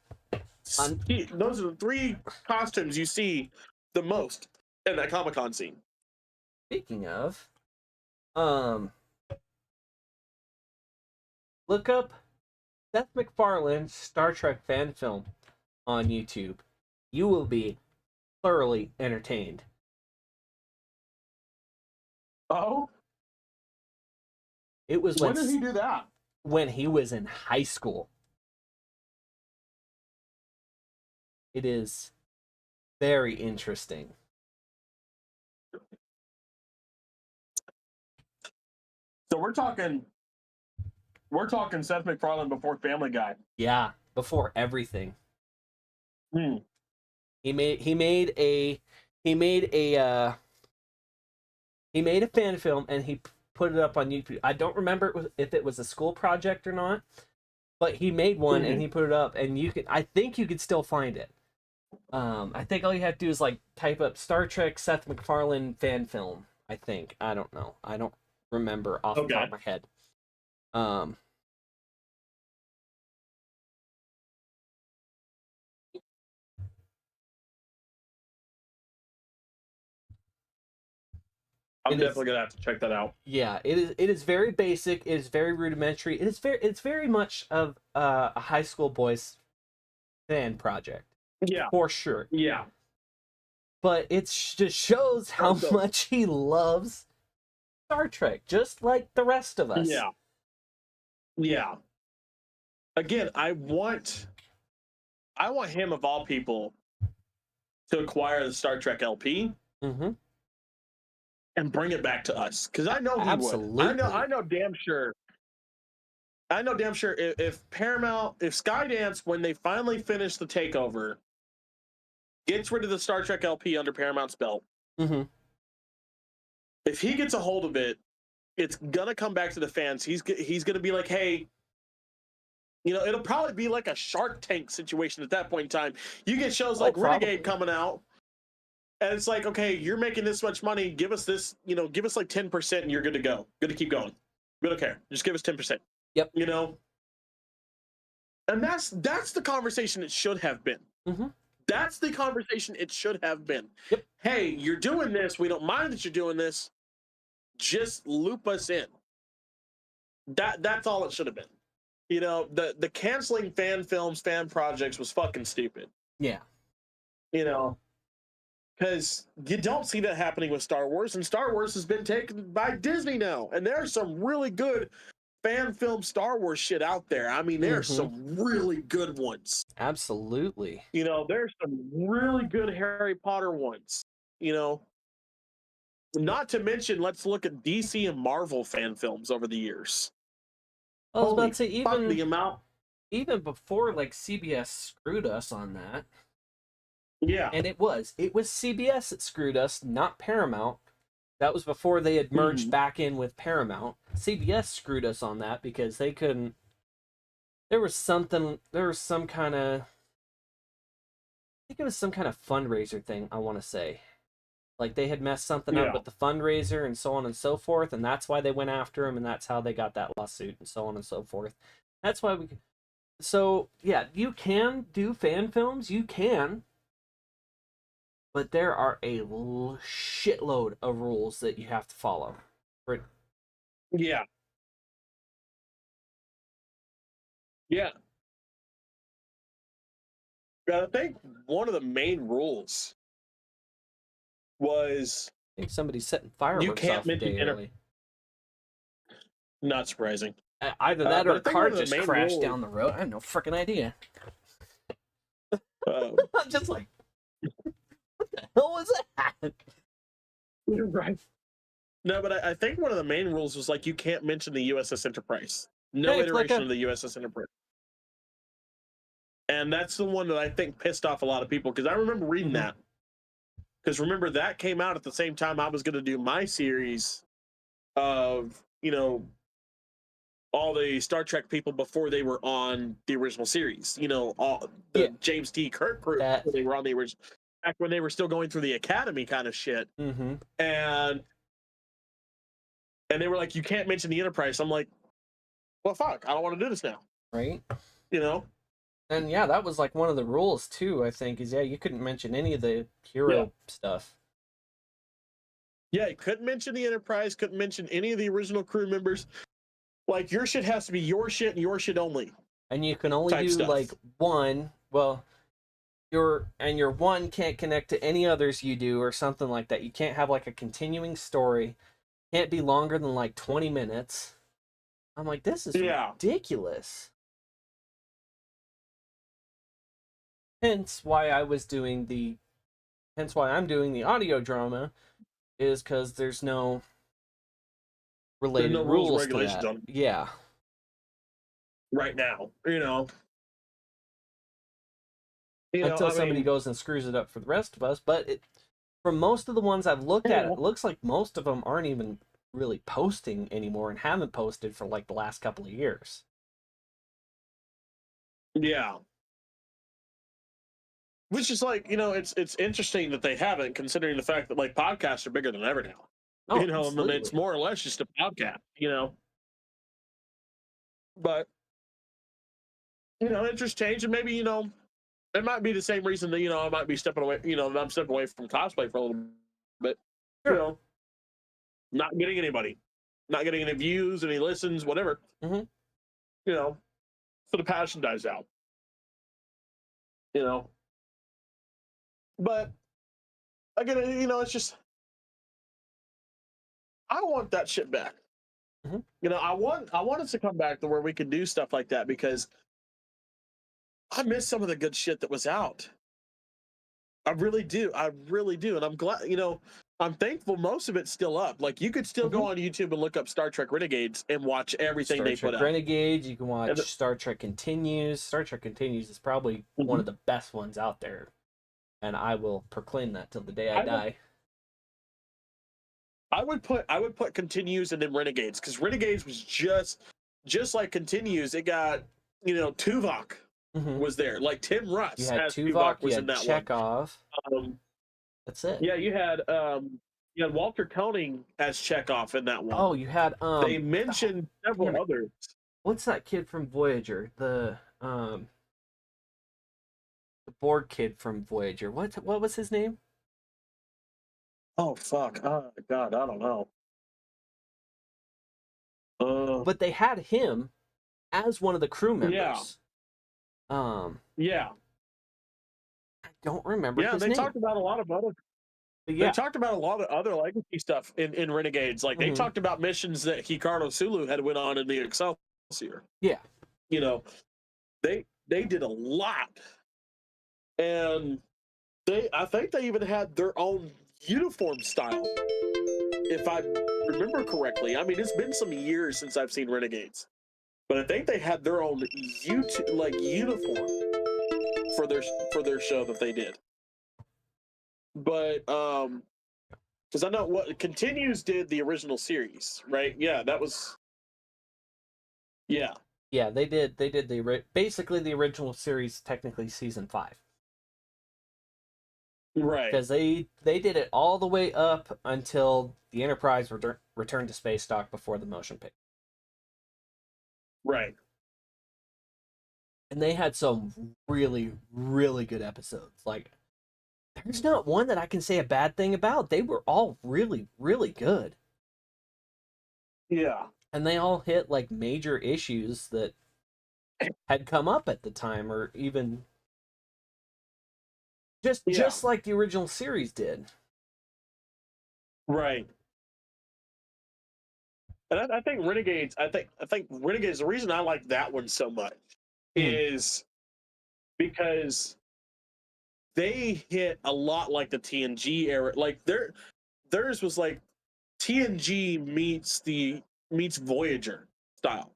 costumes you see the most in that Comic-Con scene. Speaking of, look up Seth MacFarlane's Star Trek fan film on YouTube. You will be thoroughly entertained. Oh? It was when did he do that? When he was in high school. It is very interesting. So we're talking Seth MacFarlane before Family Guy. Yeah, before everything. Hmm. He made a fan film and he put it up on YouTube. I don't remember if it was a school project or not, but he made one and he put it up, and I think you could still find it. I think all you have to do is like type up Star Trek Seth MacFarlane fan film. I think. I don't know. I don't remember off the top of my head. I'm definitely gonna have to check that out. Yeah, it is very basic. It is very rudimentary. It's very much of a high school boys fan project. Yeah, for sure. Yeah, but it just shows how much he loves Star Trek, just like the rest of us. Yeah. Yeah. Again, I want him of all people to acquire the Star Trek LP. Mm-hmm. And bring it back to us, because I know he Absolutely. would. I know damn sure. I know damn sure if Paramount, if Skydance, when they finally finish the takeover, gets rid of the Star Trek LP under Paramount's belt, mm-hmm. if he gets a hold of it, it's gonna come back to the fans. He's gonna be like, hey, you know, it'll probably be like a Shark Tank situation at that point in time. You get shows like Renegade coming out. And it's like, okay, you're making this much money. Give us this, you know, give us like 10% and you're good to go. Good to keep going. We don't care. Just give us 10%. Yep. You know? And that's the conversation it should have been. Mm-hmm. That's the conversation it should have been. Yep. Hey, you're doing this. We don't mind that you're doing this. Just loop us in. That's all it should have been. You know, the canceling fan films, fan projects was fucking stupid. Yeah. You know? Because you don't see that happening with Star Wars, and Star Wars has been taken by Disney now. And there's some really good fan film Star Wars shit out there. I mean, there's some really good ones. Absolutely. You know, there's some really good Harry Potter ones. You know, not to mention, let's look at DC and Marvel fan films over the years. I was about to say, even before like CBS screwed us on that. Yeah. And it was CBS that screwed us, not Paramount. That was before they had merged back in with Paramount. CBS screwed us on that because they couldn't. There was some kind of. I think it was some kind of fundraiser thing, I want to say. Like they had messed something up with the fundraiser and so on and so forth, and that's why they went after him, and that's how they got that lawsuit and so on and so forth. That's why we. So, yeah, you can do fan films, you can. But there are a shitload of rules that you have to follow. Yeah. Yeah. I think one of the main rules was... I think somebody's setting fireworks off a day early. Not surprising. Either that or a car just crashed down the road. I have no freaking idea. I'm just like... What the hell was that? Right. No, but I think one of the main rules was like you can't mention the USS Enterprise. No iteration of the USS Enterprise. And that's the one that I think pissed off a lot of people, because I remember reading that. Because remember, that came out at the same time I was going to do my series of, you know, all the Star Trek people before they were on the original series. You know, all the James T. Kirk crew, they were on the original. Back when they were still going through the academy kind of shit. And they were like, you can't mention the Enterprise. I'm like, well, fuck, I don't want to do this now. Right. You know? And yeah, that was like one of the rules too, I think, is you couldn't mention any of the hero stuff. Yeah, you couldn't mention the Enterprise, couldn't mention any of the original crew members. Like, your shit has to be your shit and your shit only. And you can only do like one, your one can't connect to any others you do or something like that. You can't have like a continuing story. Can't be longer than like 20 minutes. I'm like, this is ridiculous. Hence why I was doing the hence why I'm doing the audio drama, is because there's no related rules regulations on it. Yeah. Right now, until somebody goes and screws it up for the rest of us. But from most of the ones I've looked at, it looks like most of them aren't even really posting anymore and haven't posted for like the last couple of years. Yeah. Which is like, it's interesting that they haven't, considering the fact that like podcasts are bigger than ever now. Oh, and it's more or less just a podcast, But interest change, and maybe, it might be the same reason that, I might be stepping away, that I'm stepping away from cosplay for a little bit. Sure. Not getting anybody, not getting any views, any listens, whatever. Mm-hmm. So the passion dies out. But again, it's just, I want that shit back. Mm-hmm. I want us to come back to where we can do stuff like that, because I miss some of the good shit that was out. I really do. And I'm glad, I'm thankful most of it's still up. Like, you could still go on YouTube and look up Star Trek Renegades and watch everything they put out. Renegades, you can watch Star Trek Continues. Star Trek Continues is probably one of the best ones out there. And I will proclaim that till the day I die. I would put Continues and then Renegades, because Renegades was just like Continues. It got, Tuvok was there. Like Tim Russ. You had Tuvok, was in that Chekhov. One. That's it. Yeah, you had Walter Koenig as Chekhov in that one. Oh, you had they mentioned several others. What's that kid from Voyager? The Borg kid from Voyager. What was his name? Oh fuck! Oh God, I don't know. But they had him as one of the crew members. Yeah. I don't remember his name. They talked about a lot of other. They talked about a lot of other legacy stuff in Renegades. Like they talked about missions that Hikaru Sulu had went on in the Excelsior. Yeah. They did a lot, and I think they even had their own uniform style, if I remember correctly. I mean, it's been some years since I've seen Renegades, but I think they had their own uniform for their show that they did. But because I know what Continues did the original series, right? Yeah, that was. Yeah. Yeah, they did basically the original series, technically season 5. Right. Because they did it all the way up until the Enterprise returned to space dock before the motion picture. Right. And they had some really, really good episodes. Like, there's not one that I can say a bad thing about. They were all really, really good. Yeah. And they all hit, like, major issues that had come up at the time, or even just like the original series did. Right. And I think Renegades, I think Renegades, the reason I like that one so much is because they hit a lot like the TNG era. Like theirs was like TNG meets Voyager style.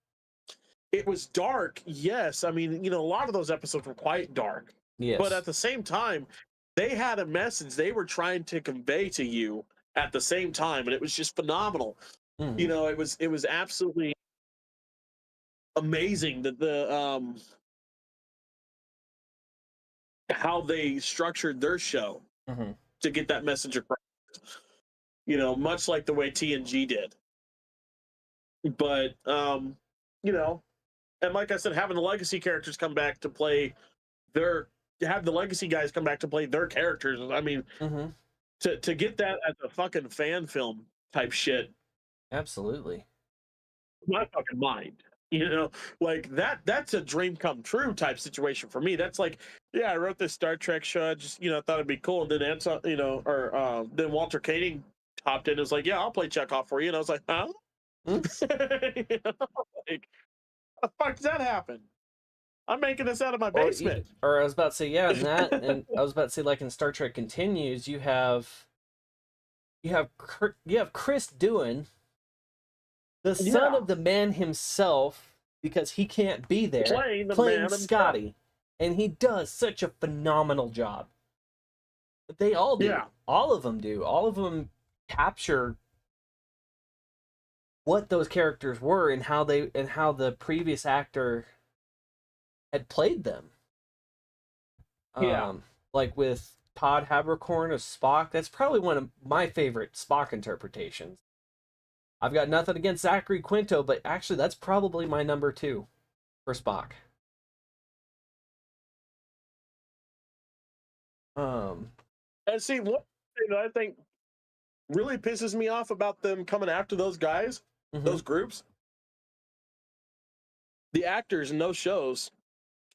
It was dark, yes. I mean, a lot of those episodes were quite dark. Yes. But at the same time, they had a message they were trying to convey to you at the same time, and it was just phenomenal. It was absolutely amazing that the how they structured their show to get that message across. Much like the way TNG did. But and like I said, having the legacy characters come back to play have the legacy guys come back to play their characters. I mean, to get that as a fucking fan film type shit. Absolutely. My fucking mind. Like that's a dream come true type situation for me. That's like, yeah, I wrote this Star Trek show. I just, thought it'd be cool. And then Anton, then Walter Koenig hopped in and was like, yeah, I'll play Chekhov for you. And I was like, huh? Like, how the fuck does that happen? I'm making this out of my basement. Or I was about to say, yeah, and that, and I was about to say, like in Star Trek Continues, you have Chris Doohan, the son of the man himself, because he can't be there, playing Scotty, and he does such a phenomenal job. But they all do. Yeah. All of them do. All of them capture what those characters were and how the previous actor had played them. Like with Todd Haberkorn as Spock, that's probably one of my favorite Spock interpretations. I've got nothing against Zachary Quinto, but actually that's probably my number 2 for Spock. And see, one thing that I think really pisses me off about them coming after those guys, those groups, the actors in those shows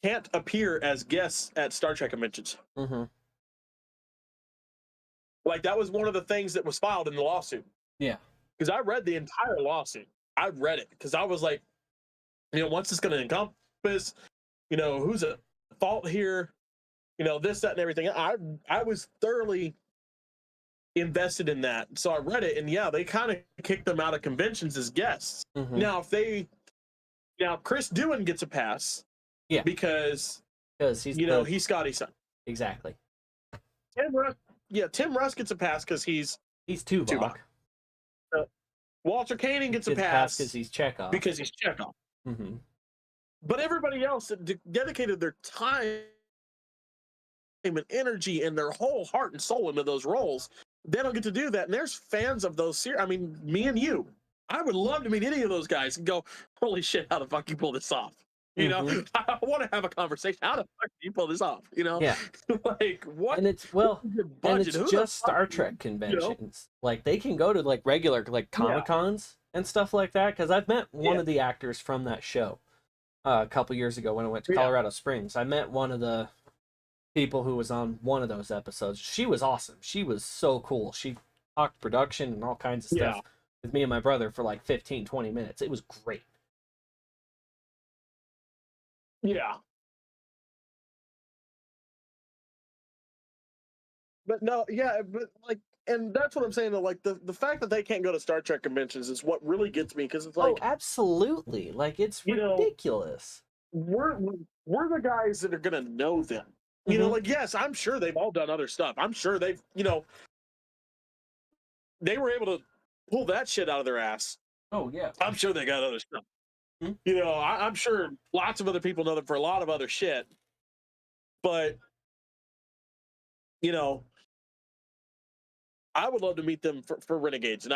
can't appear as guests at Star Trek conventions. Like, that was one of the things that was filed in the lawsuit. Yeah. Because I read the entire lawsuit. I read it because I was like, what's this going to encompass? Who's at fault here? This, that, and everything. I was thoroughly invested in that. So I read it, and yeah, they kind of kicked them out of conventions as guests. Now, Chris Doohan gets a pass. Yeah. Because he's he's Scotty's son. Exactly. Tim Russ gets a pass because he's Tuvok. Walter Koenig gets a pass because he's Chekhov. But everybody else that dedicated their time and energy and their whole heart and soul into those roles, they don't get to do that. And there's fans of those series. I mean, me and you. I would love to meet any of those guys and go, holy shit, how the fuck you pull this off? I want to have a conversation. How the fuck do you pull this off? Yeah. Like, what? And it's just Star Trek conventions. Like, they can go to like regular like Comic-Cons and stuff like that. Because I've met one of the actors from that show a couple years ago when I went to Colorado Springs. I met one of the people who was on one of those episodes. She was awesome. She was so cool. She talked production and all kinds of stuff with me and my brother for like 15-20 minutes. It was great. Yeah. But no, but like, and that's what I'm saying, though, like the fact that they can't go to Star Trek conventions is what really gets me, because it's like, absolutely, like, it's ridiculous. We're the guys that are gonna know them. Like, yes, I'm sure they've all done other stuff. I'm sure they've, they were able to pull that shit out of their ass. Oh yeah. I'm sure they got other stuff. I'm sure lots of other people know them for a lot of other shit. But, I would love to meet them for Renegades. And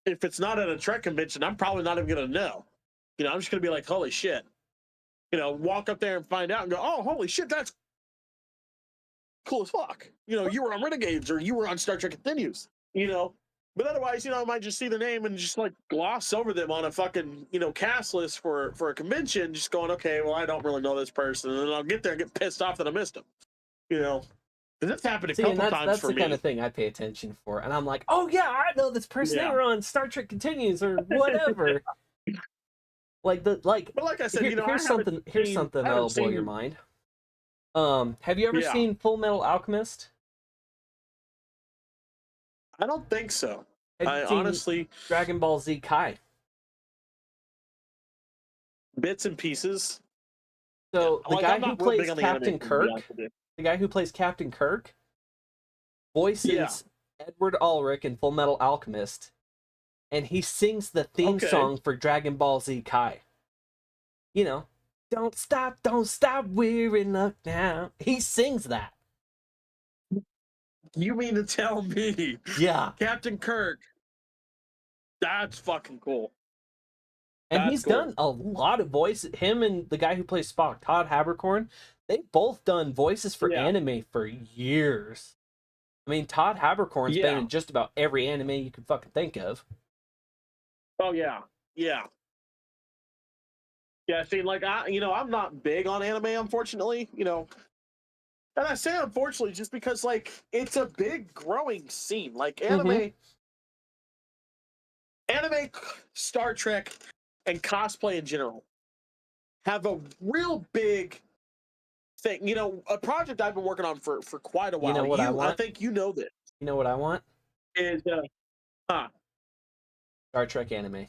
if it's not at a Trek convention, I'm probably not even going to know. I'm just going to be like, holy shit. Walk up there and find out and go, oh, holy shit, that's cool as fuck. You were on Renegades or you were on Star Trek Continues, But otherwise, I might just see the name and just like gloss over them on a fucking, cast list for a convention, just going, okay, well, I don't really know this person. And then I'll get there and get pissed off that I missed them, That's happened a couple times for me. That's the kind of thing I pay attention for. And I'm like, oh yeah, I know this person. They were on Star Trek Continues or whatever. But like I said, here's something that'll blow your mind. Have you ever seen Full Metal Alchemist? I don't think so. I honestly, Dragon Ball Z Kai. Bits and pieces. So the guy who plays Captain Kirk, voices Edward Ulrich in Full Metal Alchemist, and he sings the theme song for Dragon Ball Z Kai. Don't stop, we're in luck now. He sings that. You mean to tell me? Yeah. Captain Kirk. That's fucking cool. And he's done a lot of voices. Him and the guy who plays Spock, Todd Haberkorn, they've both done voices for anime for years. I mean, Todd Haberkorn's been in just about every anime you can fucking think of. Oh, yeah. Yeah. Yeah, see, like, I'm not big on anime, unfortunately, And I say unfortunately just because, like, it's a big growing scene. Like, anime, Star Trek, and cosplay in general have a real big thing. You know, a project I've been working on for quite a while. You know what I want? I think you know this. You know what I want? Is Star Trek anime.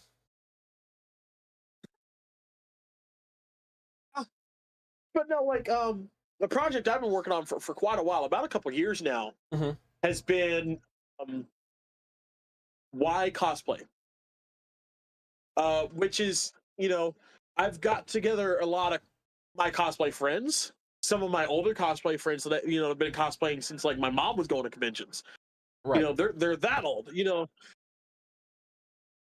But no, like the project I've been working on for quite a while, about a couple years now, has been why cosplay. Which is, you know, I've got together a lot of my cosplay friends, some of my older cosplay friends that, you know, have been cosplaying since like my mom was going to conventions. Right. You know, they're that old, you know.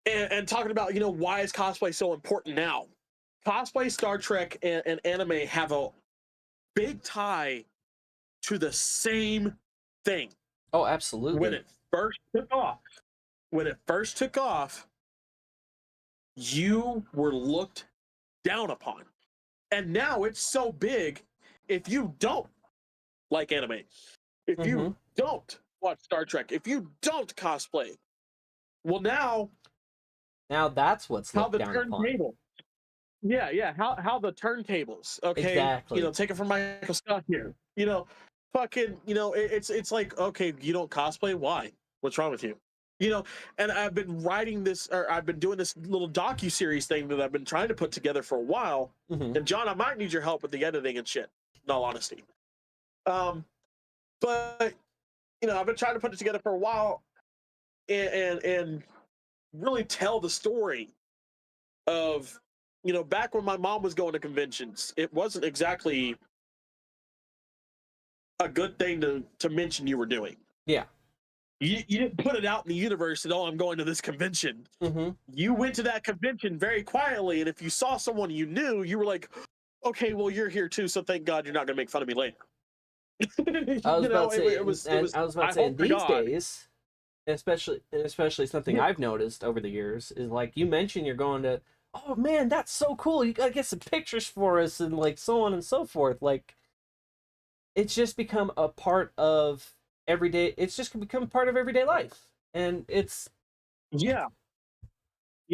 And talking about, you know, why is cosplay so important now? Cosplay, Star Trek, and anime have a big tie to the same thing. Oh, absolutely. When it first took off, you were looked down upon. And now it's so big, if you don't like anime, if you don't watch Star Trek, if you don't cosplay, well, now that's what's looked down upon. Yeah. How the turntables, okay? Exactly. You know, take it from Michael Scott here. You know, fucking, you know, it's like, okay, you don't cosplay? Why? What's wrong with you? You know, and I've been writing this, or I've been doing this little docu-series thing that I've been trying to put together for a while. And John, I might need your help with the editing and shit, in all honesty. But, you know, I've been trying to put it together for a while and really tell the story of, you know, back when my mom was going to conventions, it wasn't exactly a good thing to mention you were doing. Yeah. You didn't put it out in the universe that, oh, I'm going to this convention. You went to that convention very quietly, and if you saw someone you knew, you were like, okay, well, you're here too, so thank God you're not going to make fun of me later. I was about to say, these days, especially something I've noticed over the years, is like, you mentioned you're going to, oh man, that's so cool, you gotta get some pictures for us, and like so on and so forth. Like, it's just become a part of everyday life, and it's you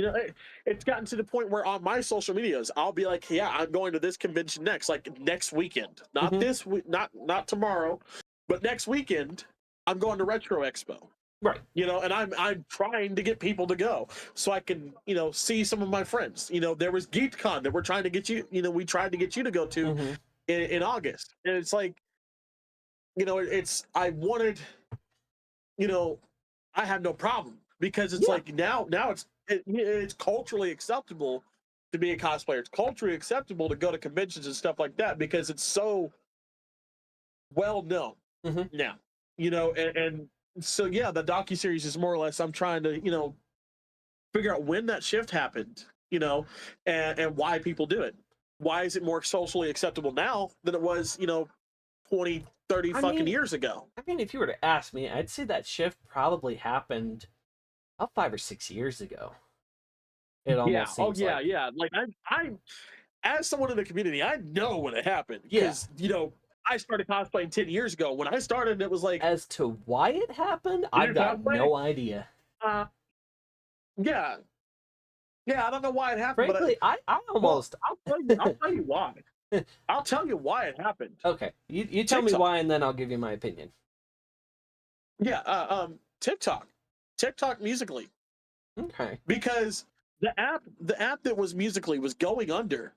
know, it's gotten to the point where on my social medias I'll be like, yeah, I'm going to this convention next weekend, not this week, not tomorrow, but next weekend I'm going to Retro Expo. Right. You know, and I'm trying to get people to go so I can, you know, see some of my friends. You know, there was GeekCon that we're trying to get you, you know, we tried to get you to go to in August. And it's like, you know, I wanted, you know, I have no problem, because it's like now it's culturally acceptable to be a cosplayer. It's culturally acceptable to go to conventions and stuff like that, because it's so well known now, you know, and so yeah, the docuseries is more or less, I'm trying to, you know, figure out when that shift happened, you know, and why people do it. Why is it more socially acceptable now than it was, you know, 20, 30 years ago? I mean, if you were to ask me, I'd say that shift probably happened about 5 or 6 years ago. It almost seems yeah. Like I, as someone in the community, I know when it happened, because you know, I started cosplaying 10 years ago. When I started, it was like, as to why it happened, I've got no idea. Yeah, I don't know why it happened. Frankly, but I almost. I'll tell you why. I'll tell you why it happened. Okay, you tell me why, and then I'll give you my opinion. Yeah, TikTok Musical.ly. Okay. Because the app that was Musical.ly was going under.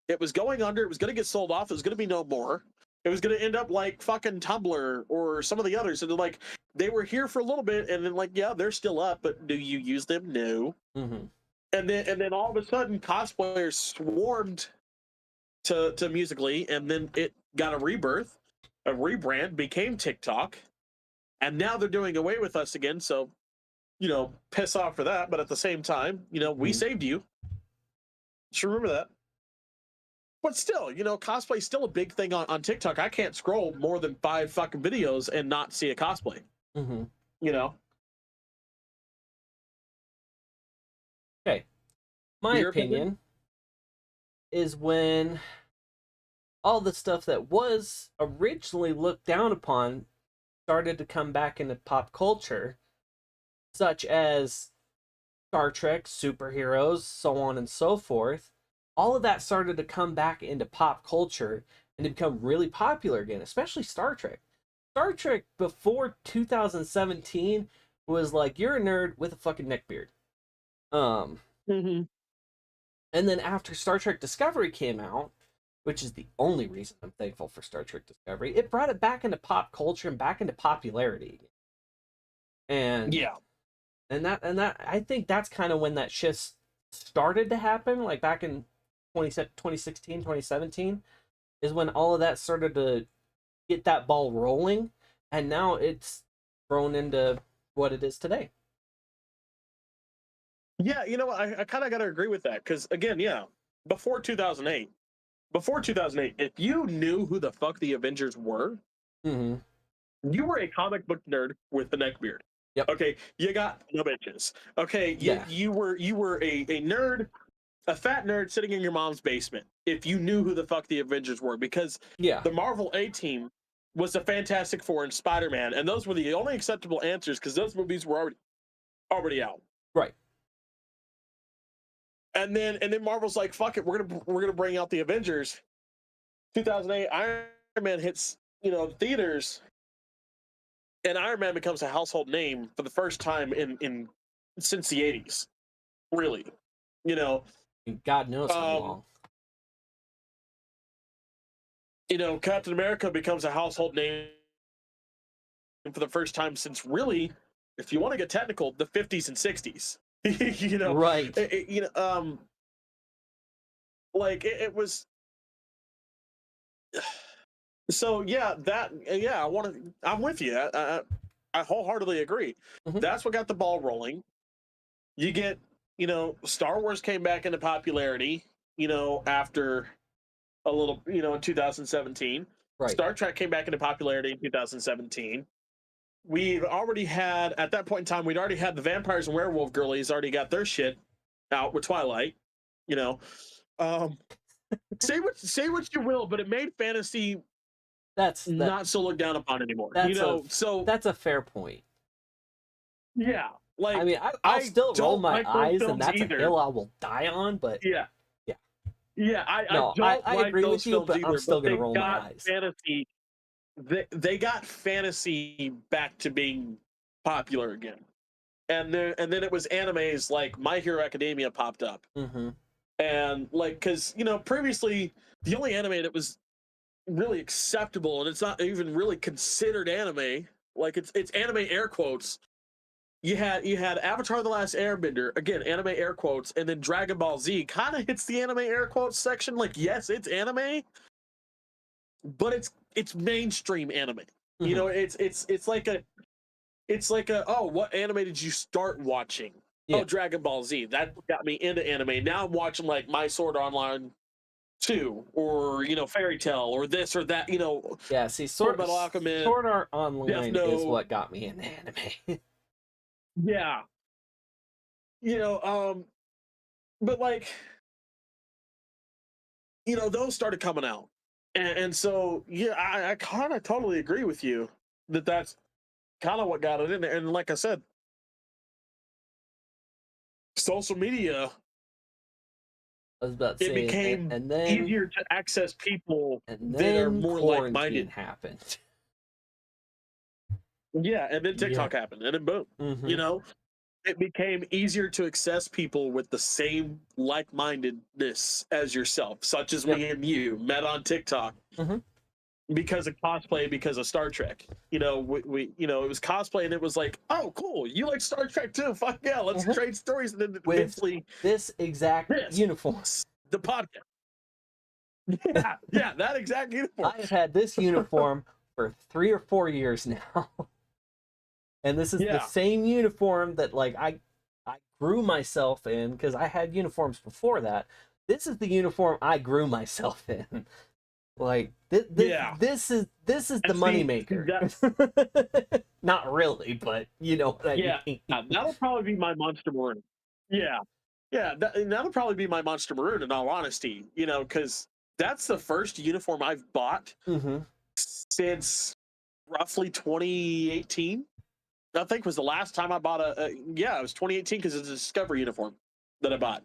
It was going under. It was going to get sold off. It was going to be no more. It was going to end up like fucking Tumblr or some of the others. And like, they were here for a little bit, and then like, yeah, they're still up, but do you use them? No. And then all of a sudden, cosplayers swarmed to Musical.ly, and then it got a rebirth, a rebrand, became TikTok, and now they're doing away with us again. So, you know, piss off for that. But at the same time, you know, we saved you. Just remember that. But still, you know, cosplay is still a big thing on TikTok. I can't scroll more than 5 fucking videos and not see a cosplay. You know? Okay. My opinion is when all the stuff that was originally looked down upon started to come back into pop culture, such as Star Trek, superheroes, so on and so forth. all of that started to come back into pop culture and to become really popular again, especially Star Trek. Star Trek before 2017 was like, you're a nerd with a fucking neckbeard. Mm-hmm. And then after Star Trek Discovery came out, which is the only reason I'm thankful for Star Trek Discovery, it brought it back into pop culture and back into popularity. And yeah, and that I think that's kind of when that shift started to happen, like back in 2016, 2017, is when all of that started to get that ball rolling, and now it's grown into what it is today. Yeah, you know, I kind of got to agree with that because, again, yeah, before 2008, if you knew who the fuck the Avengers were, Mm-hmm. you were a comic book nerd with the neckbeard. Yep. Okay, you got no bitches. Okay, Yeah. you were a nerd, a fat nerd sitting in your mom's basement. If you knew who the fuck the Avengers were, because Yeah. the Marvel A-Team was the Fantastic Four and Spider-Man, and those were the only acceptable answers because those movies were already out. Right. And then Marvel's like, fuck it, we're gonna bring out the Avengers. 2008, Iron Man hits, theaters, and Iron Man becomes a household name for the first time in since the 80s. Really, God knows how long. Captain America becomes a household name for the first time since, really, if you want to get technical, the 50s and 60s. Right. It was. So yeah, I'm with you. I wholeheartedly agree. Mm-hmm. That's what got the ball rolling. You get, Star Wars came back into popularity, after a little, in 2017. Right. Star Trek came back into popularity in 2017. We've already had, at that point in time, we'd already had the vampires and werewolf girlies already got their shit out with Twilight. Say what you will, but it made fantasy not so looked down upon anymore. That's a fair point. Yeah, like, I mean, I'll still roll my eyes, and that's a hill I will die on. But yeah. I agree with you, but I'm still gonna roll my eyes. Fantasy, they got fantasy back to being popular again, and then it was animes like My Hero Academia popped up, and because previously the only anime that was really acceptable, and it's not even really considered anime, like it's anime air quotes. You had Avatar: The Last Airbender, again anime air quotes, and then Dragon Ball Z kind of hits the anime air quotes section. Like, yes, it's anime, but it's mainstream anime. It's like a oh, what anime did you start watching? Yeah. Oh, Dragon Ball Z. That got me into anime. Now I'm watching like My Sword Online 2, or Fairy Tail, or this or that. Yeah, see, Sword Art Online is what got me into anime. Yeah. But those started coming out. And so, yeah, I kind of totally agree with you that's kind of what got it in there. And like I said, social media, I was about to say, it became and then, easier to access people that are more like-minded. Happened. Yeah, and then TikTok happened, and then boom. It became easier to access people with the same like-mindedness as yourself, such as me and you met on TikTok because of cosplay, because of Star Trek. We it was cosplay, and it was like, oh, cool, you like Star Trek too? Fuck yeah, let's trade stories. And then eventually, this exact uniform, the podcast. Yeah, that exact uniform. I've had this uniform for 3 or 4 years now. And this is the same uniform that I grew myself in, because I had uniforms before that. This is the uniform I grew myself in. This is the moneymaker. Not really, but you know what I mean. That'll probably be my Monster Maroon. That'll probably be my Monster Maroon, in all honesty. Because that's the first uniform I've bought since roughly 2018. I think was the last time I bought it was 2018, because it's a Discovery uniform that I bought.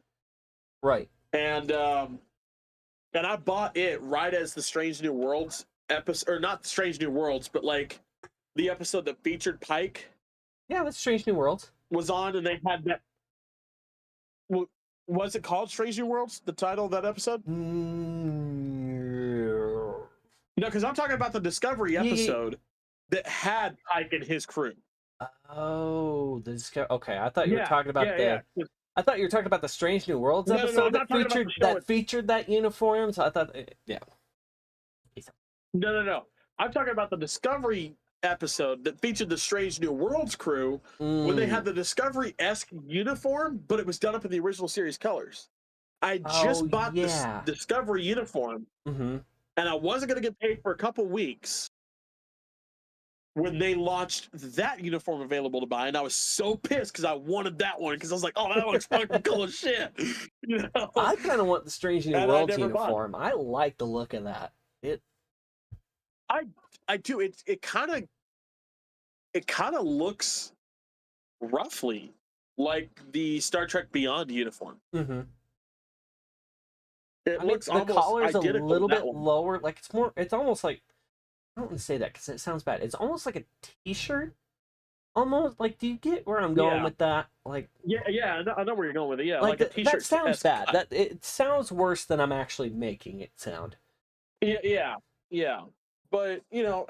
Right. And I bought it right as the Strange New Worlds episode, or not Strange New Worlds, but like the episode that featured Pike. Yeah, that's Strange New Worlds. Was on, and they had that. Was it called Strange New Worlds? The title of that episode? No, because I'm talking about the Discovery episode that had Pike and his crew. Oh, the Discovery. Okay, I thought you were talking about I thought you were talking about the Strange New Worlds episode that featured that uniform. So I thought, yeah. No. I'm talking about the Discovery episode that featured the Strange New Worlds crew when they had the Discovery-esque uniform, but it was done up in the original series colors. I just bought this Discovery uniform, and I wasn't going to get paid for a couple weeks when they launched that uniform available to buy, and I was so pissed because I wanted that one because I was like, "Oh, that looks fucking cool as shit." You know? I kind of want the Strange New Worlds uniform. I like the look of that. I do. It kind of looks roughly like the Star Trek Beyond uniform. Mm-hmm. It looks the almost collar's a little bit one. lower. Like it's almost like, I don't want to say that because it sounds bad. It's almost like a T-shirt. Almost like, do you get where I'm going with that? Like, yeah, I know where you're going with it. Yeah, like a T-shirt. That sounds bad. That it sounds worse than I'm actually making it sound. Yeah. But you know,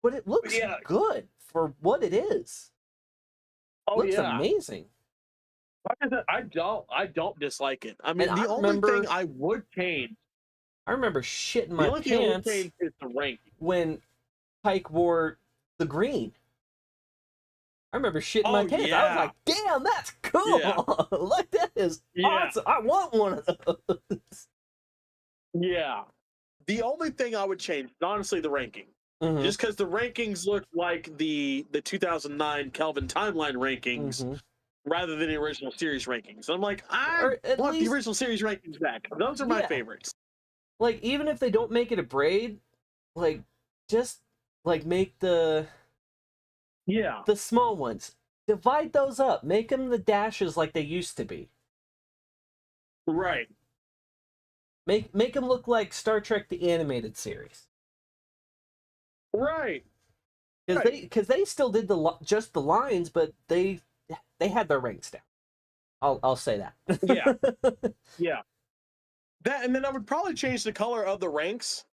but it looks good for what it is. Oh, looks amazing. Like I said, I don't dislike it. I mean, the only thing I would change. I remember shitting my pants is the rank when Pike wore the green. I remember shitting my pants. Yeah. I was like, "Damn, that's cool! Yeah. Like that is awesome. I want one of those." Yeah. The only thing I would change, honestly, the ranking. Mm-hmm. Just because the rankings look like the 2009 Kelvin timeline rankings rather than the original series rankings. I'm like, I want the original series rankings back. Those are my favorites. Like, even if they don't make it a braid, like, just, like, make the small ones. Divide those up. Make them the dashes like they used to be. Right. Make them look like Star Trek the Animated Series. Right. Because they still did just the lines, but they had their ranks down. I'll say that. Yeah. That, and then I would probably change the color of the ranks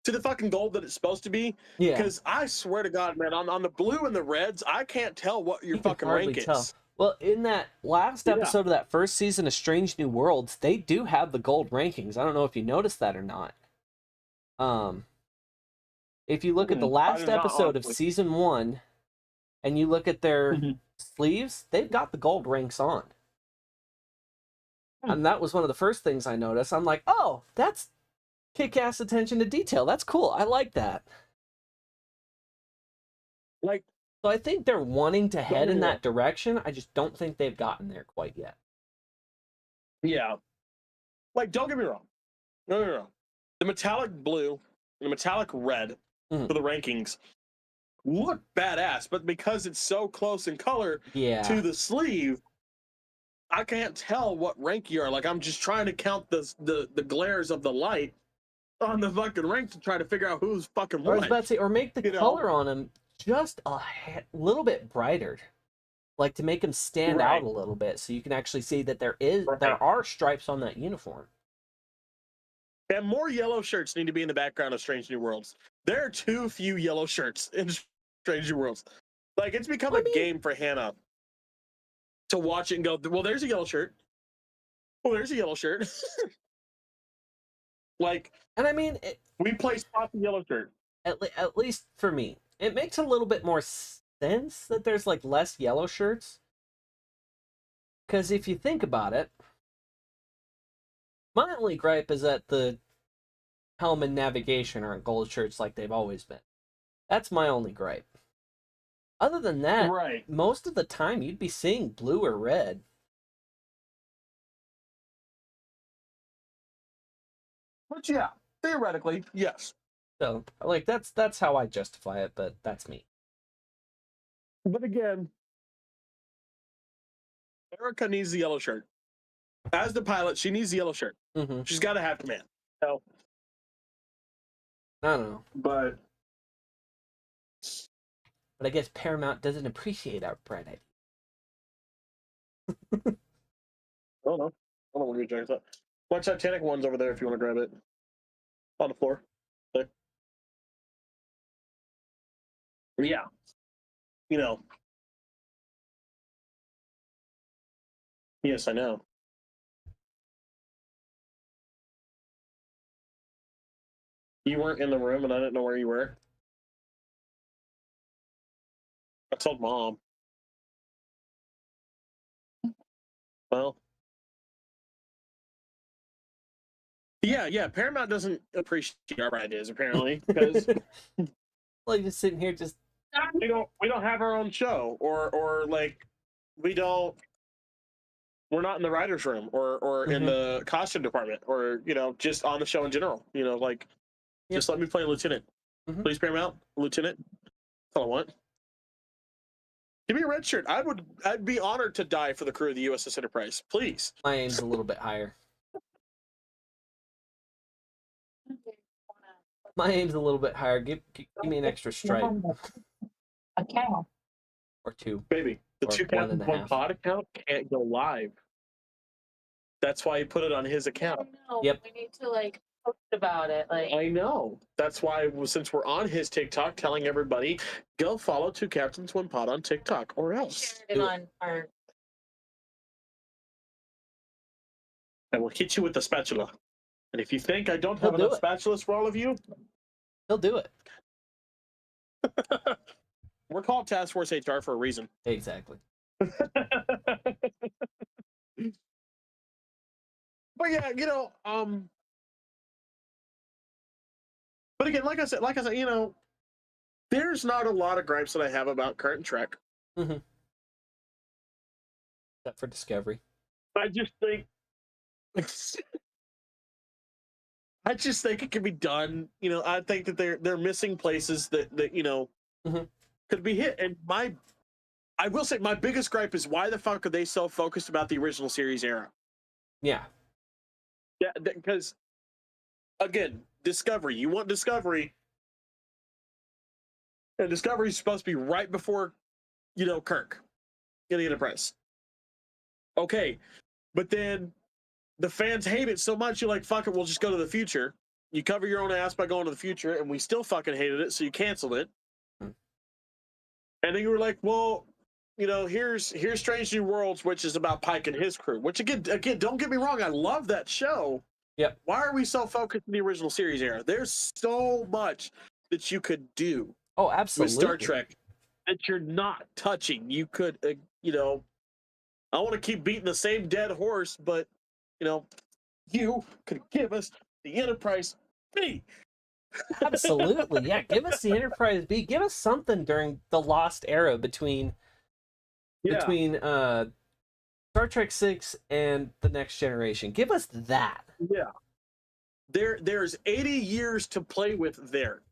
to the fucking gold that it's supposed to be. Yeah. Because I swear to God, man, on the blue and the reds, I can't tell what your fucking rank is. Well, in that last episode of that first season of Strange New Worlds, they do have the gold rankings. I don't know if you noticed that or not. If you look at the last episode of season 1, and you look at their sleeves, they've got the gold ranks on. And that was one of the first things I noticed. I'm like, oh, that's kick-ass attention to detail. That's cool. I like that. Like, so I think they're wanting to head in that direction. I just don't think they've gotten there quite yet. Yeah. Like, don't get me wrong. No. The metallic blue and the metallic red for the rankings look badass, but because it's so close in color to the sleeve, I can't tell what rank you are. Like, I'm just trying to count the glares of the light on the fucking rank to try to figure out who's fucking what. I was about to say, or make the color on them just a little bit brighter, like to make them stand out a little bit, so you can actually see that there are stripes on that uniform. And more yellow shirts need to be in the background of Strange New Worlds. There are too few yellow shirts in Strange New Worlds. Like, it's become a game for Hannah to watch it and go, well, there's a yellow shirt. Well, there's a yellow shirt. Like, and I mean, we play spot the yellow shirt. At least for me, it makes a little bit more sense that there's like less yellow shirts. Because if you think about it, my only gripe is that the helm and navigation aren't gold shirts like they've always been. That's my only gripe. Other than that, most of the time you'd be seeing blue or red. But yeah, theoretically, yes. So, like, that's how I justify it, but that's me. But again, Erica needs the yellow shirt. as the pilot, she needs the yellow shirt. Mm-hmm. She's got to have command. So, I don't know. But I guess Paramount doesn't appreciate our bright idea. I don't know. I don't know what you're doing. My Titanic one's over there if you want to grab it. On the floor. There. Yeah. You know. Yes, I know. You weren't in the room and I didn't know where you were. I told Mom. Well. Yeah. Paramount doesn't appreciate our ideas apparently because like just sitting here, just we don't have our own show or like we're not in the writers' room or in the costume department or just on the show in general. Just let me play Lieutenant. Please, Paramount, Lieutenant. That's all I want. Give me a red shirt. I'd be honored to die for the crew of the USS Enterprise. Please. My aim's a little bit higher. My aim's a little bit higher. Give me an extra stripe. A cow. Or two. Baby, the or 2 Captains 1 Pod account can't go live. That's why he put it on his account. Yep. We need to post about it. I know. That's why since we're on his TikTok, telling everybody, go follow 2 Captains 1 Pod on TikTok or else. Share it on our. I will hit you with the spatula. And if you think I don't have enough spatulas for all of you, he'll do it. We're called Task Force HR for a reason. Exactly. But yeah, but again, like I said, there's not a lot of gripes that I have about current Trek. Except for Discovery. I just think it can be done. I think that they're missing places that could be hit. And I will say my biggest gripe is why the fuck are they so focused about the original series era? Yeah. Yeah, because again, Discovery. You want Discovery, and Discovery is supposed to be right before, Kirk in the Enterprise. Okay, but then the fans hate it so much, you're like, fuck it, we'll just go to the future. You cover your own ass by going to the future, and we still fucking hated it, so you canceled it. And then you were like, well, here's Strange New Worlds, which is about Pike and his crew. Which again, don't get me wrong, I love that show. Yep. Why are we so focused in the original series era? There's so much that you could do. Oh, absolutely. With Star Trek that you're not touching. You could, I want to keep beating the same dead horse, but you could give us the Enterprise B. Absolutely, yeah. Give us the Enterprise B. Give us something during the lost era between Star Trek 6 and the Next Generation. Give us that. Yeah. There's 80 years to play with there.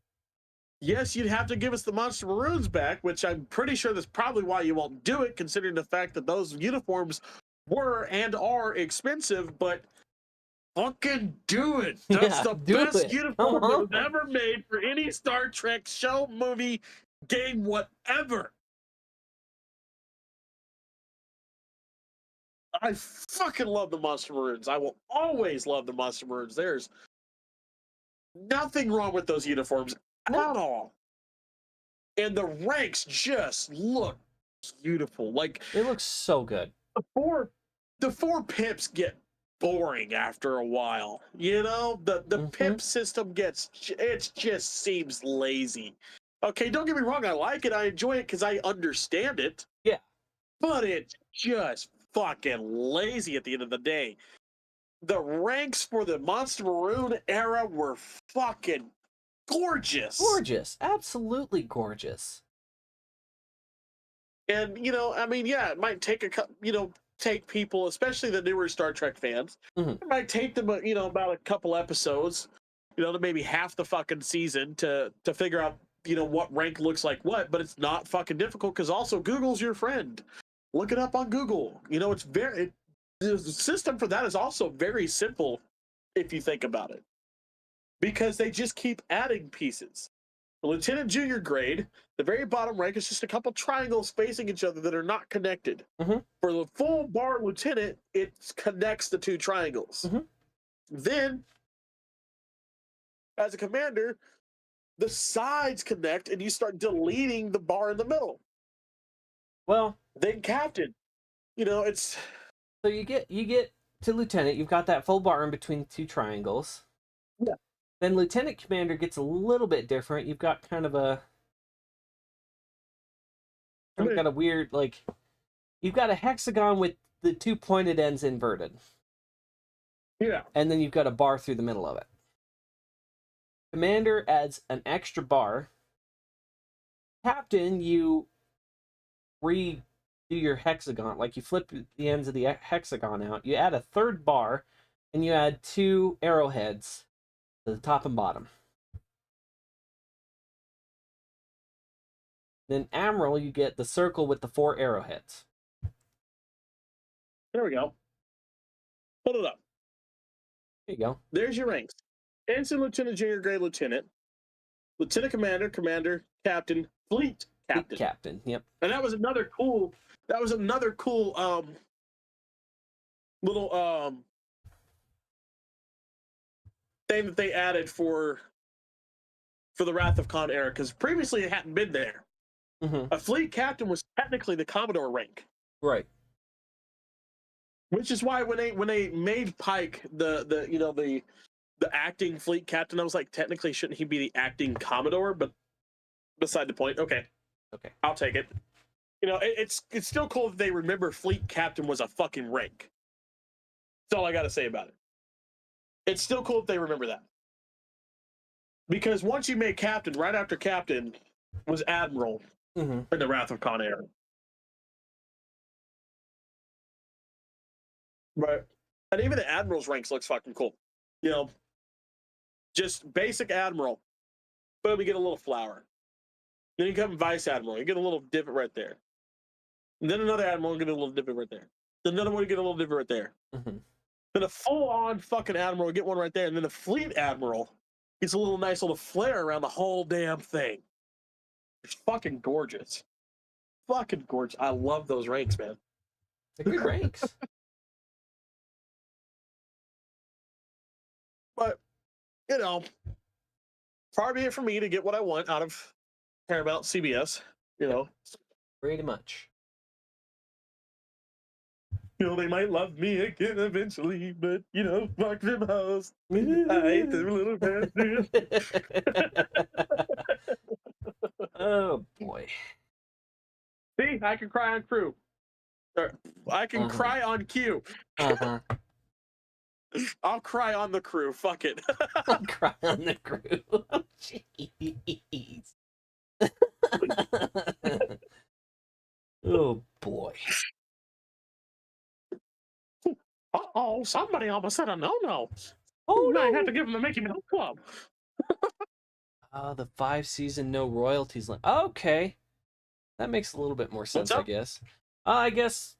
Yes, you'd have to give us the Monster Maroons back, which I'm pretty sure that's probably why you won't do it, considering the fact that those uniforms were and are expensive, but fucking do it. That's the best uniform that was ever made for any Star Trek show, movie, game, whatever. I fucking love the Monster Maroons. I will always love the Monster Maroons. There's nothing wrong with those uniforms at all. And the ranks just look beautiful. Like, it looks so good. The four pips get boring after a while. The pip system just seems lazy. Okay, don't get me wrong, I like it, I enjoy it because I understand it. Yeah. But it's just fucking lazy at the end of the day. The ranks for the Monster Maroon era were fucking gorgeous. Gorgeous. Absolutely gorgeous. And, it might take take people, especially the newer Star Trek fans, it might take them, about a couple episodes, to maybe half the fucking season to figure out, what rank looks like what, but it's not fucking difficult because also Google's your friend. Look it up on Google. the system for that is also very simple if you think about it, because they just keep adding pieces. The lieutenant junior grade, the very bottom rank is just a couple triangles facing each other that are not connected. Mhm. For the full bar lieutenant, it connects the two triangles. Mhm. Then, as a commander, the sides connect and you start deleting the bar in the middle. Well, Then captain, it's so you get to lieutenant. You've got that full bar in between the two triangles. Yeah. Then lieutenant commander gets a little bit different. You've got kind of a weird, like, you've got a hexagon with the two pointed ends inverted. Yeah. And then you've got a bar through the middle of it. Commander adds an extra bar. Captain, you redo your hexagon, like you flip the ends of the hexagon out. You add a third bar, and you add 2 arrowheads to the top and bottom. Then Admiral, you get the circle with the 4 arrowheads. There we go. Hold it up. There you go. There's your ranks. Ensign, lieutenant, junior grade lieutenant, lieutenant commander, commander, captain, fleet captain. Fleet captain, yep. And that was another cool little thing that they added for the Wrath of Khan era, because previously it hadn't been there. Mm-hmm. A fleet captain was technically the Commodore rank. Right. Which is why when they made Pike the acting fleet captain, I was like, technically shouldn't he be the acting Commodore? But beside the point. Okay, I'll take it. It's still cool that they remember fleet captain was a fucking rank. That's all I got to say about it. It's still cool that they remember that, because once you made captain, right after captain was admiral in the Wrath of Khan era. Right. And even the admiral's ranks looks fucking cool. Just basic admiral. Boom, you get a little flower. Then you become vice admiral. You get a little divot right there. And then another admiral, you get a little divot right there. Then another one, you get a little divot right there. Mm-hmm. Then a full-on fucking admiral, you get one right there. And then a fleet admiral gets a little nice little flare around the whole damn thing. It's fucking gorgeous. Fucking gorgeous. I love those ranks, man. They're good ranks. But, far be it for me to get what I want out of Paramount CBS, Pretty much. They might love me again eventually, but, fuck them hoes. I hate them little bastards. Oh, boy. See, I can cry on crew. Or, I can cry on Q. Uh-huh. I'll cry on the crew. Fuck it. I'll cry on the crew. Jeez. Oh, boy. Uh-oh, somebody almost said a no-no. Oh, I no. had to give him a Mickey Mouse Club. The 5-season no royalties. Okay. That makes a little bit more sense, I guess. I guess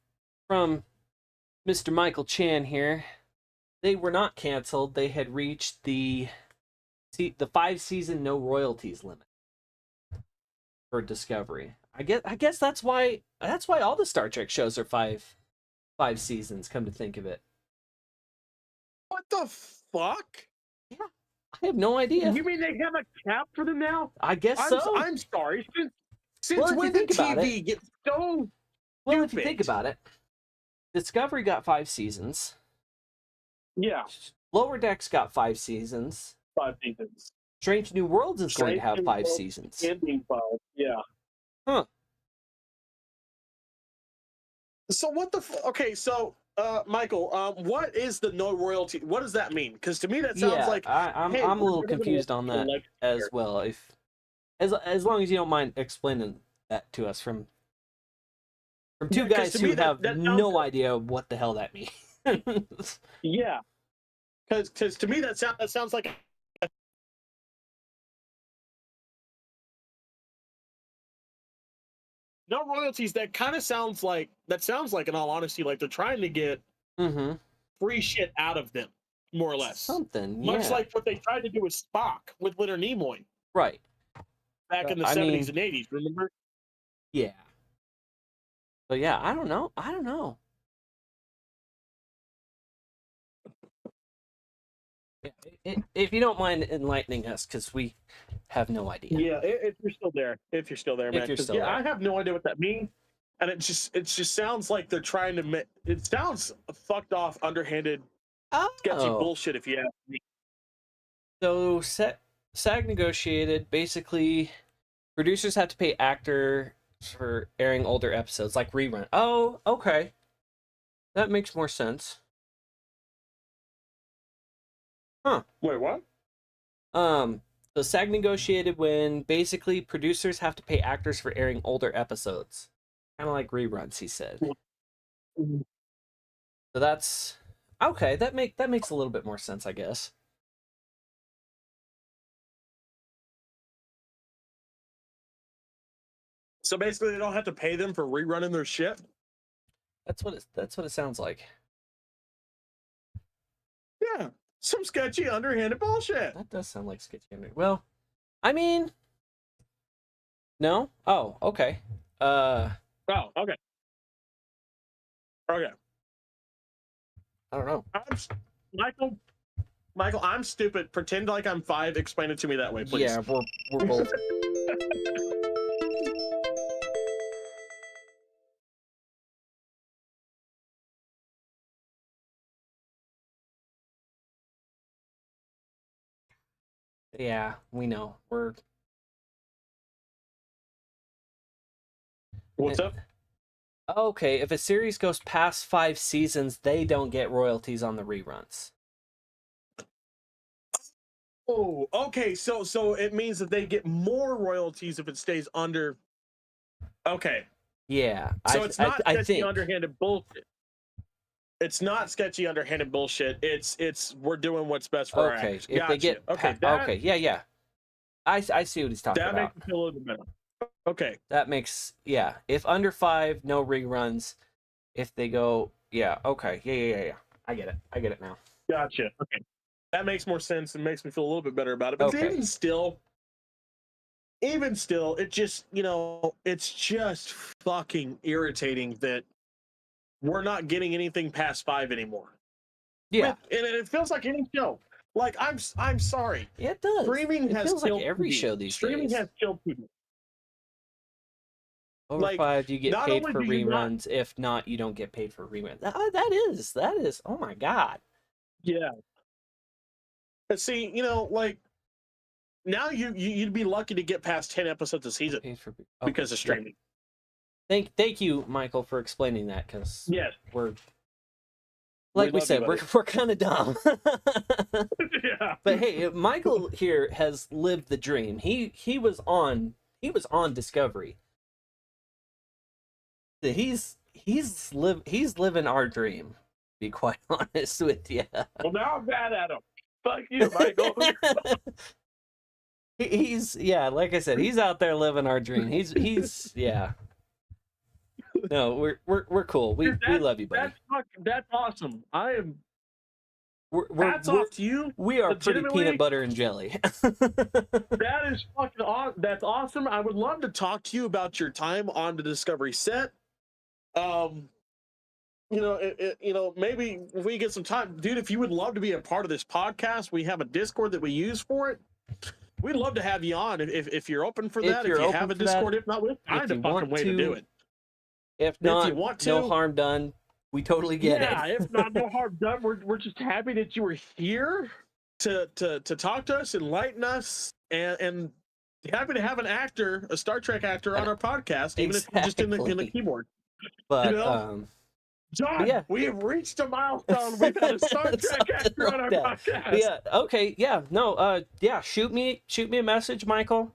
from Mr. Michael Chan here, they were not canceled. They had reached the 5-season no royalties limit for Discovery. I guess that's why all the Star Trek shows are five seasons, come to think of it. What the fuck? Yeah, I have no idea. You mean they have a cap for them now? I guess so. I'm sorry. Since Well, when did TV get so Well, if you think about it, Discovery got 5 seasons. Yeah. Lower Decks got 5 seasons. 5 seasons. Strange New Worlds is going to have 5 seasons. Ending 5, yeah. Huh. So what the okay, so Michael, what is the no royalty? What does that mean? Because to me that sounds like I'm a little confused on that as well. As long as you don't mind explaining that to us from two guys who have no idea what the hell that means. Yeah, because to me that sounds like no royalties. That kind of sounds like in all honesty, like they're trying to get free shit out of them, more or less. Something, Much like what they tried to do with Spock with Leonard Nimoy. Right. Back in the 70s and 80s, remember? Yeah. But yeah, I don't know. I don't know. If you don't mind enlightening us, because we have no idea. Yeah, if you're still there. If you're still there, man. There. I have no idea what that means. And it just sounds like they're trying to it sounds fucked off, underhanded, sketchy bullshit, if you ask me. So SAG negotiated. Basically, producers have to pay actors for airing older episodes, like rerun. Oh, okay. That makes more sense. Huh. Wait, what? So SAG negotiated when basically producers have to pay actors for airing older episodes. Kind of like reruns, he said. So that's okay. That makes a little bit more sense, I guess. So basically, they don't have to pay them for rerunning their shit. That's what it sounds like. Yeah, some sketchy, underhanded bullshit. That does sound like sketchy. Well, I mean, no. Oh, okay. Oh, okay. Okay. I don't know. Michael, I'm stupid. Pretend like I'm 5. Explain it to me that way, please. Yeah, we're both. Yeah, we know. What's up? Okay, if a series goes past 5 seasons, they don't get royalties on the reruns. Oh, okay. So it means that they get more royalties if it stays under. Okay. Yeah. So it's not I sketchy, think underhanded bullshit. It's not sketchy, underhanded bullshit. It's we're doing what's best for our actors. If gotcha. they get okay, yeah. I see what he's talking about. That makes me feel a little bit better. Okay. That makes if under 5, no reruns. If they go, okay, yeah. I get it now. Gotcha. Okay. That makes more sense and makes me feel a little bit better about it. But even still, it just, it's just fucking irritating that we're not getting anything past 5 anymore. Yeah. And it feels like any show. Like, I'm sorry. Yeah, it does. Streaming has feels killed like every TV. show these Streaming days. has killed people. Over 5, you get paid for reruns. Not... If not, you don't get paid for reruns. That is. Oh my god. Yeah. But see, now you'd be lucky to get past 10 episodes a season because of streaming. Yeah. Thank you, Michael, for explaining that, because we're like we said, we're kind of dumb. Yeah. But hey, Michael here has lived the dream. He was on Discovery. He's living our dream. To be quite honest with you. Well, now I'm mad at him. Fuck you, Michael. He's like I said, he's out there living our dream. He's No, we're cool. We love you, buddy. That's awesome. I am. Hats off to you. We are pretty peanut butter and jelly. That is fucking awesome. That's awesome. I would love to talk to you about your time on the Discovery set. Maybe if we get some time, dude. If you would love to be a part of this podcast, we have a Discord that we use for it. We'd love to have you on if you're open for that. If you have a Discord, if not, we'll find a fucking way to do it. If not, if you want to, no harm done. We totally get it. Yeah, if not, no harm done. We're just happy that you were here to talk to us, enlighten us, and happy to have an actor, a Star Trek actor, on our podcast, even if you're just in the keyboard. But John, we have reached a milestone. We've had a Star Trek actor on our podcast. Yeah. Okay. Yeah. No. Yeah. Shoot me a message, Michael.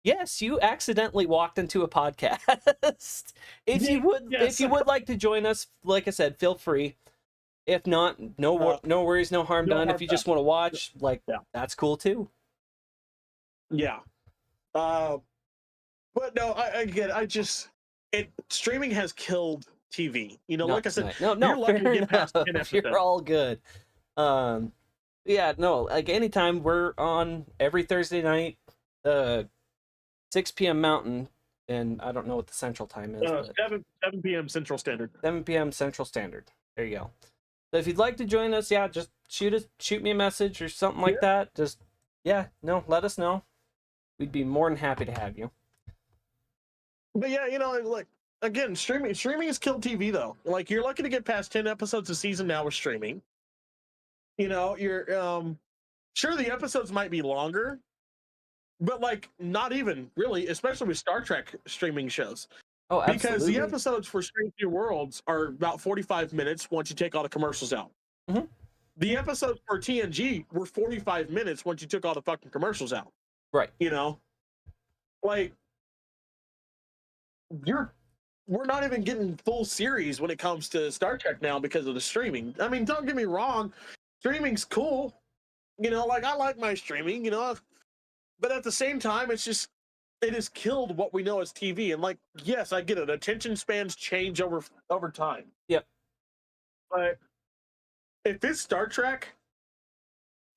Yes, you accidentally walked into a podcast. If you would like to join us, like I said, feel free. If not, no worries, no harm done. If you just want to watch, that's cool too. Yeah. But no, streaming has killed TV. You know, Not like I said, tonight. No, you're lucky to fair get past enough. 10 episodes. You're all good. Yeah, no, like anytime we're on every Thursday night, 6 p.m. Mountain, and I don't know what the Central Time is. But 7 p.m. Central Standard. 7 p.m. Central Standard. There you go. So if you'd like to join us, yeah, just shoot me a message or something like that. Just let us know. We'd be more than happy to have you. But yeah, you know, like again, streaming has killed TV though. Like you're lucky to get past 10 episodes a season now with streaming. You know, you're sure the episodes might be longer, but like not even really, especially with Star Trek streaming shows. Oh, absolutely. Because the episodes for Strange New Worlds are about 45 minutes once you take all the commercials out. Mm-hmm. The episodes for TNG were 45 minutes once you took all the fucking commercials out. Right. You know, like we're not even getting full series when it comes to Star Trek now because of the streaming. I mean, don't get me wrong, streaming's cool. You know, like I like my streaming, you know, but at the same time, it has killed what we know as TV. And like, yes, I get it. Attention spans change over time. Yep. But if it's Star Trek,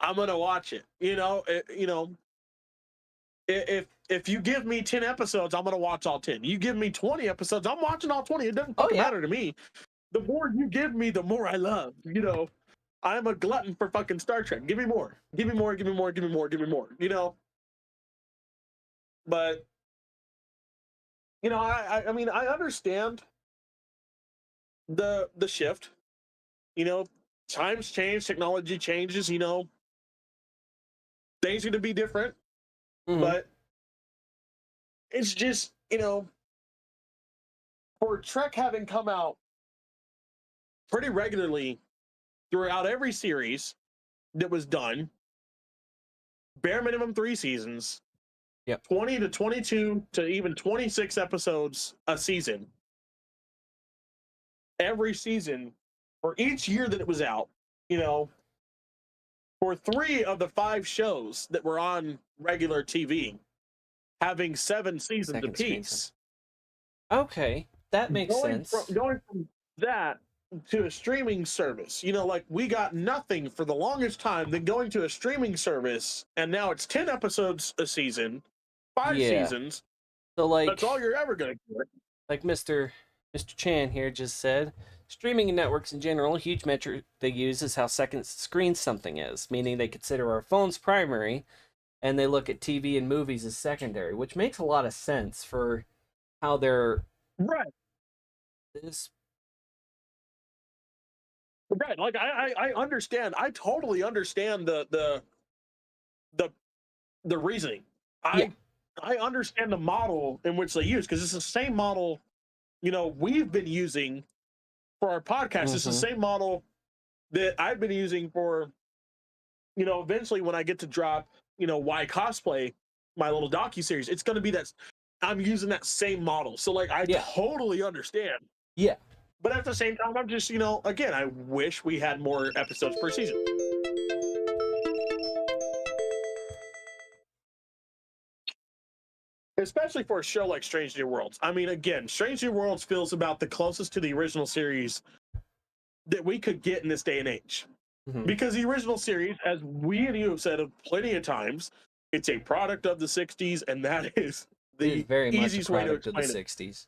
I'm gonna watch it. You know, if you give me 10 episodes, I'm gonna watch all 10. You give me 20 episodes, I'm watching all 20. It doesn't fucking matter to me. The more you give me, the more I love. You know, I'm a glutton for fucking Star Trek. Give me more. Give me more. Give me more. Give me more. Give me more. You know. But you know, I mean, I understand the shift. You know, times change, technology changes. You know, things are going to be different. Mm-hmm. But it's just, you know, for Trek having come out pretty regularly throughout every series that was done, bare minimum 3 seasons. Yep. 20 to 22 to even 26 episodes a season. Every season, for each year that it was out, you know, for 3 of the 5 shows that were on regular TV, having 7 seasons apiece. Okay, that makes sense. Going from that to a streaming service, you know, like we got nothing for the longest time, then going to a streaming service, and now it's 10 episodes a season. 5 seasons. So like that's all you're ever gonna get. Like Mr. Chan here just said, streaming and networks in general, a huge metric they use is how second screen something is, meaning they consider our phones primary and they look at TV and movies as secondary, which makes a lot of sense for how they're right. Right, like I understand. I totally understand the reasoning. I understand the model in which they use, because it's the same model, you know, we've been using for our podcast. Mm-hmm. It's the same model that I've been using for, you know, eventually when I get to drop, you know, Why Cosplay, my little docuseries, it's going to be that I'm using that same model. So like, I totally understand. Yeah. But at the same time, I'm just, you know, again, I wish we had more episodes per season. Especially for a show like Strange New Worlds. I mean, again, Strange New Worlds feels about the closest to the original series that we could get in this day and age. Mm-hmm. Because the original series, as we and you have said plenty of times, it's a product of the 60s, and that is the easiest way to explain it. 60s.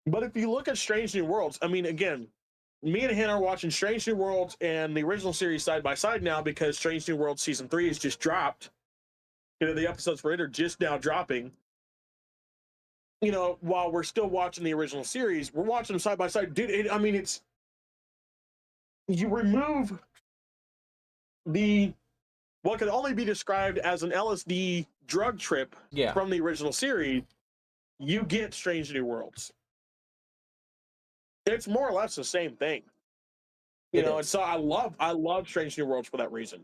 But if you look at Strange New Worlds, I mean, again, me and Hannah are watching Strange New Worlds and the original series side by side now, because Strange New Worlds Season 3 has just dropped. You know, the episodes for it are just now dropping. You know, while we're still watching the original series, we're watching them side by side. Dude, I mean, it's... You remove what could only be described as an LSD drug trip from the original series, you get Strange New Worlds. It's more or less the same thing. You know, and so I love Strange New Worlds for that reason.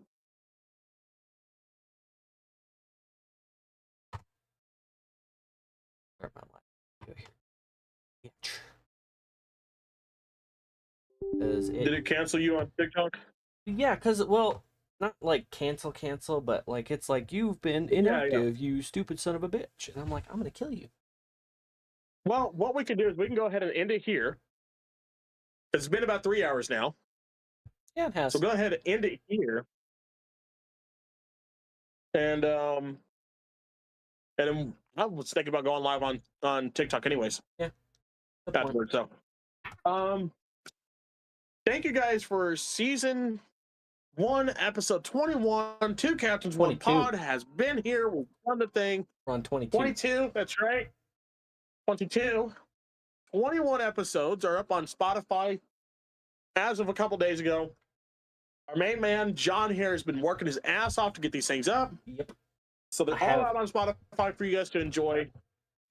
Did it cancel you on TikTok? Yeah, because, well, not like cancel, but like it's like, you've been inactive, you stupid son of a bitch. And I'm like, I'm going to kill you. Well, what we can do is we can go ahead and end it here. It's been about 3 hours now. Yeah, it has. So go ahead and end it here. And then I was thinking about going live on TikTok anyways. Yeah. Afterwards. So thank you guys for season 1, episode 21. Two Captains, 1 Pod has been here. We've done the thing. We're on 22. 22, that's right. 22. 21 episodes are up on Spotify as of a couple days ago. Our main man, John here, has been working his ass off to get these things up. Yep. So they're all out on Spotify for you guys to enjoy.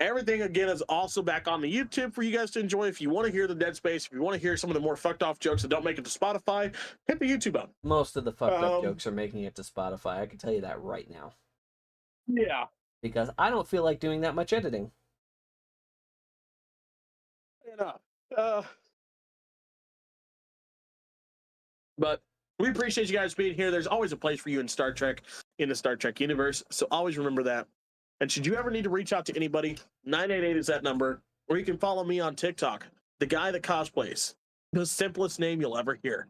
Everything, again, is also back on the YouTube for you guys to enjoy. If you want to hear the Dead Space, if you want to hear some of the more fucked off jokes that don't make it to Spotify, hit the YouTube up. Most of the fucked up jokes are making it to Spotify. I can tell you that right now. Yeah. Because I don't feel like doing that much editing. But we appreciate you guys being here. There's always a place for you in Star Trek, in the Star Trek universe. So always remember that. And should you ever need to reach out to anybody, 988 is that number. Or you can follow me on TikTok, The Guy That Cosplays. The simplest name you'll ever hear.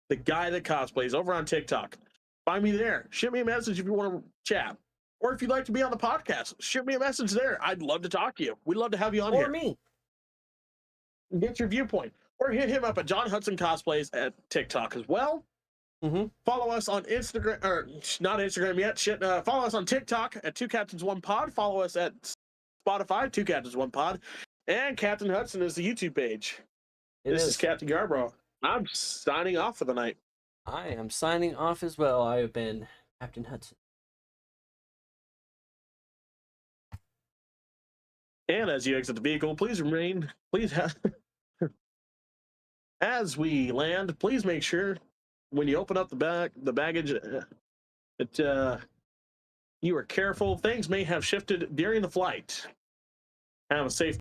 The Guy That Cosplays over on TikTok. Find me there. Shoot me a message if you want to chat. Or if you'd like to be on the podcast, shoot me a message there. I'd love to talk to you. We'd love to have you on here. Or me. Get your viewpoint. Or hit him up at John Hudson Cosplays at TikTok as well. Mm-hmm. Follow us on Instagram, or not Instagram yet. Follow us on TikTok at 2 Captains 1 Pod. Follow us at Spotify, 2 Captains 1 Pod. And Captain Hudson is the YouTube page. This is Captain Garbrough. I'm signing off for the night. I am signing off as well. I have been Captain Hudson. And as you exit the vehicle, as we land, please make sure when you open up the baggage, that you are careful. Things may have shifted during the flight. Have a safe